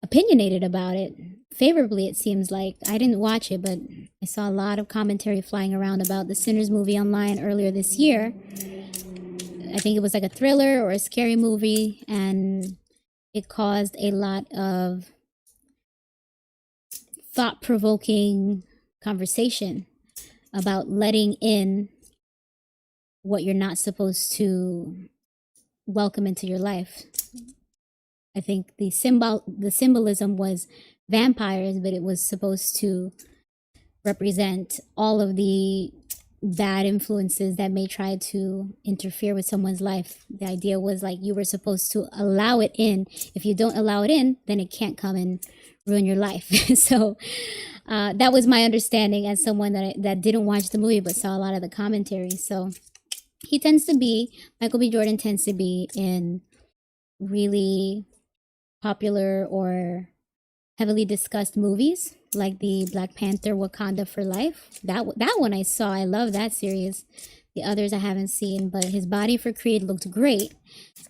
opinionated about it. Favorably, it seems like. I didn't watch it, but I saw a lot of commentary flying around about The Sinners movie online earlier this year. I think it was like a thriller or a scary movie, and it caused a lot of thought-provoking conversation about letting in what you're not supposed to welcome into your life. I think the symbolism was vampires, but it was supposed to represent all of the bad influences that may try to interfere with someone's life. The idea was like you were supposed to allow it in. If you don't allow it in, then it can't come and ruin your life. So that was my understanding as someone that didn't watch the movie but saw a lot of the commentary. So Michael B. Jordan tends to be in really popular or heavily discussed movies like the Black Panther Wakanda for Life. That one I saw. I love that series. The others I haven't seen, but his body for Creed looked great.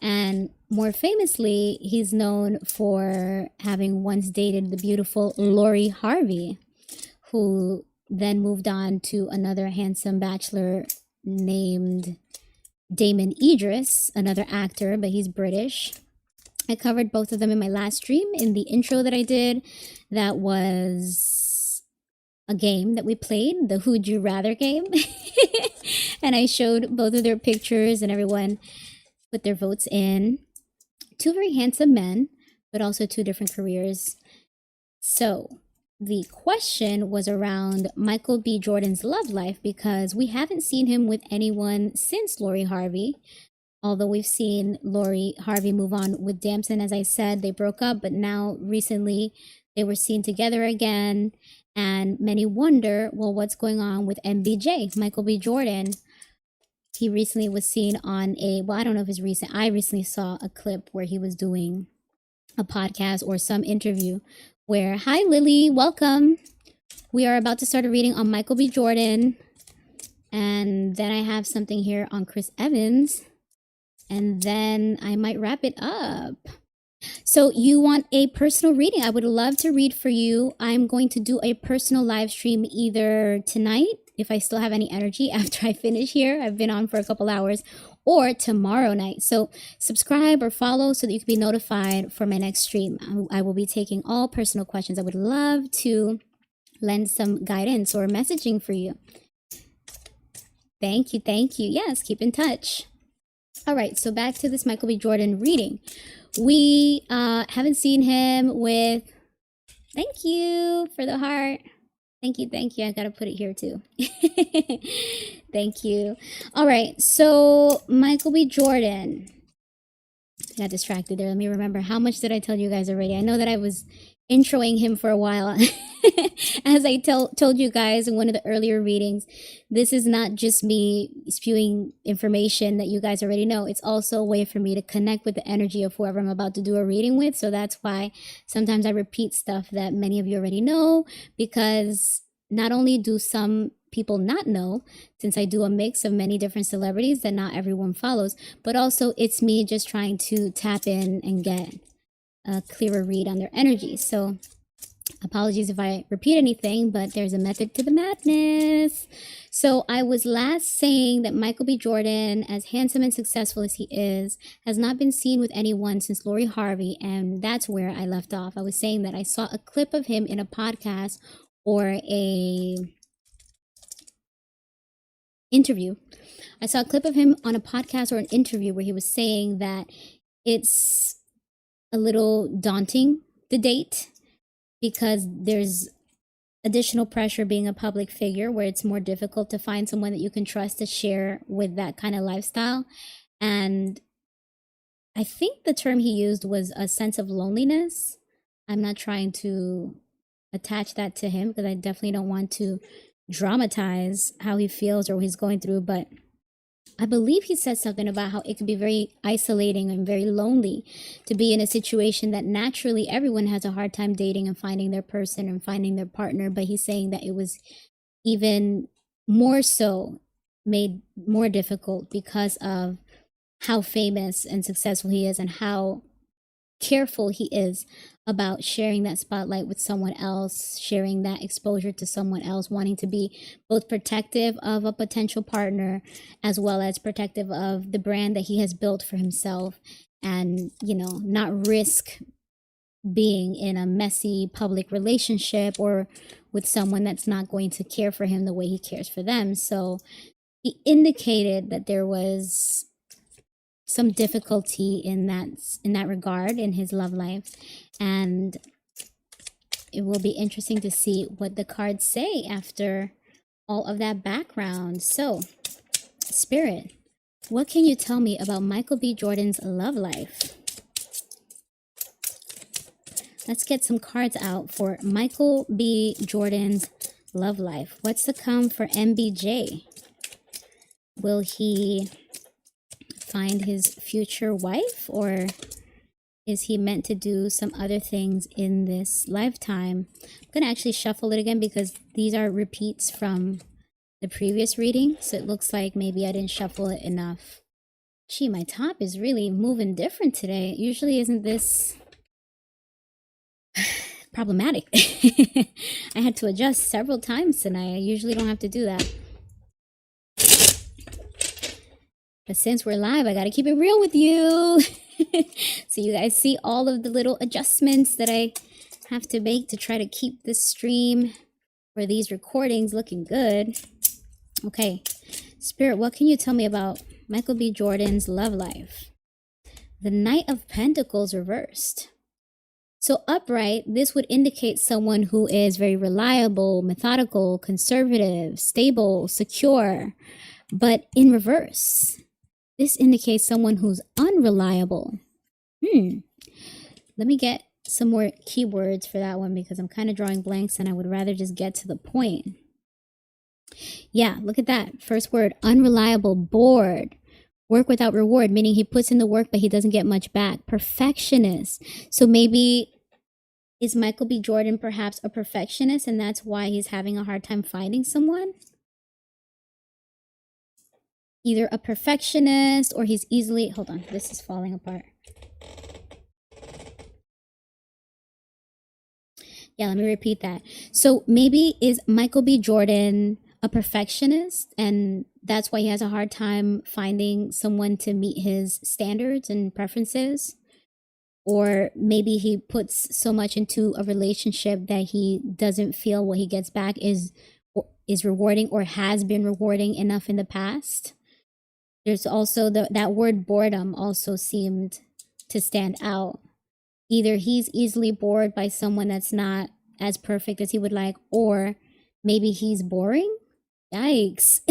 And more famously, he's known for having once dated the beautiful Lori Harvey, who then moved on to another handsome bachelor named Damon Idris, another actor, but he's British. I covered both of them in my last stream in the intro that I did. That was a game that we played, the Who'd You Rather game. And I showed both of their pictures and everyone put their votes in. Two very handsome men, but also two different careers. So the question was around Michael B. Jordan's love life, because we haven't seen him with anyone since Lori Harvey. Although we've seen Lori Harvey move on with Damson, as I said, they broke up, but now recently they were seen together again. And many wonder, well, what's going on with MBJ, Michael B. Jordan? He recently was seen on I don't know if it's recent. I recently saw a clip where he was doing a podcast or some interview where, hi, Lily, welcome. We are about to start a reading on Michael B. Jordan. And then I have something here on Chris Evans. And then I might wrap it up. So you want a personal reading? I would love to read for you. I'm going to do a personal live stream either tonight, if I still have any energy after I finish here. I've been on for a couple hours, or tomorrow night. So subscribe or follow so that you can be notified for my next stream. I will be taking all personal questions. I would love to lend some guidance or messaging for you. Thank you. Thank you. Yes, keep in touch. All right, so back to this Michael B. Jordan reading. We haven't seen him with... Thank you for the heart. Thank you. I gotta put it here too. Thank you. All right, so Michael B. Jordan. I got distracted there. Let me remember. How much did I tell you guys already? I know that I was introing him for a while. As I told you guys in one of the earlier readings, this is not just me spewing information that you guys already know. It's also a way for me to connect with the energy of whoever I'm about to do a reading with. So that's why sometimes I repeat stuff that many of you already know, because not only do some people not know, since I do a mix of many different celebrities that not everyone follows, but also it's me just trying to tap in and get a clearer read on their energy. So apologies if I repeat anything, but there's a method to the madness. So I was last saying that Michael B. Jordan, as handsome and successful as he is, has not been seen with anyone since Lori Harvey, and that's where I left off. I was saying that I saw a clip of him in a podcast or a interview. I saw a clip of him on a podcast or an interview where he was saying that it's a little daunting, the date, because there's additional pressure being a public figure where it's more difficult to find someone that you can trust to share with that kind of lifestyle. And I think the term he used was a sense of loneliness. I'm not trying to attach that to him because I definitely don't want to dramatize how he feels or what he's going through, but I believe he said something about how it can be very isolating and very lonely to be in a situation that naturally everyone has a hard time dating and finding their person and finding their partner. But he's saying that it was even more so made more difficult because of how famous and successful he is and how careful he is about sharing that spotlight with someone else, sharing that exposure to someone else, wanting to be both protective of a potential partner as well as protective of the brand that he has built for himself, and, you know, not risk being in a messy public relationship or with someone that's not going to care for him the way he cares for them. So he indicated that there was some difficulty in that regard in his love life, and it will be interesting to see what the cards say after all of that background. So, Spirit, what can you tell me about Michael B. Jordan's love life? Let's get some cards out for Michael B. Jordan's love life. What's to come for MBJ? Will he find his future wife, or is he meant to do some other things in this lifetime? I'm going to actually shuffle it again because these are repeats from the previous reading, so it looks like maybe I didn't shuffle it enough. Gee, my top is really moving different today. It usually isn't this problematic. I had to adjust several times tonight. I usually don't have to do that. But since we're live, I got to keep it real with you. So you guys see all of the little adjustments that I have to make to try to keep this stream or these recordings looking good. Okay, Spirit, what can you tell me about Michael B. Jordan's love life? The Knight of Pentacles reversed. So upright, this would indicate someone who is very reliable, methodical, conservative, stable, secure. But in reverse, this indicates someone who's unreliable. Let me get some more keywords for that one because I'm kind of drawing blanks and I would rather just get to the point. Yeah, look at that. First word, unreliable, bored. Work without reward, meaning he puts in the work but he doesn't get much back. Perfectionist. So maybe is Michael B. Jordan perhaps a perfectionist and that's why he's having a hard time finding someone? Either a perfectionist or he's easily... Hold on, this is falling apart. Yeah, let me repeat that. So maybe is Michael B. Jordan a perfectionist and that's why he has a hard time finding someone to meet his standards and preferences? Or maybe he puts so much into a relationship that he doesn't feel what he gets back is rewarding or has been rewarding enough in the past? There's also that word boredom also seemed to stand out. Either he's easily bored by someone that's not as perfect as he would like, or maybe he's boring. Yikes.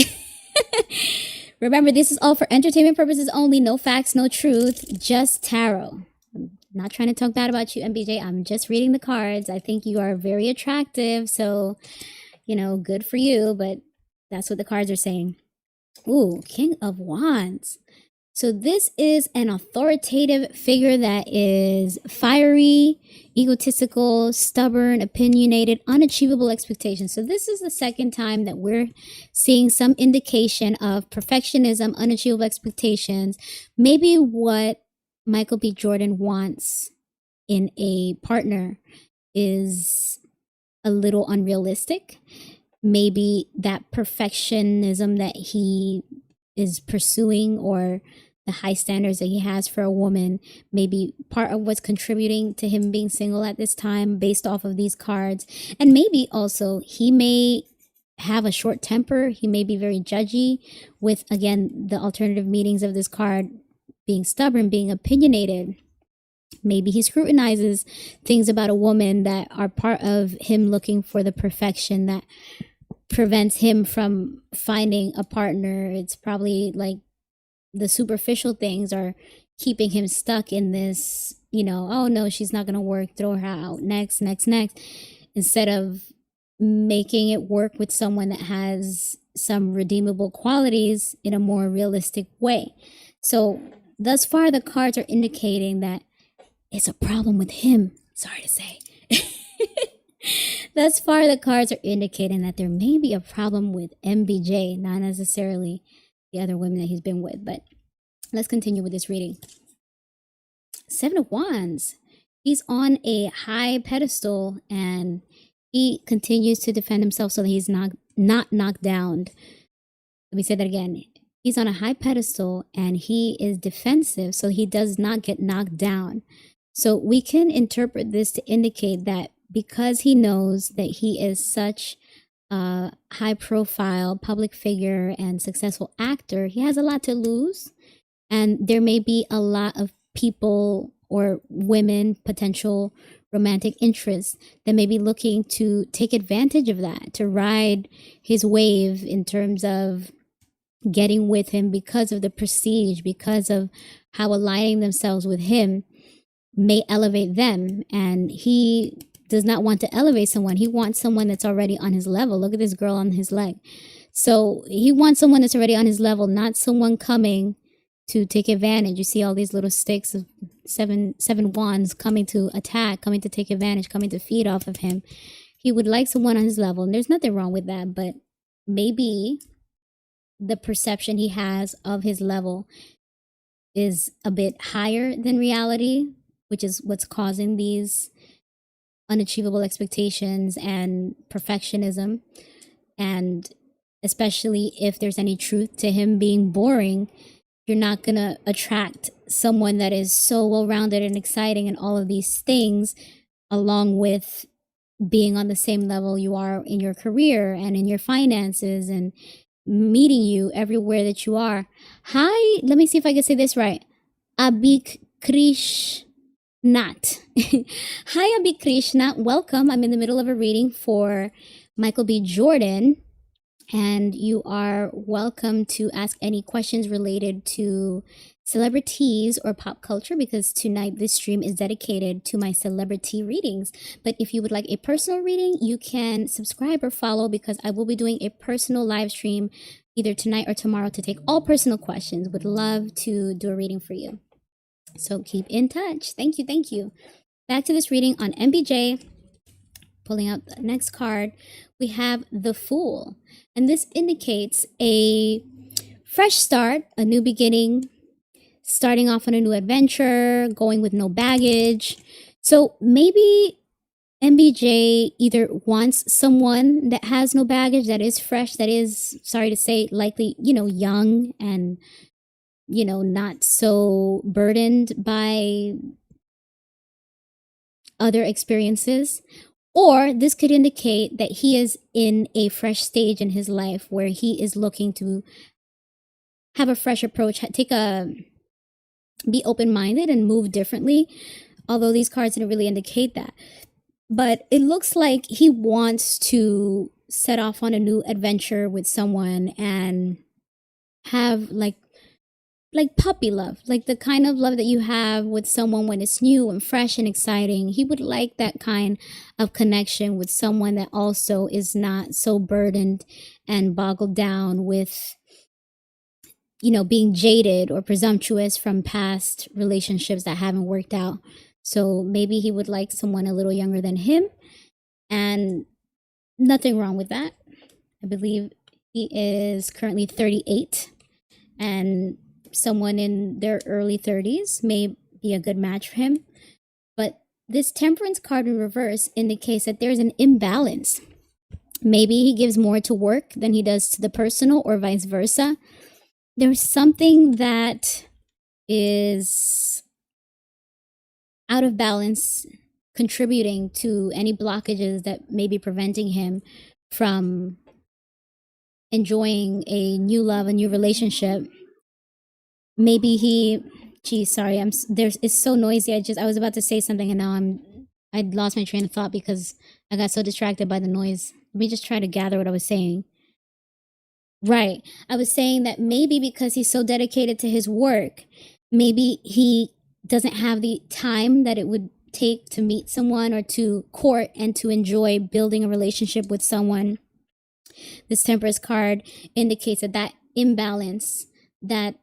Remember, this is all for entertainment purposes only. No facts, no truth, just tarot. I'm Not trying to talk bad about you, MBJ. I'm just reading the cards. I think you are very attractive. So, good for you. But that's what the cards are saying. Ooh, King of Wands. So this is an authoritative figure that is fiery, egotistical, stubborn, opinionated, unachievable expectations. So this is the second time that we're seeing some indication of perfectionism, unachievable expectations. Maybe what Michael B. Jordan wants in a partner is a little unrealistic. Maybe that perfectionism that he is pursuing, or the high standards that he has for a woman, maybe part of what's contributing to him being single at this time based off of these cards. And maybe also he may have a short temper. He may be very judgy with, again, the alternative meanings of this card being stubborn, being opinionated. Maybe he scrutinizes things about a woman that are part of him looking for the perfection that prevents him from finding a partner. It's probably like the superficial things are keeping him stuck in this, oh no, she's not going to work, throw her out, next, instead of making it work with someone that has some redeemable qualities in a more realistic way. So thus far, the cards are indicating that it's a problem with him. Sorry to say. Thus far, the cards are indicating that there may be a problem with MBJ, not necessarily the other women that he's been with. But let's continue with this reading. Seven of Wands. He's on a high pedestal and he continues to defend himself so that he's not knocked down. Let me say that again. He's on a high pedestal and he is defensive so he does not get knocked down. So we can interpret this to indicate that because he knows that he is such a high profile public figure and successful actor, he has a lot to lose. And there may be a lot of people or women, potential romantic interests, that may be looking to take advantage of that, to ride his wave in terms of getting with him because of the prestige, because of how aligning themselves with him may elevate them. And he does not want to elevate someone. He wants someone that's already on his level. Look at this girl on his leg. So he wants someone that's already on his level, not someone coming to take advantage. You see all these little sticks of seven wands coming to attack, coming to take advantage, coming to feed off of him. He would like someone on his level, and there's nothing wrong with that, but maybe the perception he has of his level is a bit higher than reality, which is what's causing these unachievable expectations and perfectionism. And especially if there's any truth to him being boring, you're not going to attract someone that is so well-rounded and exciting and all of these things, along with being on the same level you are in your career and in your finances and meeting you everywhere that you are. Hi, let me see if I can say this right. Abik Krish Nat. Hi, Abhi Krishna. Welcome. I'm in the middle of a reading for Michael B. Jordan, and you are welcome to ask any questions related to celebrities or pop culture, because tonight this stream is dedicated to my celebrity readings. But if you would like a personal reading, you can subscribe or follow, because I will be doing a personal live stream either tonight or tomorrow to take all personal questions. Would love to do a reading for you. So keep in touch. Thank you. Thank you. Back to this reading on MBJ. Pulling out the next card, we have the Fool. And this indicates a fresh start, a new beginning, starting off on a new adventure, going with no baggage. So maybe MBJ either wants someone that has no baggage, that is fresh, that is, sorry to say, likely, young and not so burdened by other experiences. Or this could indicate that he is in a fresh stage in his life where he is looking to have a fresh approach, be open-minded and move differently. Although these cards didn't really indicate that. But it looks like he wants to set off on a new adventure with someone and have like puppy love, like the kind of love that you have with someone when it's new and fresh and exciting. He would like that kind of connection with someone that also is not so burdened and boggled down with, being jaded or presumptuous from past relationships that haven't worked out. So maybe he would like someone a little younger than him, and nothing wrong with that. I believe he is currently 38, and someone in their early 30s may be a good match for him. But this Temperance card in reverse indicates that there's an imbalance. Maybe he gives more to work than he does to the personal, or vice versa. There's something that is out of balance, contributing to any blockages that may be preventing him from enjoying a new love, a new relationship. Maybe sorry, it's so noisy. I was about to say something and now I'd lost my train of thought because I got so distracted by the noise. Let me just try to gather what I was saying. Right. I was saying that maybe because he's so dedicated to his work, maybe he doesn't have the time that it would take to meet someone or to court and to enjoy building a relationship with someone. This Temperance card indicates that imbalance, that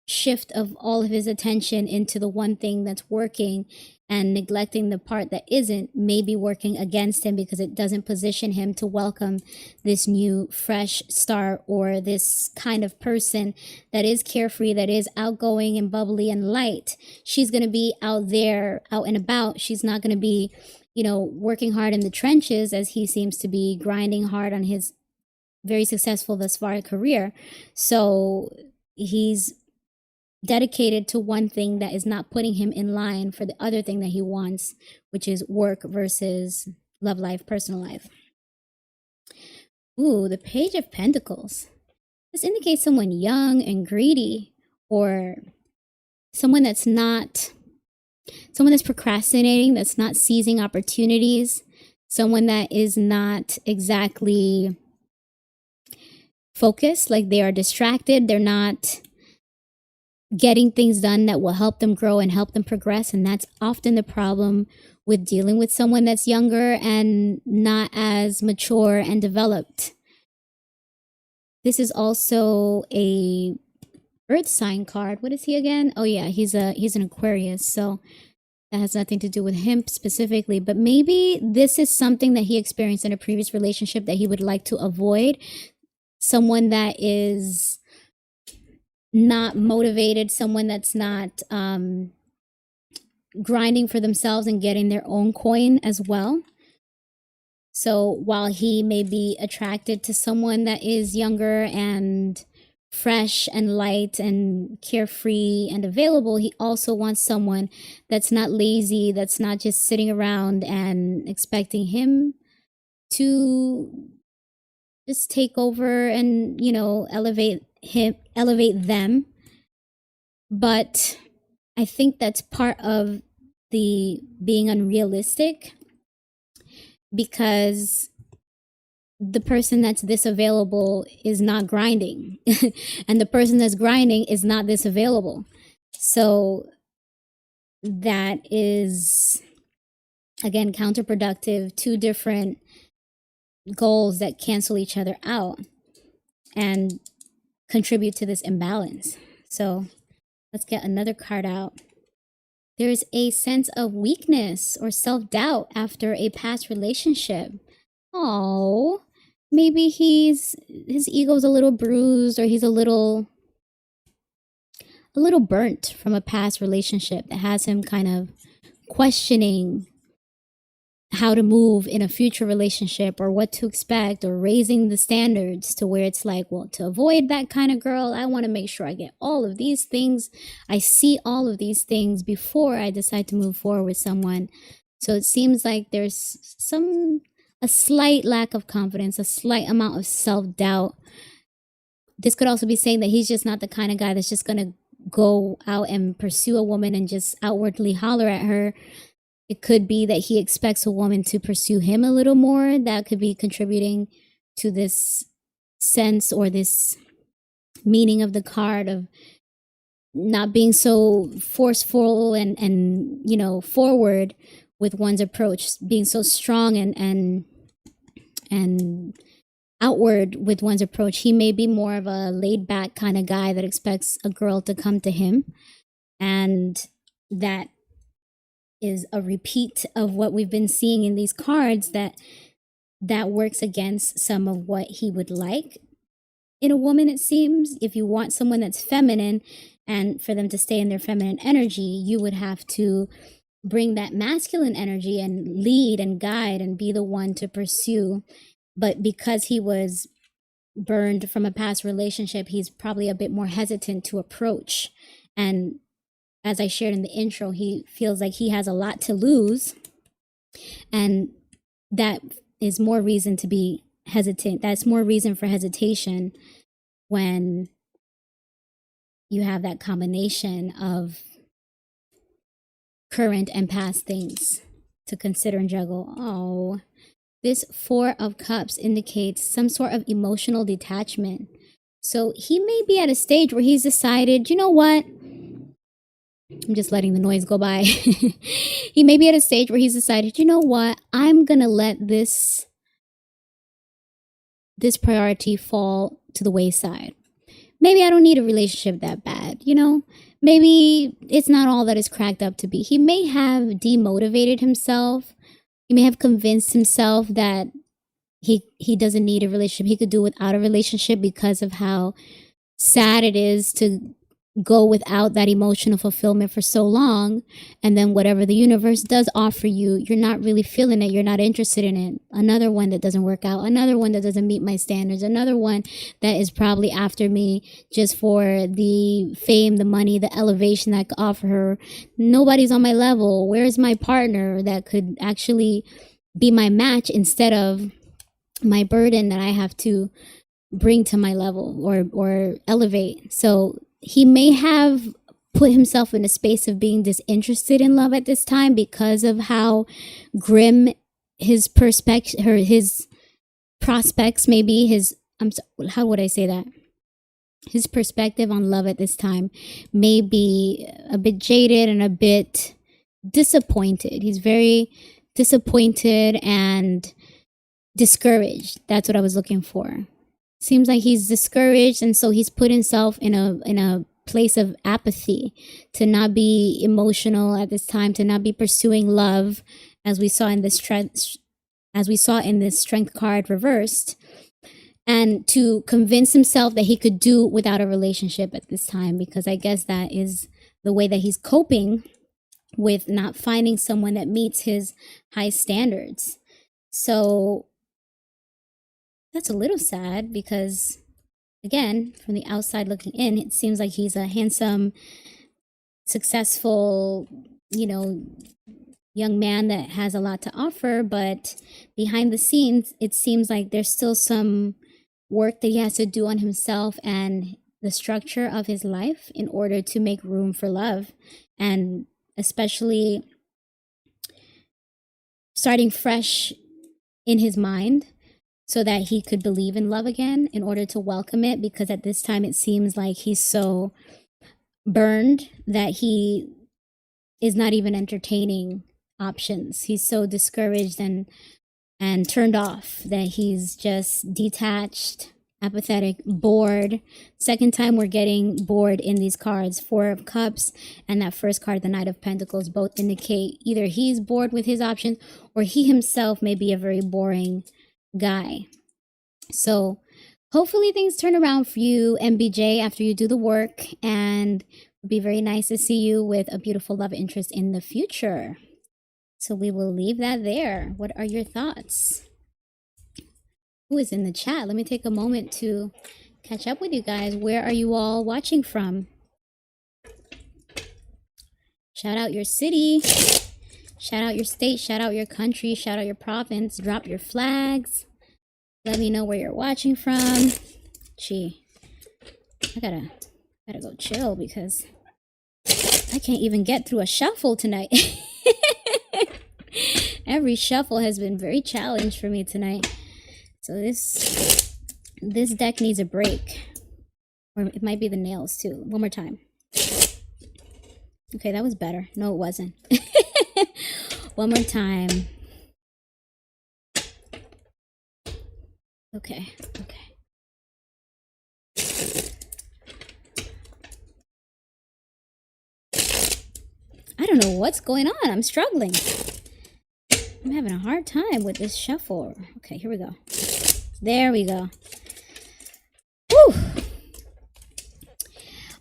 shift of all of his attention into the one thing that's working and neglecting the part that isn't, may be working against him because it doesn't position him to welcome this new fresh start, or this kind of person that is carefree, that is outgoing and bubbly and light. She's going to be out there, out and about. She's not going to be, working hard in the trenches as he seems to be grinding hard on his very successful thus far career. So he's dedicated to one thing that is not putting him in line for the other thing that he wants, which is work versus love life, personal life. Ooh, the Page of Pentacles. This indicates someone young and greedy, or someone that's procrastinating, that's not seizing opportunities, someone that is not exactly focused, like they are distracted, they're not getting things done that will help them grow and help them progress. And that's often the problem with dealing with someone that's younger and not as mature and developed. This is also a earth sign card. What is he again? Oh yeah, he's an Aquarius, so that has nothing to do with him specifically, but maybe this is something that he experienced in a previous relationship that he would like to avoid. Someone that is not motivated, someone that's not grinding for themselves and getting their own coin as well. So while he may be attracted to someone that is younger and fresh and light and carefree and available, he also wants someone that's not lazy, that's not just sitting around and expecting him to just take over and, elevate them. But I think that's part of the being unrealistic, because the person that's this available is not grinding and the person that's grinding is not this available. So that is, again, counterproductive. Two different goals that cancel each other out and contribute to this imbalance. So let's get another card out. There's a sense of weakness or self-doubt after a past relationship. Oh, maybe his ego's a little bruised, or he's a little burnt from a past relationship that has him kind of questioning how to move in a future relationship, or what to expect, or raising the standards to where it's like, well, to avoid that kind of girl, I want to make sure I get all of these things. I see all of these things before I decide to move forward with someone. So it seems like there's a slight lack of confidence, a slight amount of self-doubt. This could also be saying that he's just not the kind of guy that's just going to go out and pursue a woman and just outwardly holler at her. It could be that he expects a woman to pursue him a little more. That could be contributing to this sense, or this meaning of the card of not being so forceful and you know, forward with one's approach, being so strong and outward with one's approach. He may be more of a laid back kind of guy that expects a girl to come to him, and that is a repeat of what we've been seeing in these cards, that works against some of what he would like in a woman. It seems if you want someone that's feminine, and for them to stay in their feminine energy, you would have to bring that masculine energy and lead and guide and be the one to pursue. But because he was burned from a past relationship, he's probably a bit more hesitant to approach. And as I shared in the intro, he feels like he has a lot to lose, and that is more reason to be hesitant. That's more reason for hesitation when you have that combination of current and past things to consider and juggle. Oh, this Four of Cups indicates some sort of emotional detachment. So he may be at a stage where he's decided, you know what? I'm just letting the noise go by. He may be at a stage where he's decided, you know what? I'm going to let this priority fall to the wayside. Maybe I don't need a relationship that bad, you know? Maybe it's not all that it's cracked up to be. He may have demotivated himself. He may have convinced himself that he doesn't need a relationship. He could do without a relationship because of how sad it is to go without that emotional fulfillment for so long, and then whatever the universe does offer you, you're not really feeling it, you're not interested in it. Another one that doesn't work out, another one that doesn't meet my standards, another one that is probably after me just for the fame, the money, the elevation that I could offer her. Nobody's on my level. Where's my partner that could actually be my match instead of my burden that I have to bring to my level or elevate? So he may have put himself in a space of being disinterested in love at this time because of how grim his his prospects may be. How would I say that? His perspective on love at this time may be a bit jaded and a bit disappointed. He's very disappointed and discouraged. That's what I was looking for. Seems like he's discouraged, and so he's put himself in a place of apathy, to not be emotional at this time, to not be pursuing love, as we saw in this strength card reversed, and to convince himself that he could do without a relationship at this time, because I guess that is the way that he's coping with not finding someone that meets his high standards. So that's a little sad because, again, from the outside looking in, it seems like he's a handsome, successful, you know, young man that has a lot to offer. But behind the scenes, it seems like there's still some work that he has to do on himself and the structure of his life in order to make room for love. And especially starting fresh in his mind, so that he could believe in love again in order to welcome it, because at this time it seems like he's so burned that he is not even entertaining options. He's so discouraged and turned off that he's just detached, apathetic, bored. Second time we're getting bored in these cards. Four of Cups and that first card, the Knight of Pentacles, both indicate either he's bored with his options or he himself may be a very boring guy. So hopefully things turn around for you, MBJ, after you do the work, and it would be very nice to see you with a beautiful love interest in the future. So we will leave that there. What are your thoughts? Who is in the chat? Let me take a moment to catch up with you guys. Where are you all watching from? Shout out your city. Shout out your state, shout out your country, shout out your province, drop your flags. Let me know where you're watching from. Gee, I gotta go chill because I can't even get through a shuffle tonight. Every shuffle has been very challenged for me tonight. So this deck needs a break. Or it might be the nails too. One more time. Okay, that was better. No, it wasn't. One more time. Okay. I don't know what's going on. I'm struggling. I'm having a hard time with this shuffle. Okay, here we go. There we go. Whew.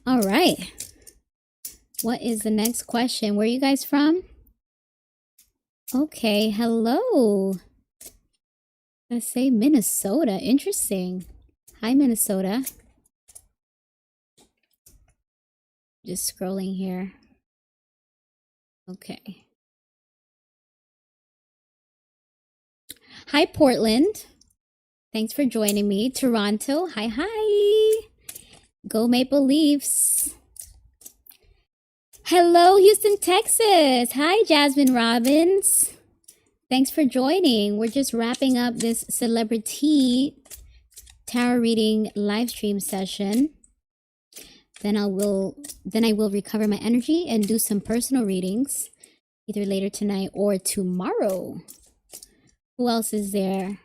All right. What is the next question? Where are you guys from? Okay, hello. Let's say Minnesota. Interesting. Hi, Minnesota. Just scrolling here. Okay. Hi, Portland. Thanks for joining me. Toronto. Hi. Go Maple Leafs. Hello, Houston, Texas. Hi, Jasmine Robbins. Thanks for joining. We're just wrapping up this CelebriTEA tarot reading live stream session. Then I will recover my energy and do some personal readings either later tonight or tomorrow. Who else is there?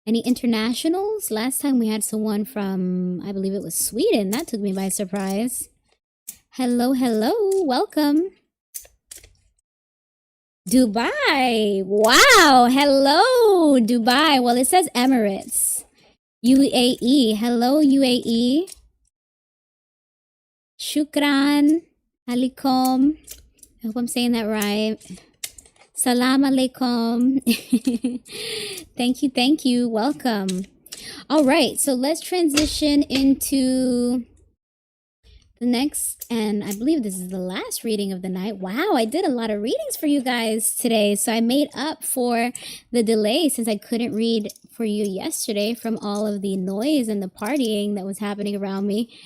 Any internationals? Last time we had someone from, I believe it was Sweden. That took me by surprise. Hello. Welcome. Dubai. Wow. Hello, Dubai. Well, it says Emirates. UAE. Hello, UAE. Shukran. Alaikum. I hope I'm saying that right. Salam alaikum. Thank you. Welcome. All right, so let's transition into the next, and I believe this is the last reading of the night. Wow, I did a lot of readings for you guys today, so I made up for the delay since I couldn't read for you yesterday from all of the noise and the partying that was happening around me.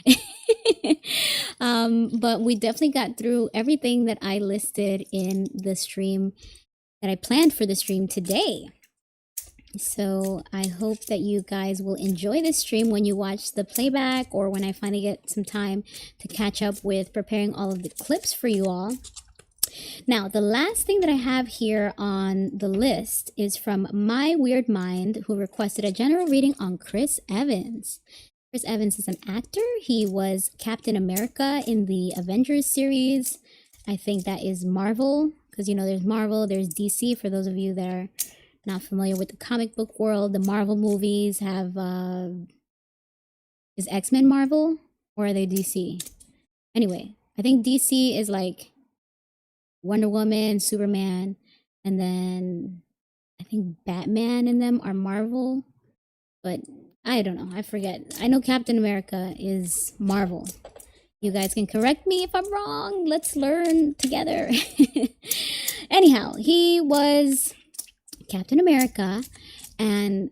But we definitely got through everything that I listed in the stream that I planned for the stream today. So I hope that you guys will enjoy this stream when you watch the playback or when I finally get some time to catch up with preparing all of the clips for you all. Now, the last thing that I have here on the list is from My Weird Mind, who requested a general reading on Chris Evans. Chris Evans is an actor. He was Captain America in the Avengers series. I think that is Marvel, because, you know, there's Marvel, there's DC. For those of you that are not familiar with the comic book world, the Marvel movies have, is X-Men Marvel, or are they DC? Anyway, I think DC is like Wonder Woman, Superman, and then I think Batman and them are Marvel, but I don't know, I forget. I know Captain America is Marvel. You guys can correct me if I'm wrong. Let's learn together. Anyhow, he was Captain America, and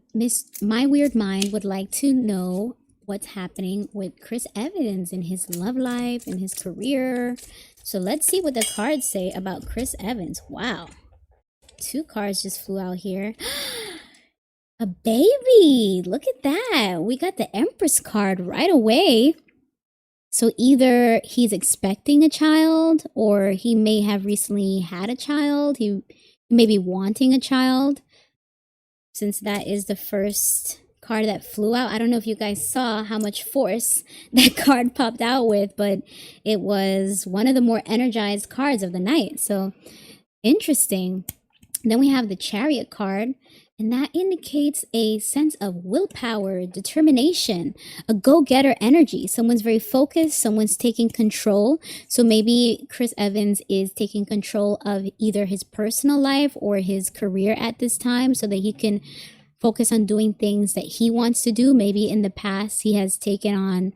My Weird Mind would like to know what's happening with Chris Evans in his love life and his career. So let's see what the cards say about Chris Evans. Wow. 2 cards just flew out here. A baby. Look at that. We got the Empress card right away. So either he's expecting a child, or he may have recently had a child. He may be wanting a child, since that is the first card that flew out. I don't know if you guys saw how much force that card popped out with, but it was one of the more energized cards of the night. So interesting. Then we have the Chariot card, and that indicates a sense of willpower, determination, a go-getter energy. Someone's very focused, someone's taking control. So maybe Chris Evans is taking control of either his personal life or his career at this time, so that he can focus on doing things that he wants to do. Maybe in the past he has taken on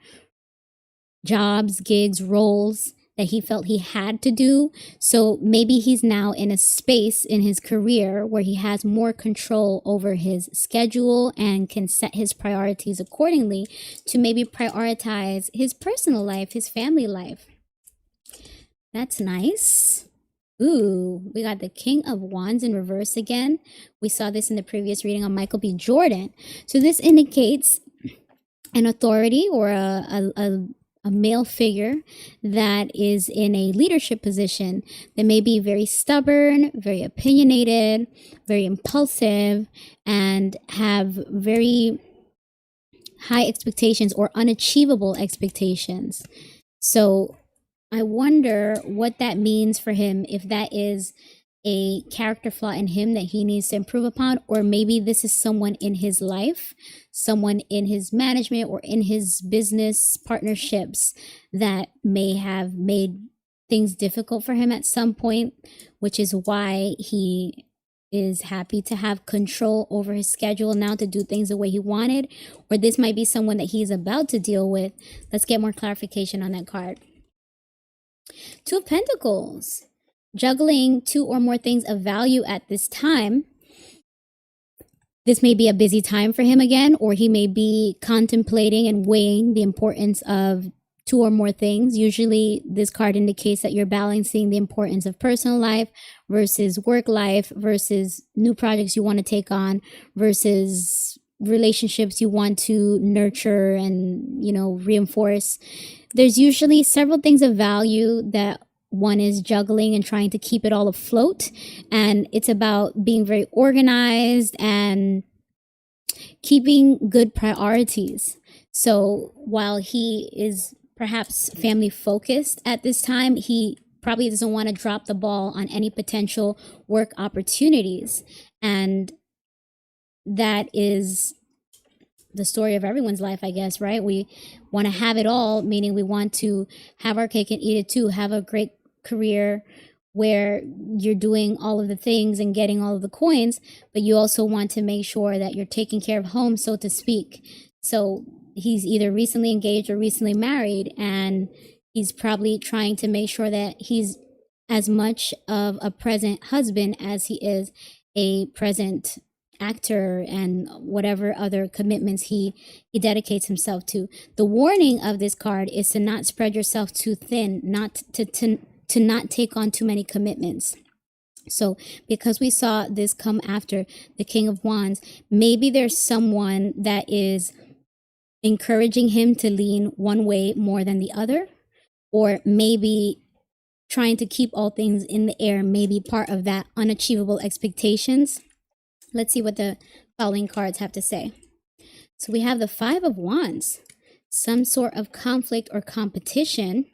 jobs, gigs, roles that he felt he had to do. So maybe he's now in a space in his career where he has more control over his schedule and can set his priorities accordingly to maybe prioritize his personal life, his family life. That's nice. Ooh, we got the King of Wands in reverse again. We saw this in the previous reading on Michael B. Jordan. So this indicates an authority or a a male figure that is in a leadership position that may be very stubborn, very opinionated, very impulsive, and have very high expectations or unachievable expectations. So I wonder what that means for him, if that is a character flaw in him that he needs to improve upon, or maybe this is someone in his life, someone in his management or in his business partnerships that may have made things difficult for him at some point, which is why he is happy to have control over his schedule now to do things the way he wanted, or this might be someone that he's about to deal with. Let's get more clarification on that card. Two of Pentacles, juggling two or more things of value at this time. This may be a busy time for him again, or he may be contemplating and weighing the importance of two or more things. Usually this card indicates that you're balancing the importance of personal life versus work life versus new projects you want to take on versus relationships you want to nurture and, reinforce. There's usually several things of value that one is juggling and trying to keep it all afloat. And it's about being very organized and keeping good priorities. So while he is perhaps family focused at this time, he probably doesn't want to drop the ball on any potential work opportunities. And that is the story of everyone's life, I guess, right? We want to have it all, meaning we want to have our cake and eat it too, have a great career where you're doing all of the things and getting all of the coins, but you also want to make sure that you're taking care of home, so to speak. So he's either recently engaged or recently married, and he's probably trying to make sure that he's as much of a present husband as he is a present actor and whatever other commitments he dedicates himself to. The warning of this card is to not spread yourself too thin, not to not take on too many commitments. So because we saw this come after the King of Wands, maybe there's someone that is encouraging him to lean one way more than the other, or maybe trying to keep all things in the air, maybe part of that unachievable expectations. Let's see what the following cards have to say. So we have the Five of Wands, some sort of conflict or competition.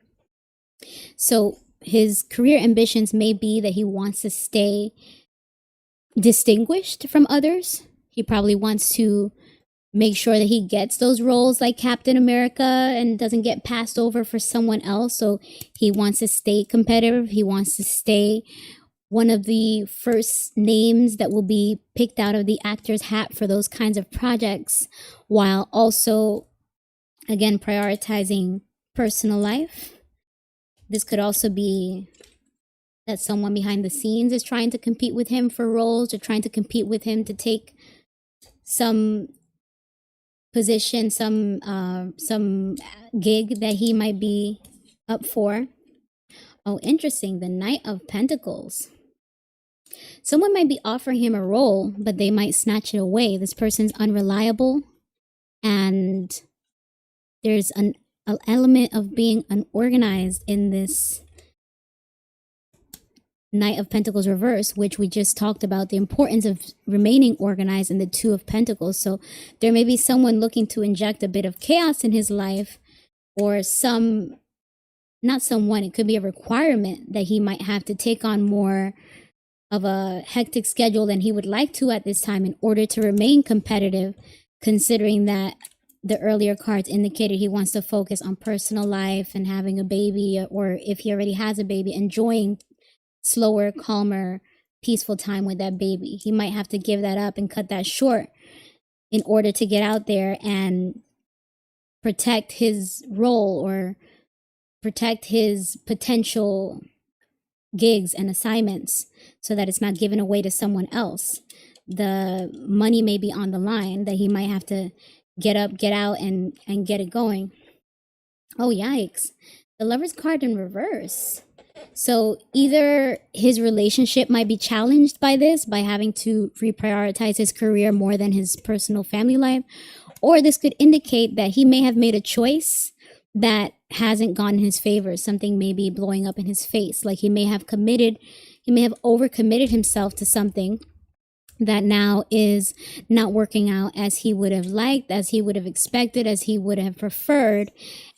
So his career ambitions may be that he wants to stay distinguished from others. He probably wants to make sure that he gets those roles like Captain America and doesn't get passed over for someone else. So he wants to stay competitive. He wants to stay one of the first names that will be picked out of the actor's hat for those kinds of projects, while also, again, prioritizing personal life. This could also be that someone behind the scenes is trying to compete with him for roles, or trying to compete with him to take some position, some gig that he might be up for. Oh, interesting. The Knight of Pentacles. Someone might be offering him a role, but they might snatch it away. This person's unreliable, and there's an element of being unorganized in this Knight of Pentacles reverse, which we just talked about, the importance of remaining organized in the Two of Pentacles. So there may be someone looking to inject a bit of chaos in his life, or not someone, it could be a requirement that he might have to take on more of a hectic schedule than he would like to at this time in order to remain competitive, considering that the earlier cards indicated he wants to focus on personal life and having a baby, or if he already has a baby, enjoying slower, calmer, peaceful time with that baby. He might have to give that up and cut that short in order to get out there and protect his role or protect his potential gigs and assignments so that it's not given away to someone else. The money may be on the line that he might have to get up, get out, and get it going. Oh, yikes. The Lover's card in reverse. So either his relationship might be challenged by this, by having to reprioritize his career more than his personal family life, or this could indicate that he may have made a choice that hasn't gone in his favor. Something may be blowing up in his face. Like he may have overcommitted himself to something that now is not working out as he would have liked, as he would have expected, as he would have preferred.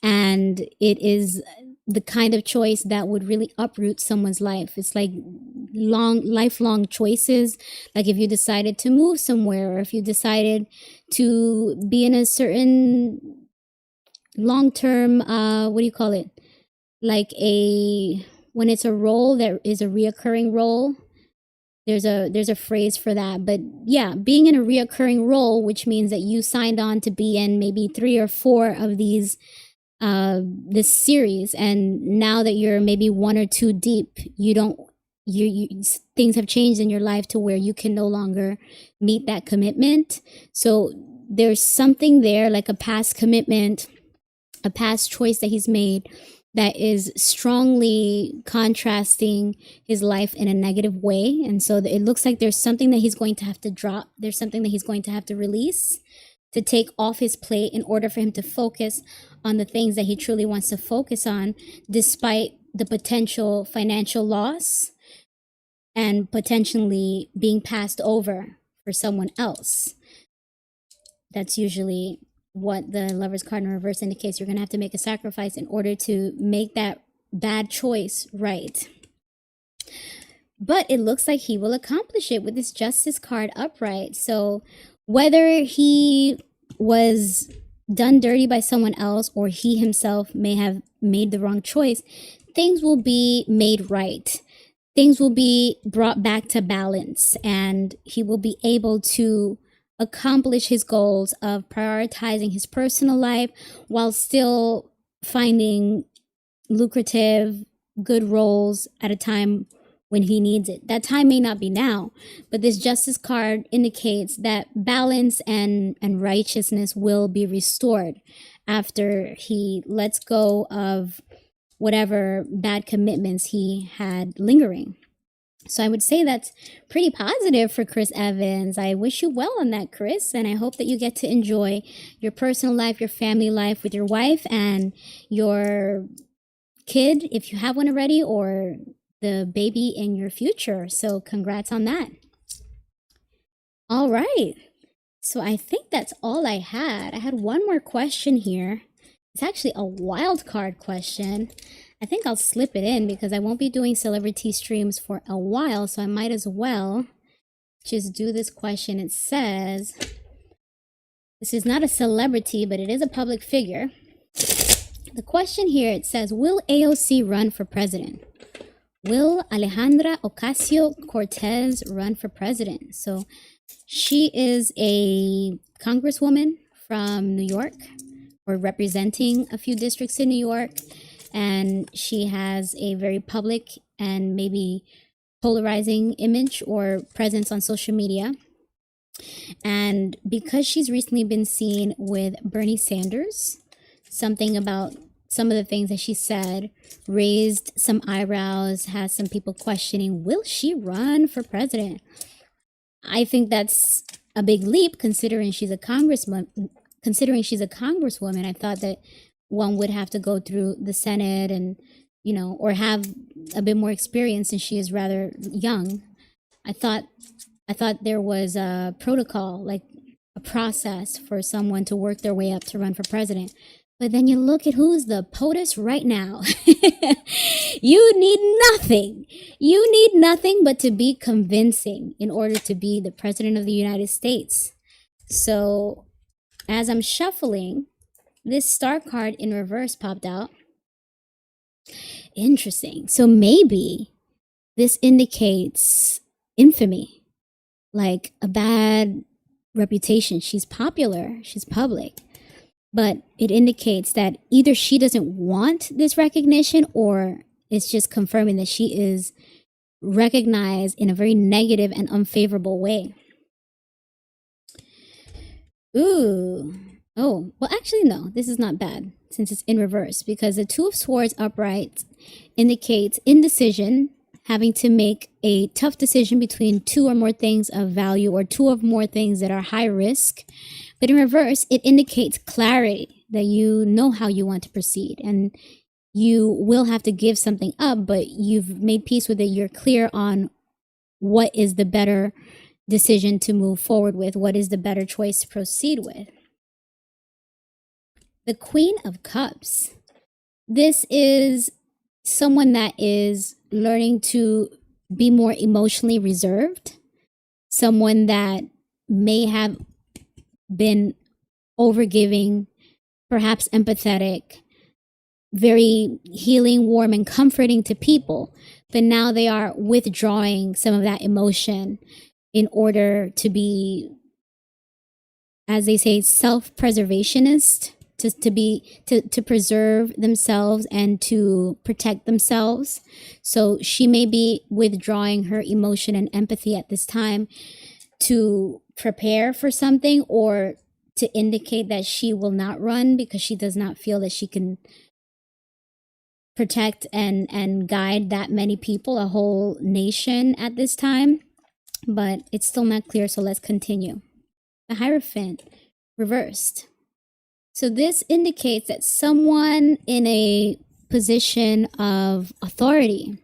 And it is the kind of choice that would really uproot someone's life. It's like lifelong choices. Like if you decided to move somewhere, or if you decided to be in a certain long-term, what do you call it? Like when it's a role that is a reoccurring role, there's a phrase for that. But yeah, being in a reoccurring role, which means that you signed on to be in maybe 3 or 4 of these this series, and now that you're maybe 1 or 2 deep, things have changed in your life to where you can no longer meet that commitment. So there's something there, like a past commitment, a past choice that he's made, that is strongly contrasting his life in a negative way. And so it looks like there's something that he's going to have to drop. There's something that he's going to have to release, to take off his plate in order for him to focus on the things that he truly wants to focus on, despite the potential financial loss and potentially being passed over for someone else. That's usually what the Lover's card in reverse indicates. You're going to have to make a sacrifice in order to make that bad choice right. But it looks like he will accomplish it with this Justice card upright. So whether he was done dirty by someone else, or he himself may have made the wrong choice, things will be made right. Things will be brought back to balance, and he will be able to accomplish his goals of prioritizing his personal life while still finding lucrative, good roles at a time when he needs it. That time may not be now, but this Justice card indicates that balance and righteousness will be restored after he lets go of whatever bad commitments he had lingering. So I would say that's pretty positive for Chris Evans. I wish you well on that, Chris, and I hope that you get to enjoy your personal life, your family life with your wife and your kid, if you have one already, or the baby in your future. So congrats on that. All right. So I think that's all I had. I had one more question here. It's actually a wild card question. I think I'll slip it in because I won't be doing CelebriTEA streams for a while, so I might as well just do this question. It says, this is not a celebrity, but it is a public figure. The question here, it says, will AOC run for president? Will Alejandra Ocasio-Cortez run for president? So she is a congresswoman from New York, or representing a few districts in New York. And she has a very public and maybe polarizing image or presence on social media. And because she's recently been seen with Bernie Sanders, something about some of the things that she said raised some eyebrows, has some people questioning, will she run for president? I think that's a big leap considering she's a congresswoman. I thought that one would have to go through the Senate and, or have a bit more experience, and she is rather young. I thought there was a protocol, like a process for someone to work their way up to run for president. But then you look at who's the POTUS right now. You need nothing. You need nothing but to be convincing in order to be the president of the United States. So as I'm shuffling, this star card in reverse popped out. Interesting. So maybe this indicates infamy, like a bad reputation. She's popular, she's public, but it indicates that either she doesn't want this recognition, or it's just confirming that she is recognized in a very negative and unfavorable way. Ooh. Oh, well, actually, no, this is not bad since it's in reverse, because the Two of Swords upright indicates indecision, having to make a tough decision between 2 or more things of value, or 2 or more things that are high risk. But in reverse, it indicates clarity, that you know how you want to proceed, and you will have to give something up, but you've made peace with it. You're clear on what is the better decision to move forward with, what is the better choice to proceed with. The Queen of Cups. This is someone that is learning to be more emotionally reserved, someone that may have been overgiving, perhaps empathetic, very healing, warm, and comforting to people, but now they are withdrawing some of that emotion in order to be, as they say, self-preservationist, to preserve themselves and to protect themselves. So she may be withdrawing her emotion and empathy at this time to prepare for something, or to indicate that she will not run because she does not feel that she can protect and guide that many people, a whole nation at this time. But it's still not clear, so let's continue. The Hierophant reversed. So this indicates that someone in a position of authority,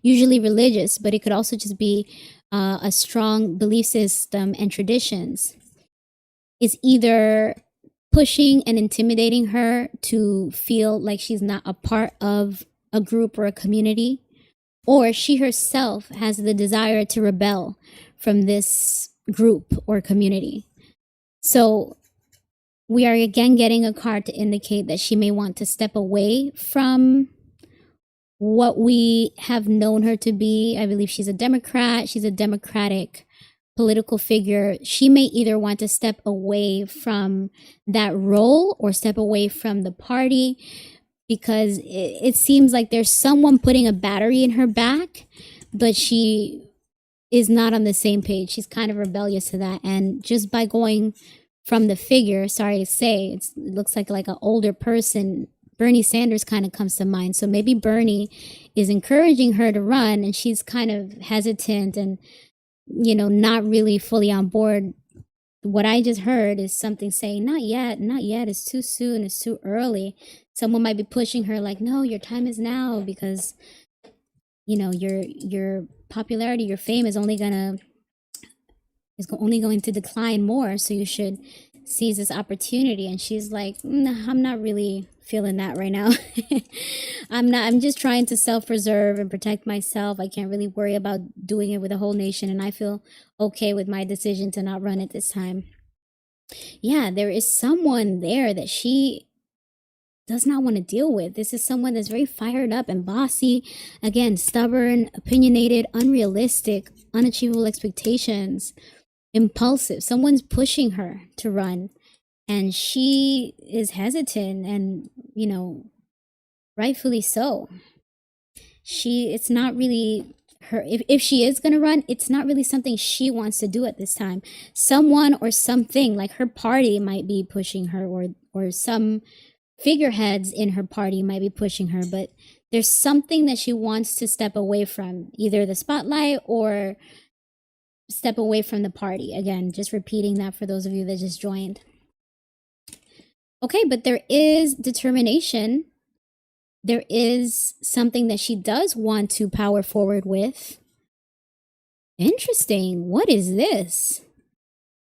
usually religious, but it could also just be a strong belief system and traditions, is either pushing and intimidating her to feel like she's not a part of a group or a community, or she herself has the desire to rebel from this group or community. So we are again getting a card to indicate that she may want to step away from what we have known her to be. I believe she's a Democrat. She's a Democratic political figure. She may either want to step away from that role or step away from the party, because it seems like there's someone putting a battery in her back, but she is not on the same page. She's kind of rebellious to that. And just by going from the figure, sorry to say, it looks like an older person. Bernie Sanders kind of comes to mind. So maybe Bernie is encouraging her to run, and she's kind of hesitant and, not really fully on board. What I just heard is something saying, not yet, it's too soon, it's too early. Someone might be pushing her like, no, your time is now, because, your popularity, your fame is only going to decline more. So you should seize this opportunity. And she's like, I'm not really feeling that right now. I'm just trying to self-preserve and protect myself. I can't really worry about doing it with a whole nation. And I feel okay with my decision to not run at this time. Yeah, there is someone there that she does not want to deal with. This is someone that's very fired up and bossy. Again, stubborn, opinionated, unrealistic, unachievable expectations, impulsive. Someone's pushing her to run, and she is hesitant, and rightfully so. It's not really her. If she is going to run, it's not really something she wants to do at this time. Someone or something, like her party, might be pushing her, or some figureheads in her party might be pushing her, but there's something that she wants to step away from, either the spotlight or step away from the party. Again, just repeating that for those of you that just joined. Okay, but there is determination. There is something that she does want to power forward with. Interesting. What is this?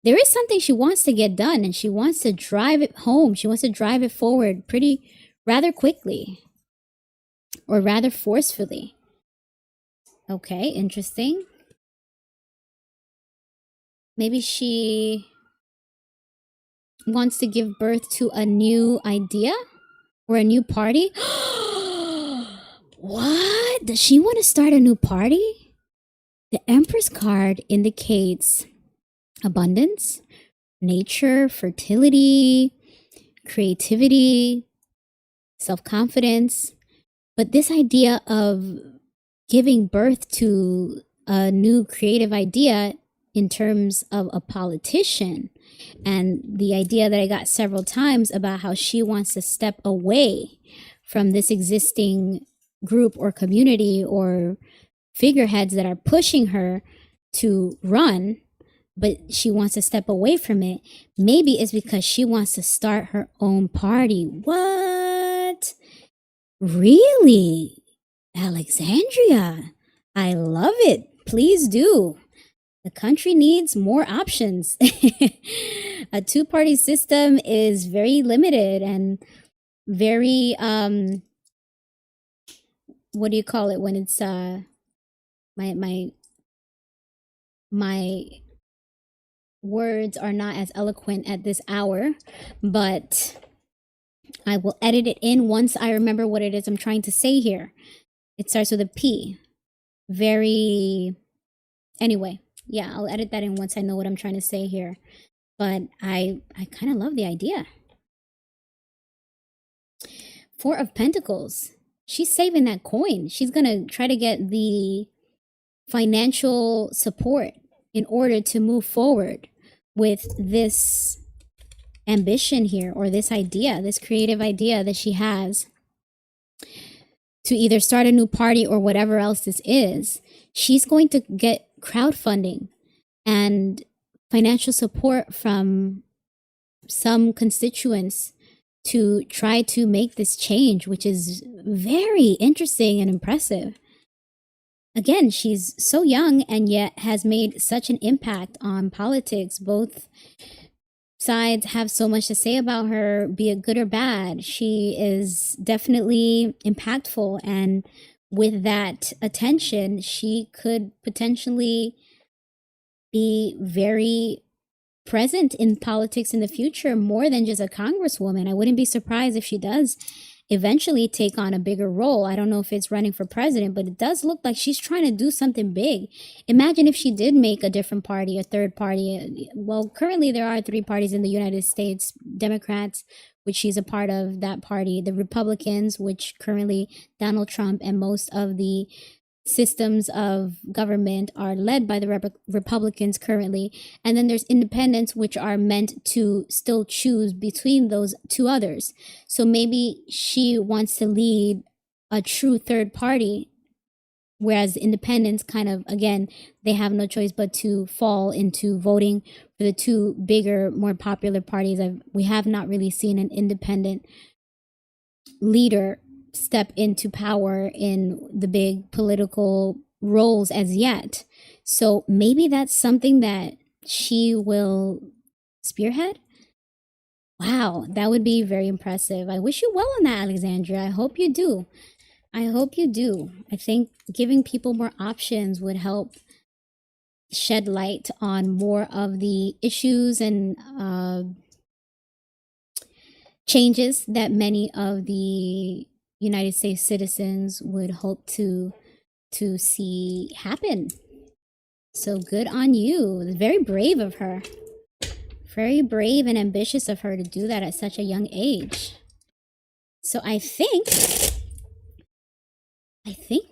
There is something she wants to get done, and she wants to drive it home. She wants to drive it forward rather quickly, or rather forcefully. Okay, interesting. Maybe she wants to give birth to a new idea or a new party. What? Does she want to start a new party? The Empress card indicates abundance, nature, fertility, creativity, self-confidence. But this idea of giving birth to a new creative idea in terms of a politician, and the idea that I got several times about how she wants to step away from this existing group or community or figureheads that are pushing her to run, but she wants to step away from it. Maybe it's because she wants to start her own party. What? Really? Alexandria, I love it. Please do. The country needs more options. A two-party system is very limited and very what do you call it when it's my words are not as eloquent at this hour, but I will edit it in once I remember what it is I'm trying to say here. It starts with a P. Very, anyway, yeah, I'll edit that in once I know what I'm trying to say here. But I kind of love the idea. Four of Pentacles. She's saving that coin. She's going to try to get the financial support in order to move forward with this ambition here, or this idea, this creative idea that she has to either start a new party or whatever else this is. She's going to get crowdfunding and financial support from some constituents to try to make this change, which is very interesting and impressive. Again, she's so young and yet has made such an impact on politics. Both sides have so much to say about her, be it good or bad. She is definitely impactful, and with that attention, she could potentially be very present in politics in the future, more than just a congresswoman. I wouldn't be surprised if she does eventually take on a bigger role. I don't know if it's running for president, but it does look like she's trying to do something big. Imagine if she did make a different party, a third party. Well, currently there are three parties in the United States: Democrats, which she's a part of that party; the Republicans, which currently Donald Trump and most of the systems of government are led by the Republicans currently. And then there's independents, which are meant to still choose between those two others. So maybe she wants to lead a true third party, whereas independents kind of, again, they have no choice but to fall into voting for the two bigger, more popular parties. We have not really seen an independent leader step into power in the big political roles as yet. So maybe that's something that she will spearhead. Wow, that would be very impressive. I wish you well on that, Alexandria. I hope you do. I hope you do. I think giving people more options would help shed light on more of the issues and changes that many of the United States citizens would hope to see happen. So good on you. Very brave of her. Very brave and ambitious of her to do that at such a young age. So I think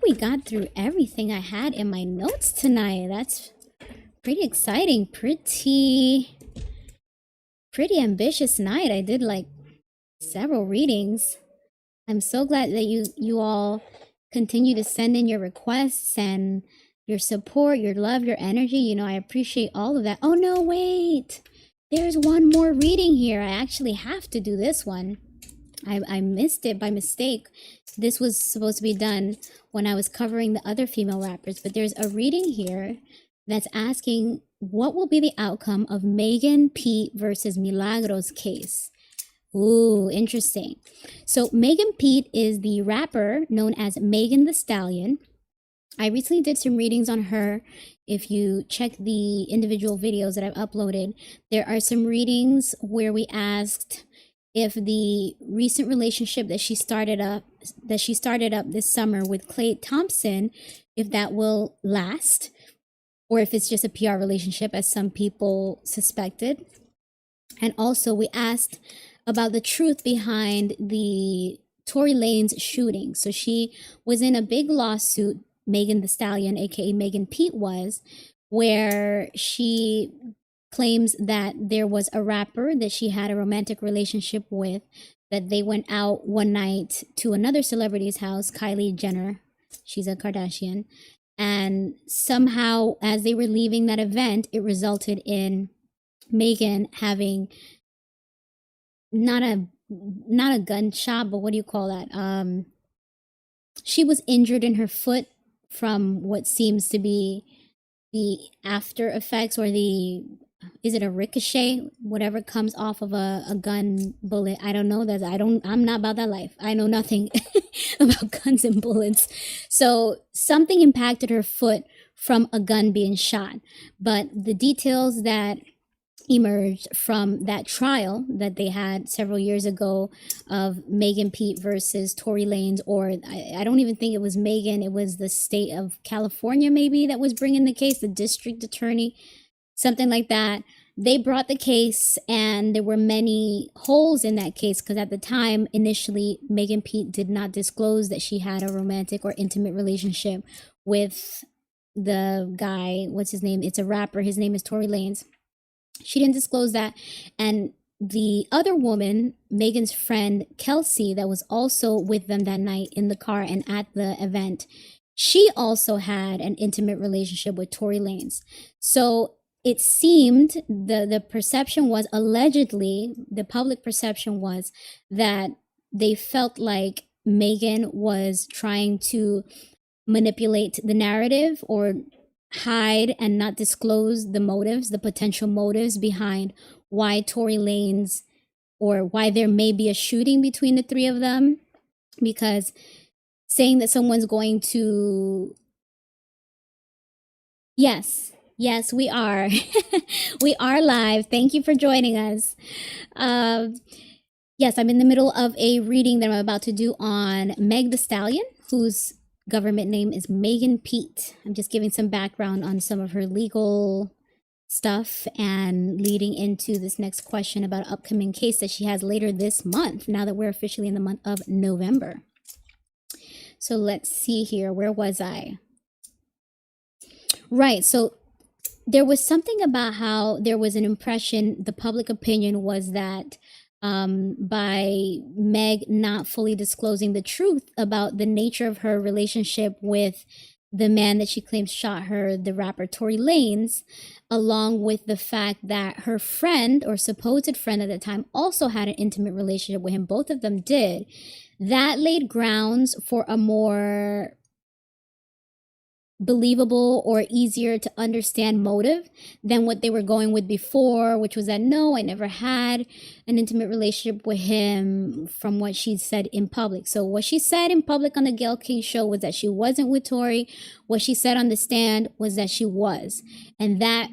we got through everything I had in my notes tonight. That's pretty exciting. Pretty ambitious night. I did like several readings. I'm so glad that you all continue to send in your requests and your support, your love, your energy. You know, I appreciate all of that. Oh no, wait. There's one more reading here. I actually have to do this one. I missed it by mistake. This was supposed to be done when I was covering the other female rappers, but there's a reading here that's asking what will be the outcome of Megan Pete versus Milagro's case. Ooh, interesting. So Megan Pete is the rapper known as Megan Thee Stallion. I recently did some readings on her. If you check the individual videos that I've uploaded, there are some readings where we asked if the recent relationship that she started up this summer with Klay Thompson, if that will last, or if it's just a PR relationship, as some people suspected. And also we asked about the truth behind the Tory Lanez shooting. So she was in a big lawsuit, Megan Thee Stallion, aka Megan Pete was, where she claims that there was a rapper that she had a romantic relationship with, that they went out one night to another celebrity's house, Kylie Jenner. She's a Kardashian. And somehow, as they were leaving that event, it resulted in Megan having not a gunshot, but what do you call that? She was injured in her foot from what seems to be the after effects, or the, is it a ricochet, whatever comes off of a gun bullet. I don't know that. I'm not about that life. I know nothing about guns and bullets. So something impacted her foot from a gun being shot, but the details that emerged from that trial that they had several years ago of Megan Pete versus Tory Lanez, or I don't even think it was Megan, it was the state of California maybe that was bringing the case, the district attorney, something like that. They brought the case, and there were many holes in that case because at the time, initially, Megan Pete did not disclose that she had a romantic or intimate relationship with the guy. What's his name? It's a rapper. His name is Tory Lanez. She didn't disclose that. And the other woman, Megan's friend, Kelce, that was also with them that night in the car and at the event, she also had an intimate relationship with Tory Lanez. So it seemed, the perception was, allegedly, the public perception was that they felt like Megan was trying to manipulate the narrative or hide and not disclose the motives, the potential motives behind why Tory Lanez, or why there may be a shooting between the three of them. Because saying that someone's going to... Yes, we are. We are live. Thank you for joining us. Yes, I'm in the middle of a reading that I'm about to do on Meg the Stallion, whose government name is Megan Pete. I'm just giving some background on some of her legal stuff and leading into this next question about an upcoming case that she has later this month, now that we're officially in the month of November. So let's see here. Where was I? Right. So there was something about how there was an impression, the public opinion was that by Meg not fully disclosing the truth about the nature of her relationship with the man that she claims shot her, the rapper Tory Lanez, along with the fact that her friend, or supposed friend at the time, also had an intimate relationship with him. Both of them did. That laid grounds for a more believable or easier to understand motive than what they were going with before, which was that, no, I never had an intimate relationship with him, from what she said in public. So what she said in public on the Gayle King show was that she wasn't with Tory. What she said on the stand was that she was. And that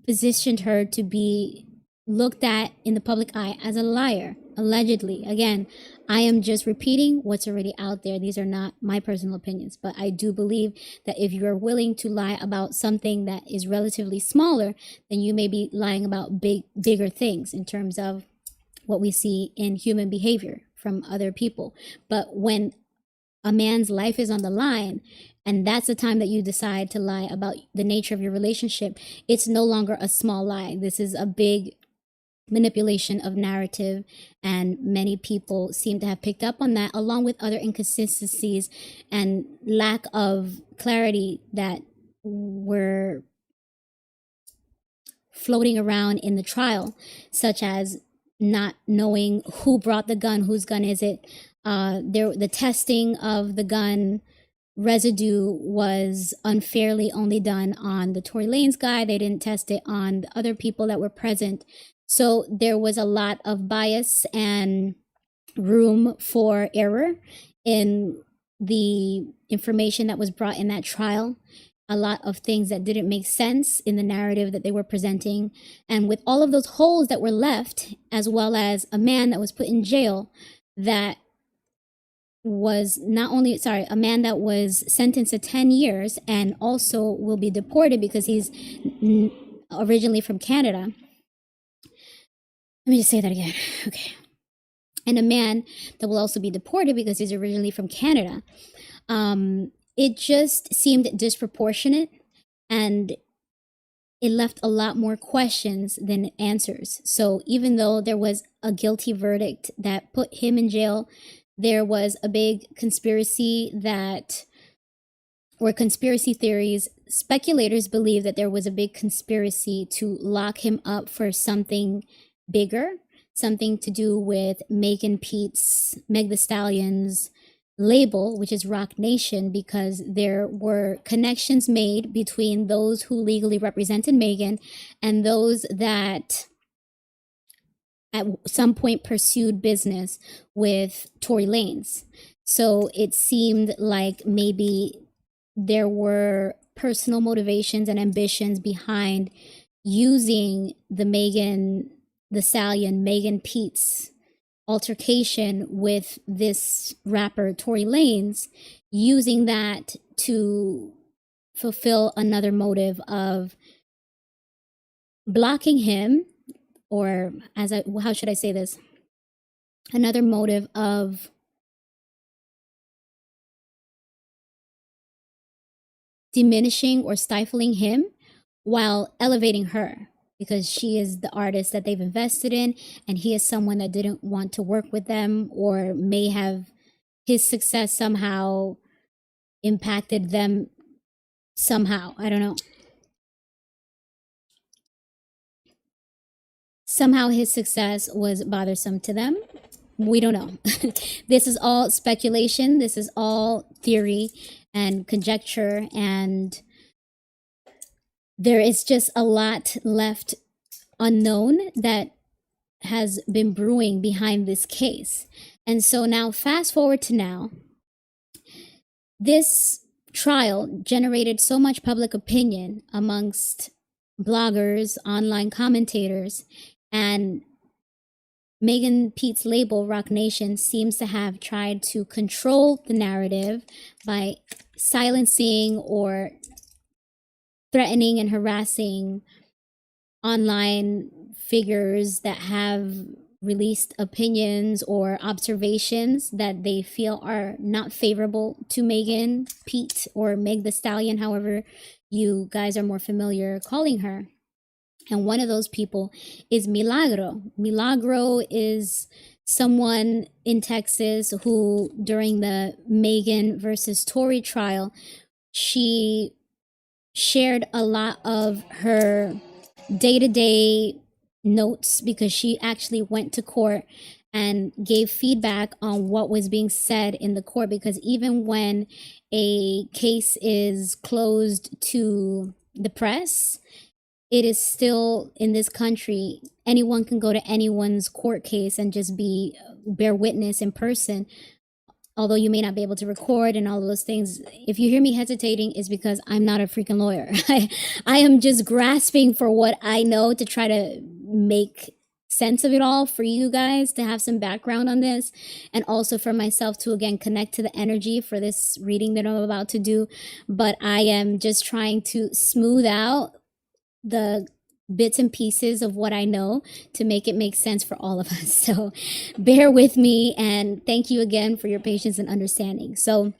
positioned her to be looked at in the public eye as a liar, allegedly. Again, I am just repeating what's already out there. These are not my personal opinions, but I do believe that if you're willing to lie about something that is relatively smaller, then you may be lying about bigger things in terms of what we see in human behavior from other people. But when a man's life is on the line, and that's the time that you decide to lie about the nature of your relationship, it's no longer a small lie. This is a big manipulation of narrative, and many people seem to have picked up on that, along with other inconsistencies and lack of clarity that were floating around in the trial, such as not knowing who brought the gun, whose gun is it. The testing of the gun residue was unfairly only done on the Tory Lanez guy. They didn't test it on the other people that were present. So there was a lot of bias and room for error in the information that was brought in that trial. A lot of things that didn't make sense in the narrative that they were presenting. And with all of those holes that were left, as well as a man that was put in jail that was a man that was sentenced to 10 years and also will be deported because he's originally from Canada. Let me just say that again. Okay. And a man that will also be deported because he's originally from Canada. It just seemed disproportionate, and it left a lot more questions than answers. So even though there was a guilty verdict that put him in jail, there was a big conspiracy that or conspiracy theories, speculators believe that there was a big conspiracy to lock him up for something bigger, something to do with Meg Thee Stallion's label, which is Roc Nation, because there were connections made between those who legally represented Megan and those that at some point pursued business with Tory Lanez. So it seemed like maybe there were personal motivations and ambitions behind using the Megan Thee Stallion, Megan Pete's altercation with this rapper Tory Lanez, using that to fulfill another motive of blocking him, or how should I say this? Another motive of diminishing or stifling him while elevating her, because she is the artist that they've invested in, and he is someone that didn't want to work with them, or may have his success somehow impacted them somehow. I don't know. Somehow his success was bothersome to them. We don't know. This is all speculation. This is all theory and conjecture, and there is just a lot left unknown that has been brewing behind this case. And so now, fast forward to now, this trial generated so much public opinion amongst bloggers, online commentators, and Megan Pete's label, Roc Nation, seems to have tried to control the narrative by silencing or threatening and harassing online figures that have released opinions or observations that they feel are not favorable to Megan Pete or Meg Thee Stallion, however you guys are more familiar calling her. And one of those people is Milagro. Milagro is someone in Texas who, during the Megan versus Tory trial, she shared a lot of her day-to-day notes, because she actually went to court and gave feedback on what was being said in the court. Because even when a case is closed to the press, it is still, in this country, anyone can go to anyone's court case and just bear witness in person, although you may not be able to record and all of those things. If you hear me hesitating, it's because I'm not a freaking lawyer. I am just grasping for what I know to try to make sense of it all for you guys, to have some background on this, and also for myself to, again, connect to the energy for this reading that I'm about to do. But I am just trying to smooth out the bits and pieces of what I know to make it make sense for all of us. So bear with me, and thank you again for your patience and understanding. So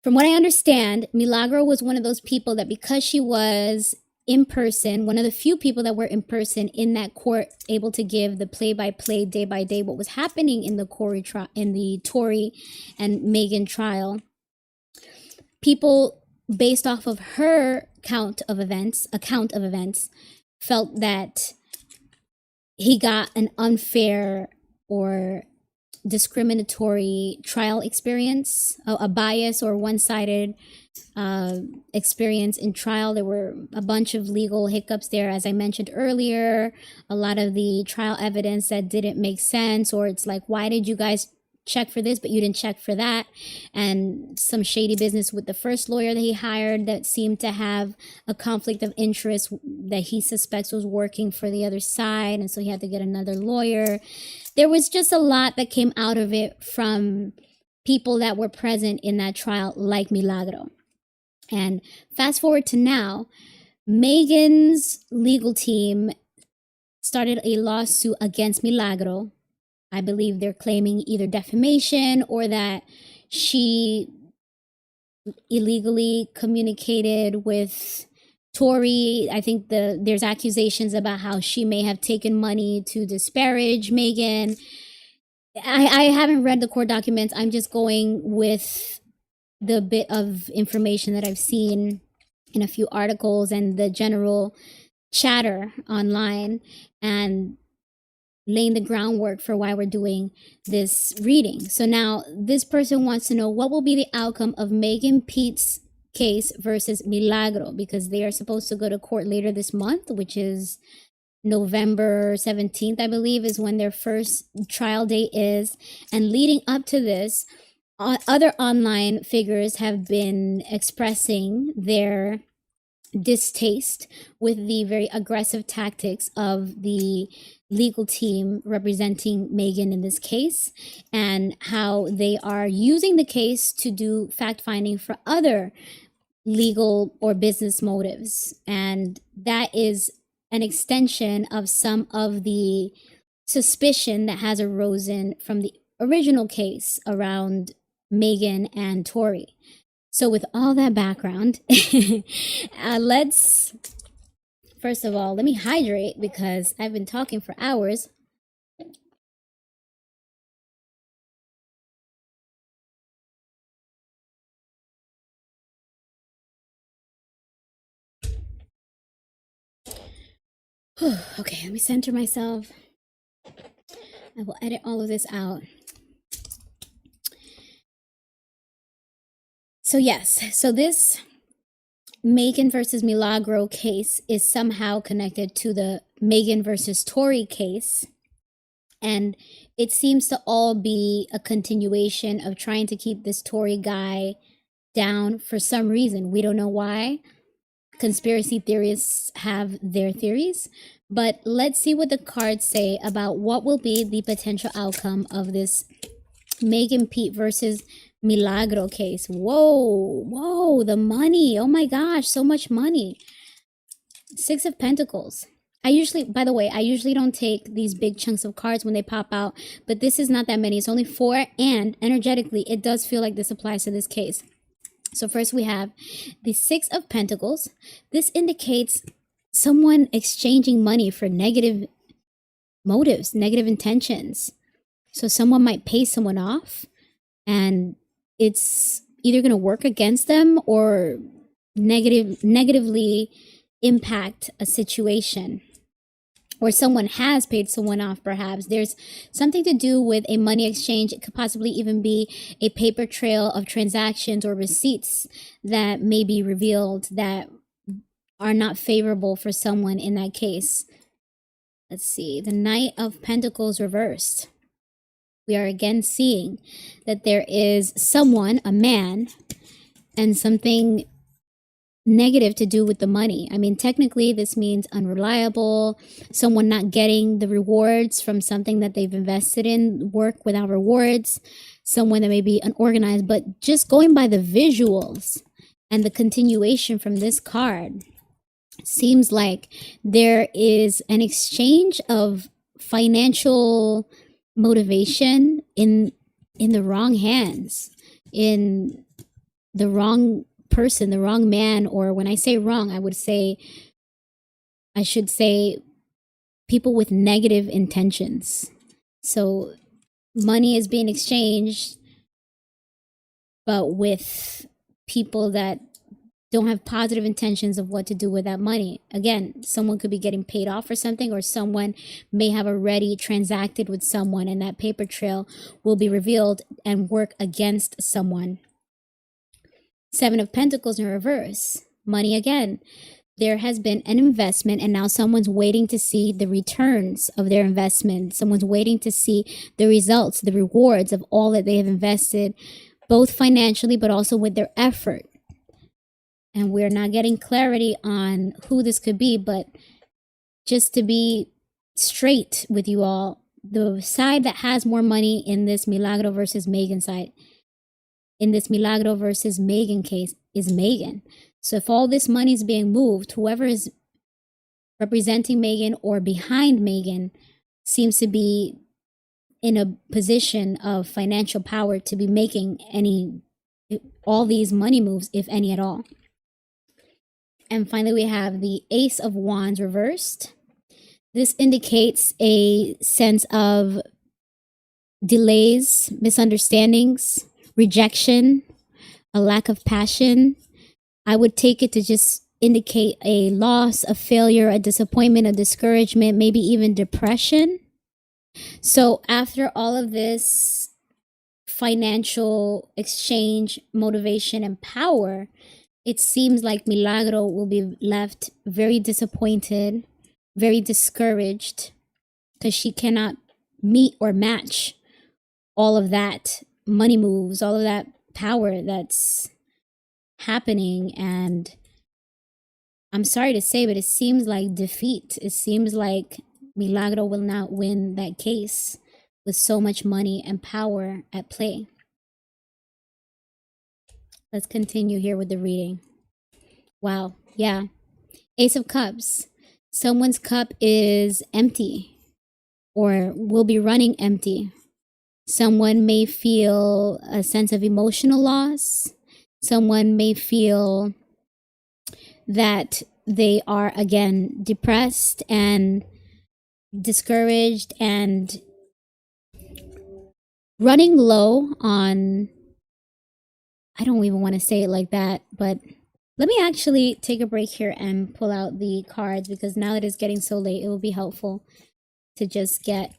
from what I understand, Milagro was one of those people that, because she was in person, one of the few people that were in person in that court, able to give the play-by-play, day-by-day, what was happening in the Tory and Megan trial, people based off of her account of events, felt that he got an unfair or discriminatory trial experience, a bias or one-sided experience in trial. There were a bunch of legal hiccups there, as I mentioned earlier, a lot of the trial evidence that didn't make sense, or it's like, why did you guys check for this but you didn't check for that, and some shady business with the first lawyer that he hired that seemed to have a conflict of interest that he suspects was working for the other side, and so he had to get another lawyer. There was just a lot that came out of it from people that were present in that trial, like Milagro. And fast forward to now, Megan's legal team started a lawsuit against Milagro. I believe they're claiming either defamation or that she illegally communicated with Tory. I think there's accusations about how she may have taken money to disparage Megan. I haven't read the court documents. I'm just going with the bit of information that I've seen in a few articles and the general chatter online, and laying the groundwork for why we're doing this reading. So now this person wants to know what will be the outcome of Megan Pete's case versus Milagro, because they are supposed to go to court later this month, which is November 17th, I believe, is when their first trial date is. And leading up to this, other online figures have been expressing their distaste with the very aggressive tactics of the legal team representing Megan in this case, and how they are using the case to do fact-finding for other legal or business motives. And that is an extension of some of the suspicion that has arisen from the original case around Megan and Tory. So with all that background, let's, first of all, let me hydrate because I've been talking for hours. Okay, let me center myself. I will edit all of this out. So yes, so this Megan versus Milagro case is somehow connected to the Megan versus Tory case. And it seems to all be a continuation of trying to keep this Tory guy down for some reason. We don't know why. Conspiracy theorists have their theories. But let's see what the cards say about what will be the potential outcome of this Megan Pete versus Milagro case. Whoa, the money. Oh my gosh, so much money. Six of Pentacles. By the way, I usually don't take these big chunks of cards when they pop out, but this is not that many. It's only 4, and energetically, it does feel like this applies to this case. So first we have the Six of Pentacles. This indicates someone exchanging money for negative motives, negative intentions. So someone might pay someone off, and it's either going to work against them or negatively impact a situation. Or someone has paid someone off, perhaps. There's something to do with a money exchange. It could possibly even be a paper trail of transactions or receipts that may be revealed that are not favorable for someone in that case. Let's see. The Knight of Pentacles reversed. We are again seeing that there is someone, a man, and something negative to do with the money. I mean, technically this means unreliable, someone not getting the rewards from something that they've invested in, work without rewards, someone that may be unorganized. But just going by the visuals and the continuation from this card, seems like there is an exchange of financial motivation in the wrong hands, in the wrong person, the wrong man. Or when I say wrong, I should say people with negative intentions. So money is being exchanged, but with people that don't have positive intentions of what to do with that money. Again, someone could be getting paid off for something, or someone may have already transacted with someone, and that paper trail will be revealed and work against someone. Seven of Pentacles in reverse. Money again. There has been an investment, and now someone's waiting to see the returns of their investment. Someone's waiting to see the results, the rewards of all that they have invested, both financially but also with their effort. And we're not getting clarity on who this could be, but just to be straight with you all, the side that has more money in this Milagro versus Megan side, in this Milagro versus Megan case, is Megan. So if all this money is being moved, whoever is representing Megan or behind Megan seems to be in a position of financial power to be making all these money moves, if any at all. And finally, we have the Ace of Wands reversed. This indicates a sense of delays, misunderstandings, rejection, a lack of passion. I would take it to just indicate a loss, a failure, a disappointment, a discouragement, maybe even depression. So after all of this financial exchange, motivation, and power, it seems like Milagro will be left very disappointed, very discouraged, because she cannot meet or match all of that money moves, all of that power that's happening. And I'm sorry to say, but it seems like defeat. It seems like Milagro will not win that case with so much money and power at play. Let's continue here with the reading. Wow, yeah. Ace of Cups. Someone's cup is empty or will be running empty. Someone may feel a sense of emotional loss. Someone may feel that they are, again, depressed and discouraged and running low on, I don't even want to say it like that, but let me actually take a break here and pull out the cards, because now that it's getting so late, it will be helpful to just get...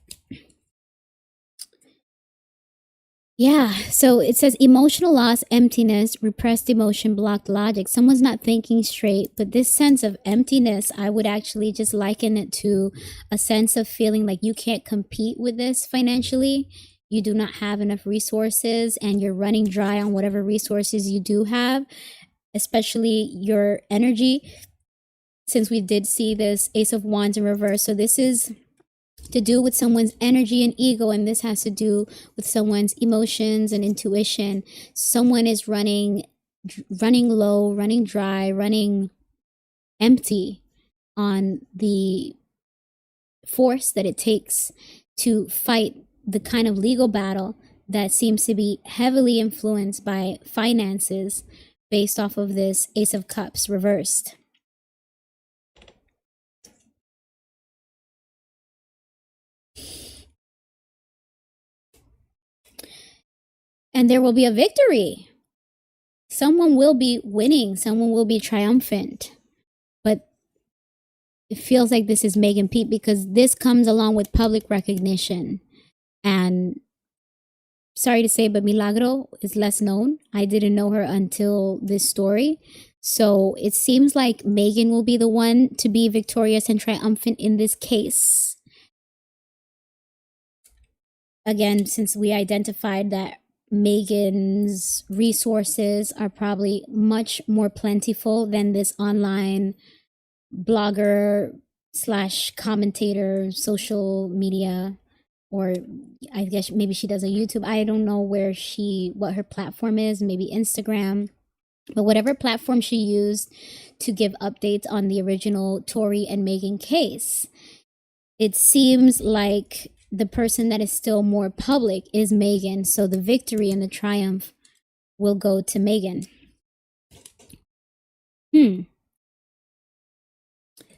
Yeah, so it says emotional loss, emptiness, repressed emotion, blocked logic. Someone's not thinking straight, but this sense of emptiness, I would actually just liken it to a sense of feeling like you can't compete with this financially. You do not have enough resources and you're running dry on whatever resources you do have, especially your energy, since we did see this Ace of Wands in reverse. So this is to do with someone's energy and ego, and this has to do with someone's emotions and intuition. Someone is running low, running dry, running empty on the force that it takes to fight the kind of legal battle that seems to be heavily influenced by finances based off of this Ace of Cups reversed. And there will be a victory. Someone will be winning. Someone will be triumphant. But it feels like this is Megan Pete, because this comes along with public recognition. And sorry to say, but Milagro is less known. I didn't know her until this story. So it seems like Megan will be the one to be victorious and triumphant in this case. Again, since we identified that Megan's resources are probably much more plentiful than this online blogger slash commentator, social media, or I guess maybe she does a YouTube. I don't know what her platform is, maybe Instagram, but whatever platform she used to give updates on the original Tory and Megan case, it seems like the person that is still more public is Megan. So the victory and the triumph will go to Megan.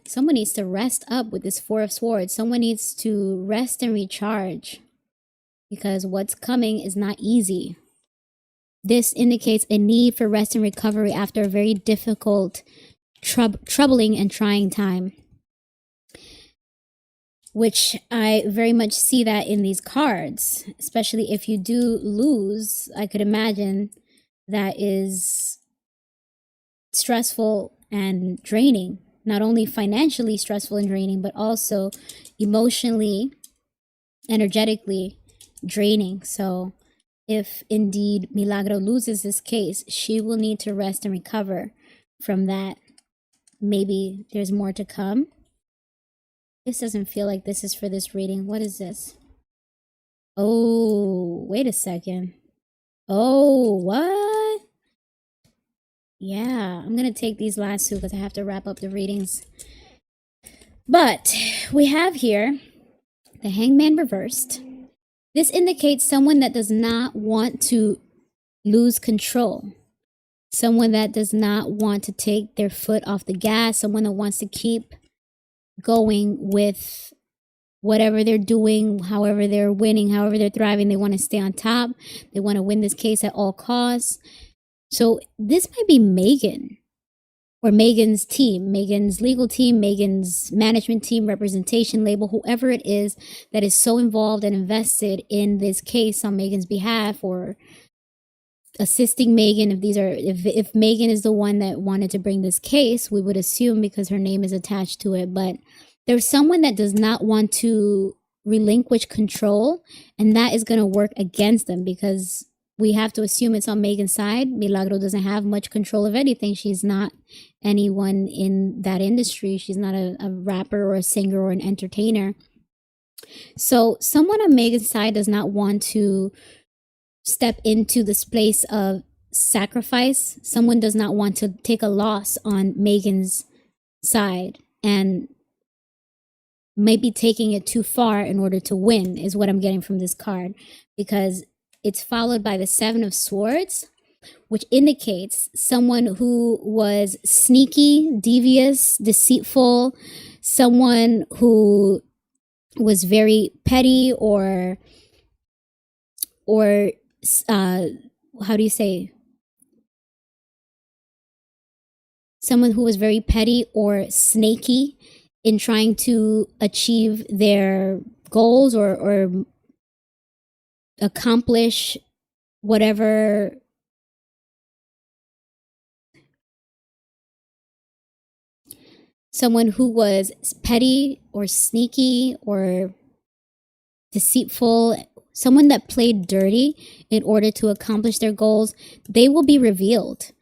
Someone needs to rest up with this Four of Swords. Someone needs to rest and recharge, because what's coming is not easy. This indicates a need for rest and recovery after a very difficult, troubling and trying time, which I very much see that in these cards, especially if you do lose. I could imagine that is stressful and draining, not only financially stressful and draining, but also emotionally, energetically draining. So if indeed Milagro loses this case, she will need to rest and recover from that. Maybe there's more to come. This doesn't feel like this is for this reading. What is this? Oh, wait a second. Oh, what? Yeah, I'm going to take these last two because I have to wrap up the readings. But we have here the Hangman reversed. This indicates someone that does not want to lose control. Someone that does not want to take their foot off the gas. Someone that wants to keep going with whatever they're doing, however they're winning, however they're thriving. They want to stay on top. They want to win this case at all costs. So this might be Megan or Megan's team, Megan's legal team, Megan's management team, representation label, whoever it is that is so involved and invested in this case on Megan's behalf or assisting Megan. If Megan is the one that wanted to bring this case, we would assume because her name is attached to it. But there's someone that does not want to relinquish control, and that is going to work against them because we have to assume it's on Megan's side. Milagro doesn't have much control of anything. She's not anyone in that industry. She's not a rapper or a singer or an entertainer. So someone on Megan's side does not want to step into this place of sacrifice. Someone does not want to take a loss on Megan's side and maybe taking it too far in order to win is what I'm getting from this card, because it's followed by the Seven of Swords, which indicates someone who was sneaky, devious, deceitful, someone who was very petty or how do you say? Someone who was very petty or snaky in trying to achieve their goals or accomplish whatever someone who was petty or sneaky or deceitful, someone that played dirty in order to accomplish their goals, they will be revealed.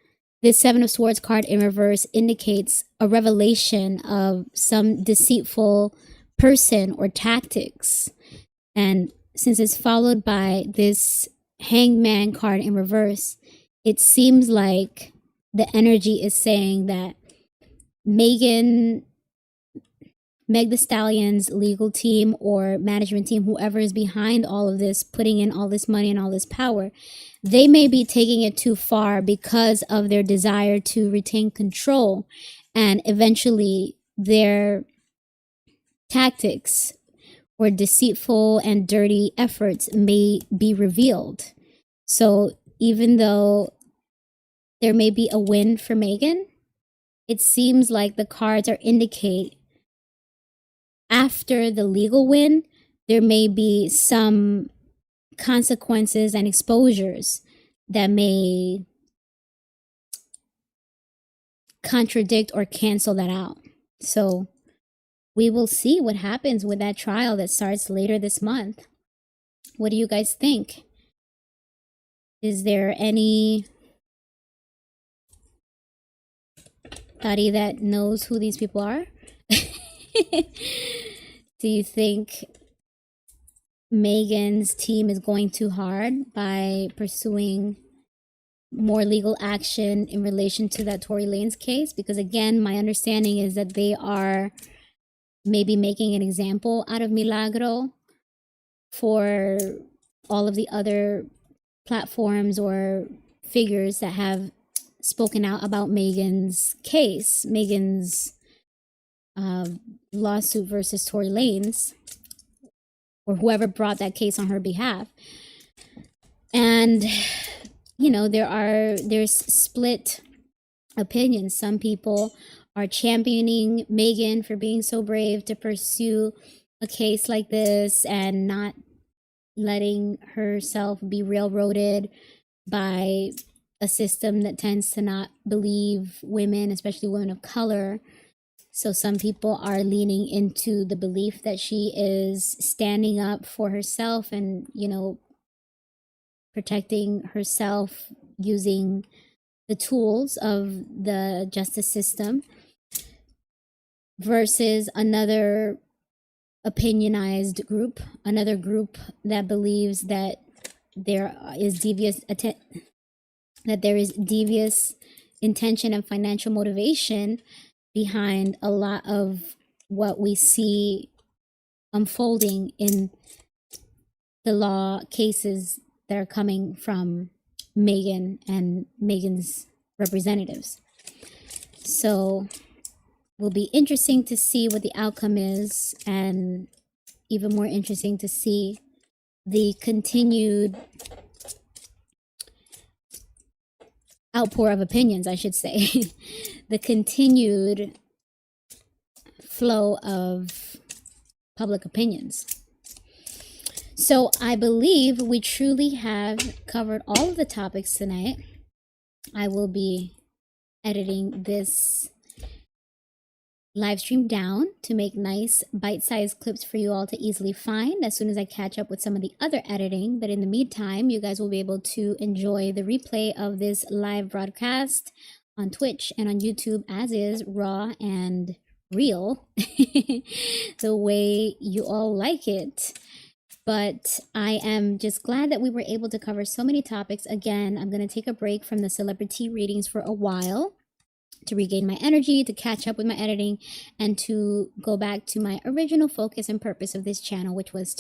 This Seven of Swords card in reverse indicates a revelation of some deceitful person or tactics. And since it's followed by this Hangman card in reverse, it seems like the energy is saying that Meg Thee Stallion's legal team or management team, whoever is behind all of this, putting in all this money and all this power, they may be taking it too far because of their desire to retain control, and eventually their tactics or deceitful and dirty efforts may be revealed. So even though there may be a win for Megan, it seems like the cards are indicate after the legal win, there may be some consequences and exposures that may contradict or cancel that out. So we will see what happens with that trial that starts later this month. What do you guys think? Is there anybody that knows who these people are? Do you think Megan's team is going too hard by pursuing more legal action in relation to that Tory Lanez case? Because again, my understanding is that they are maybe making an example out of Milagro for all of the other platforms or figures that have spoken out about Megan's case, Megan's lawsuit versus Tory Lanez, or whoever brought that case on her behalf. And you know, there's split opinions. Some people are championing Megan for being so brave to pursue a case like this and not letting herself be railroaded by a system that tends to not believe women, especially women of color. So some people are leaning into the belief that she is standing up for herself and, you know, protecting herself using the tools of the justice system, versus another opinionized group, another group that believes that there is devious intention and financial motivation behind a lot of what we see unfolding in the law cases that are coming from Megan and Megan's representatives. So will be interesting to see what the outcome is, and even more interesting to see the continued outpour of opinions, I should say, the continued flow of public opinions. So I believe we truly have covered all of the topics tonight. I will be editing this live stream down to make nice bite-sized clips for you all to easily find as soon as I catch up with some of the other editing. But in the meantime, you guys will be able to enjoy the replay of this live broadcast on Twitch and on YouTube as is, raw and real, the way you all like it. But I am just glad that we were able to cover so many topics. Again, I'm going to take a break from the CelebriTEA readings for a while to regain my energy, to catch up with my editing, and to go back to my original focus and purpose of this channel, which was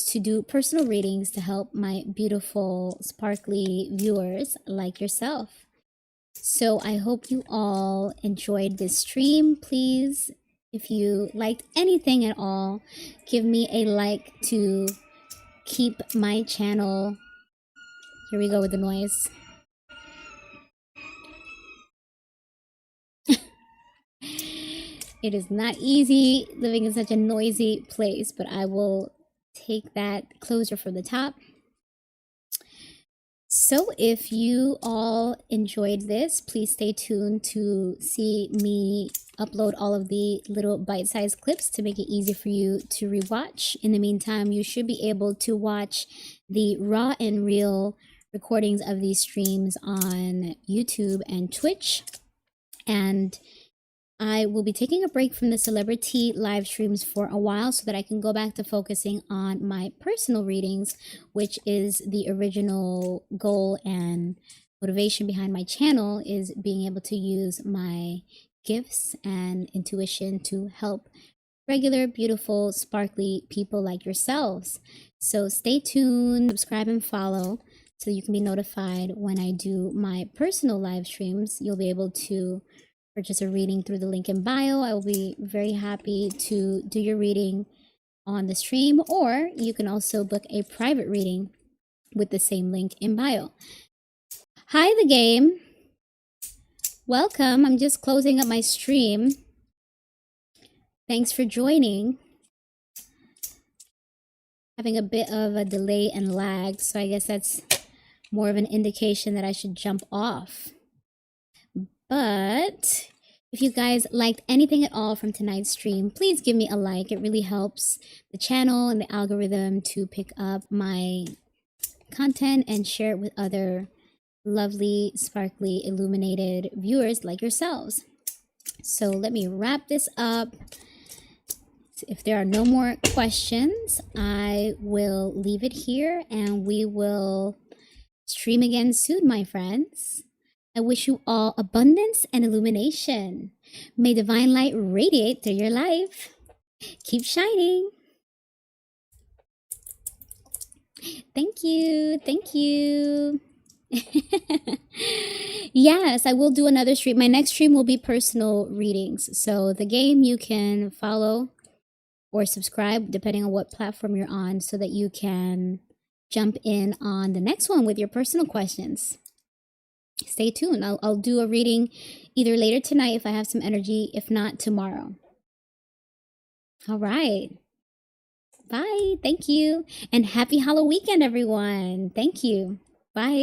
to do personal readings to help my beautiful, sparkly viewers like yourself. So I hope you all enjoyed this stream. Please, if you liked anything at all, give me a like to keep my channel. Here we go with the noise. It is not easy living in such a noisy place, but I will take that closer from the top. So if you all enjoyed this, please stay tuned to see me upload all of the little bite-sized clips to make it easy for you to rewatch. In the meantime, you should be able to watch the raw and real recordings of these streams on YouTube and Twitch. And I will be taking a break from the CelebriTEA live streams for a while so that I can go back to focusing on my personal readings, which is the original goal and motivation behind my channel, is being able to use my gifts and intuition to help regular, beautiful, sparkly people like yourselves. So stay tuned, subscribe and follow so you can be notified when I do my personal live streams. You'll be able to purchase a reading through the link in bio. I will be very happy to do your reading on the stream, or you can also book a private reading with the same link in bio. Hi, the game. Welcome. I'm just closing up my stream. Thanks for joining. Having a bit of a delay and lag, so I guess that's more of an indication that I should jump off. But if you guys liked anything at all from tonight's stream, please give me a like. It really helps the channel and the algorithm to pick up my content and share it with other lovely, sparkly, illuminated viewers like yourselves. So let me wrap this up. If there are no more questions, I will leave it here and we will stream again soon, my friends. I wish you all abundance and illumination. May divine light radiate through your life. Keep shining. Thank you. Thank you. Yes, I will do another stream. My next stream will be personal readings. So the game, you can follow or subscribe depending on what platform you're on so that you can jump in on the next one with your personal questions. Stay tuned. I'll do a reading either later tonight if I have some energy, if not tomorrow. All right. Bye. Thank you. And happy Halloween weekend, everyone. Thank you. Bye.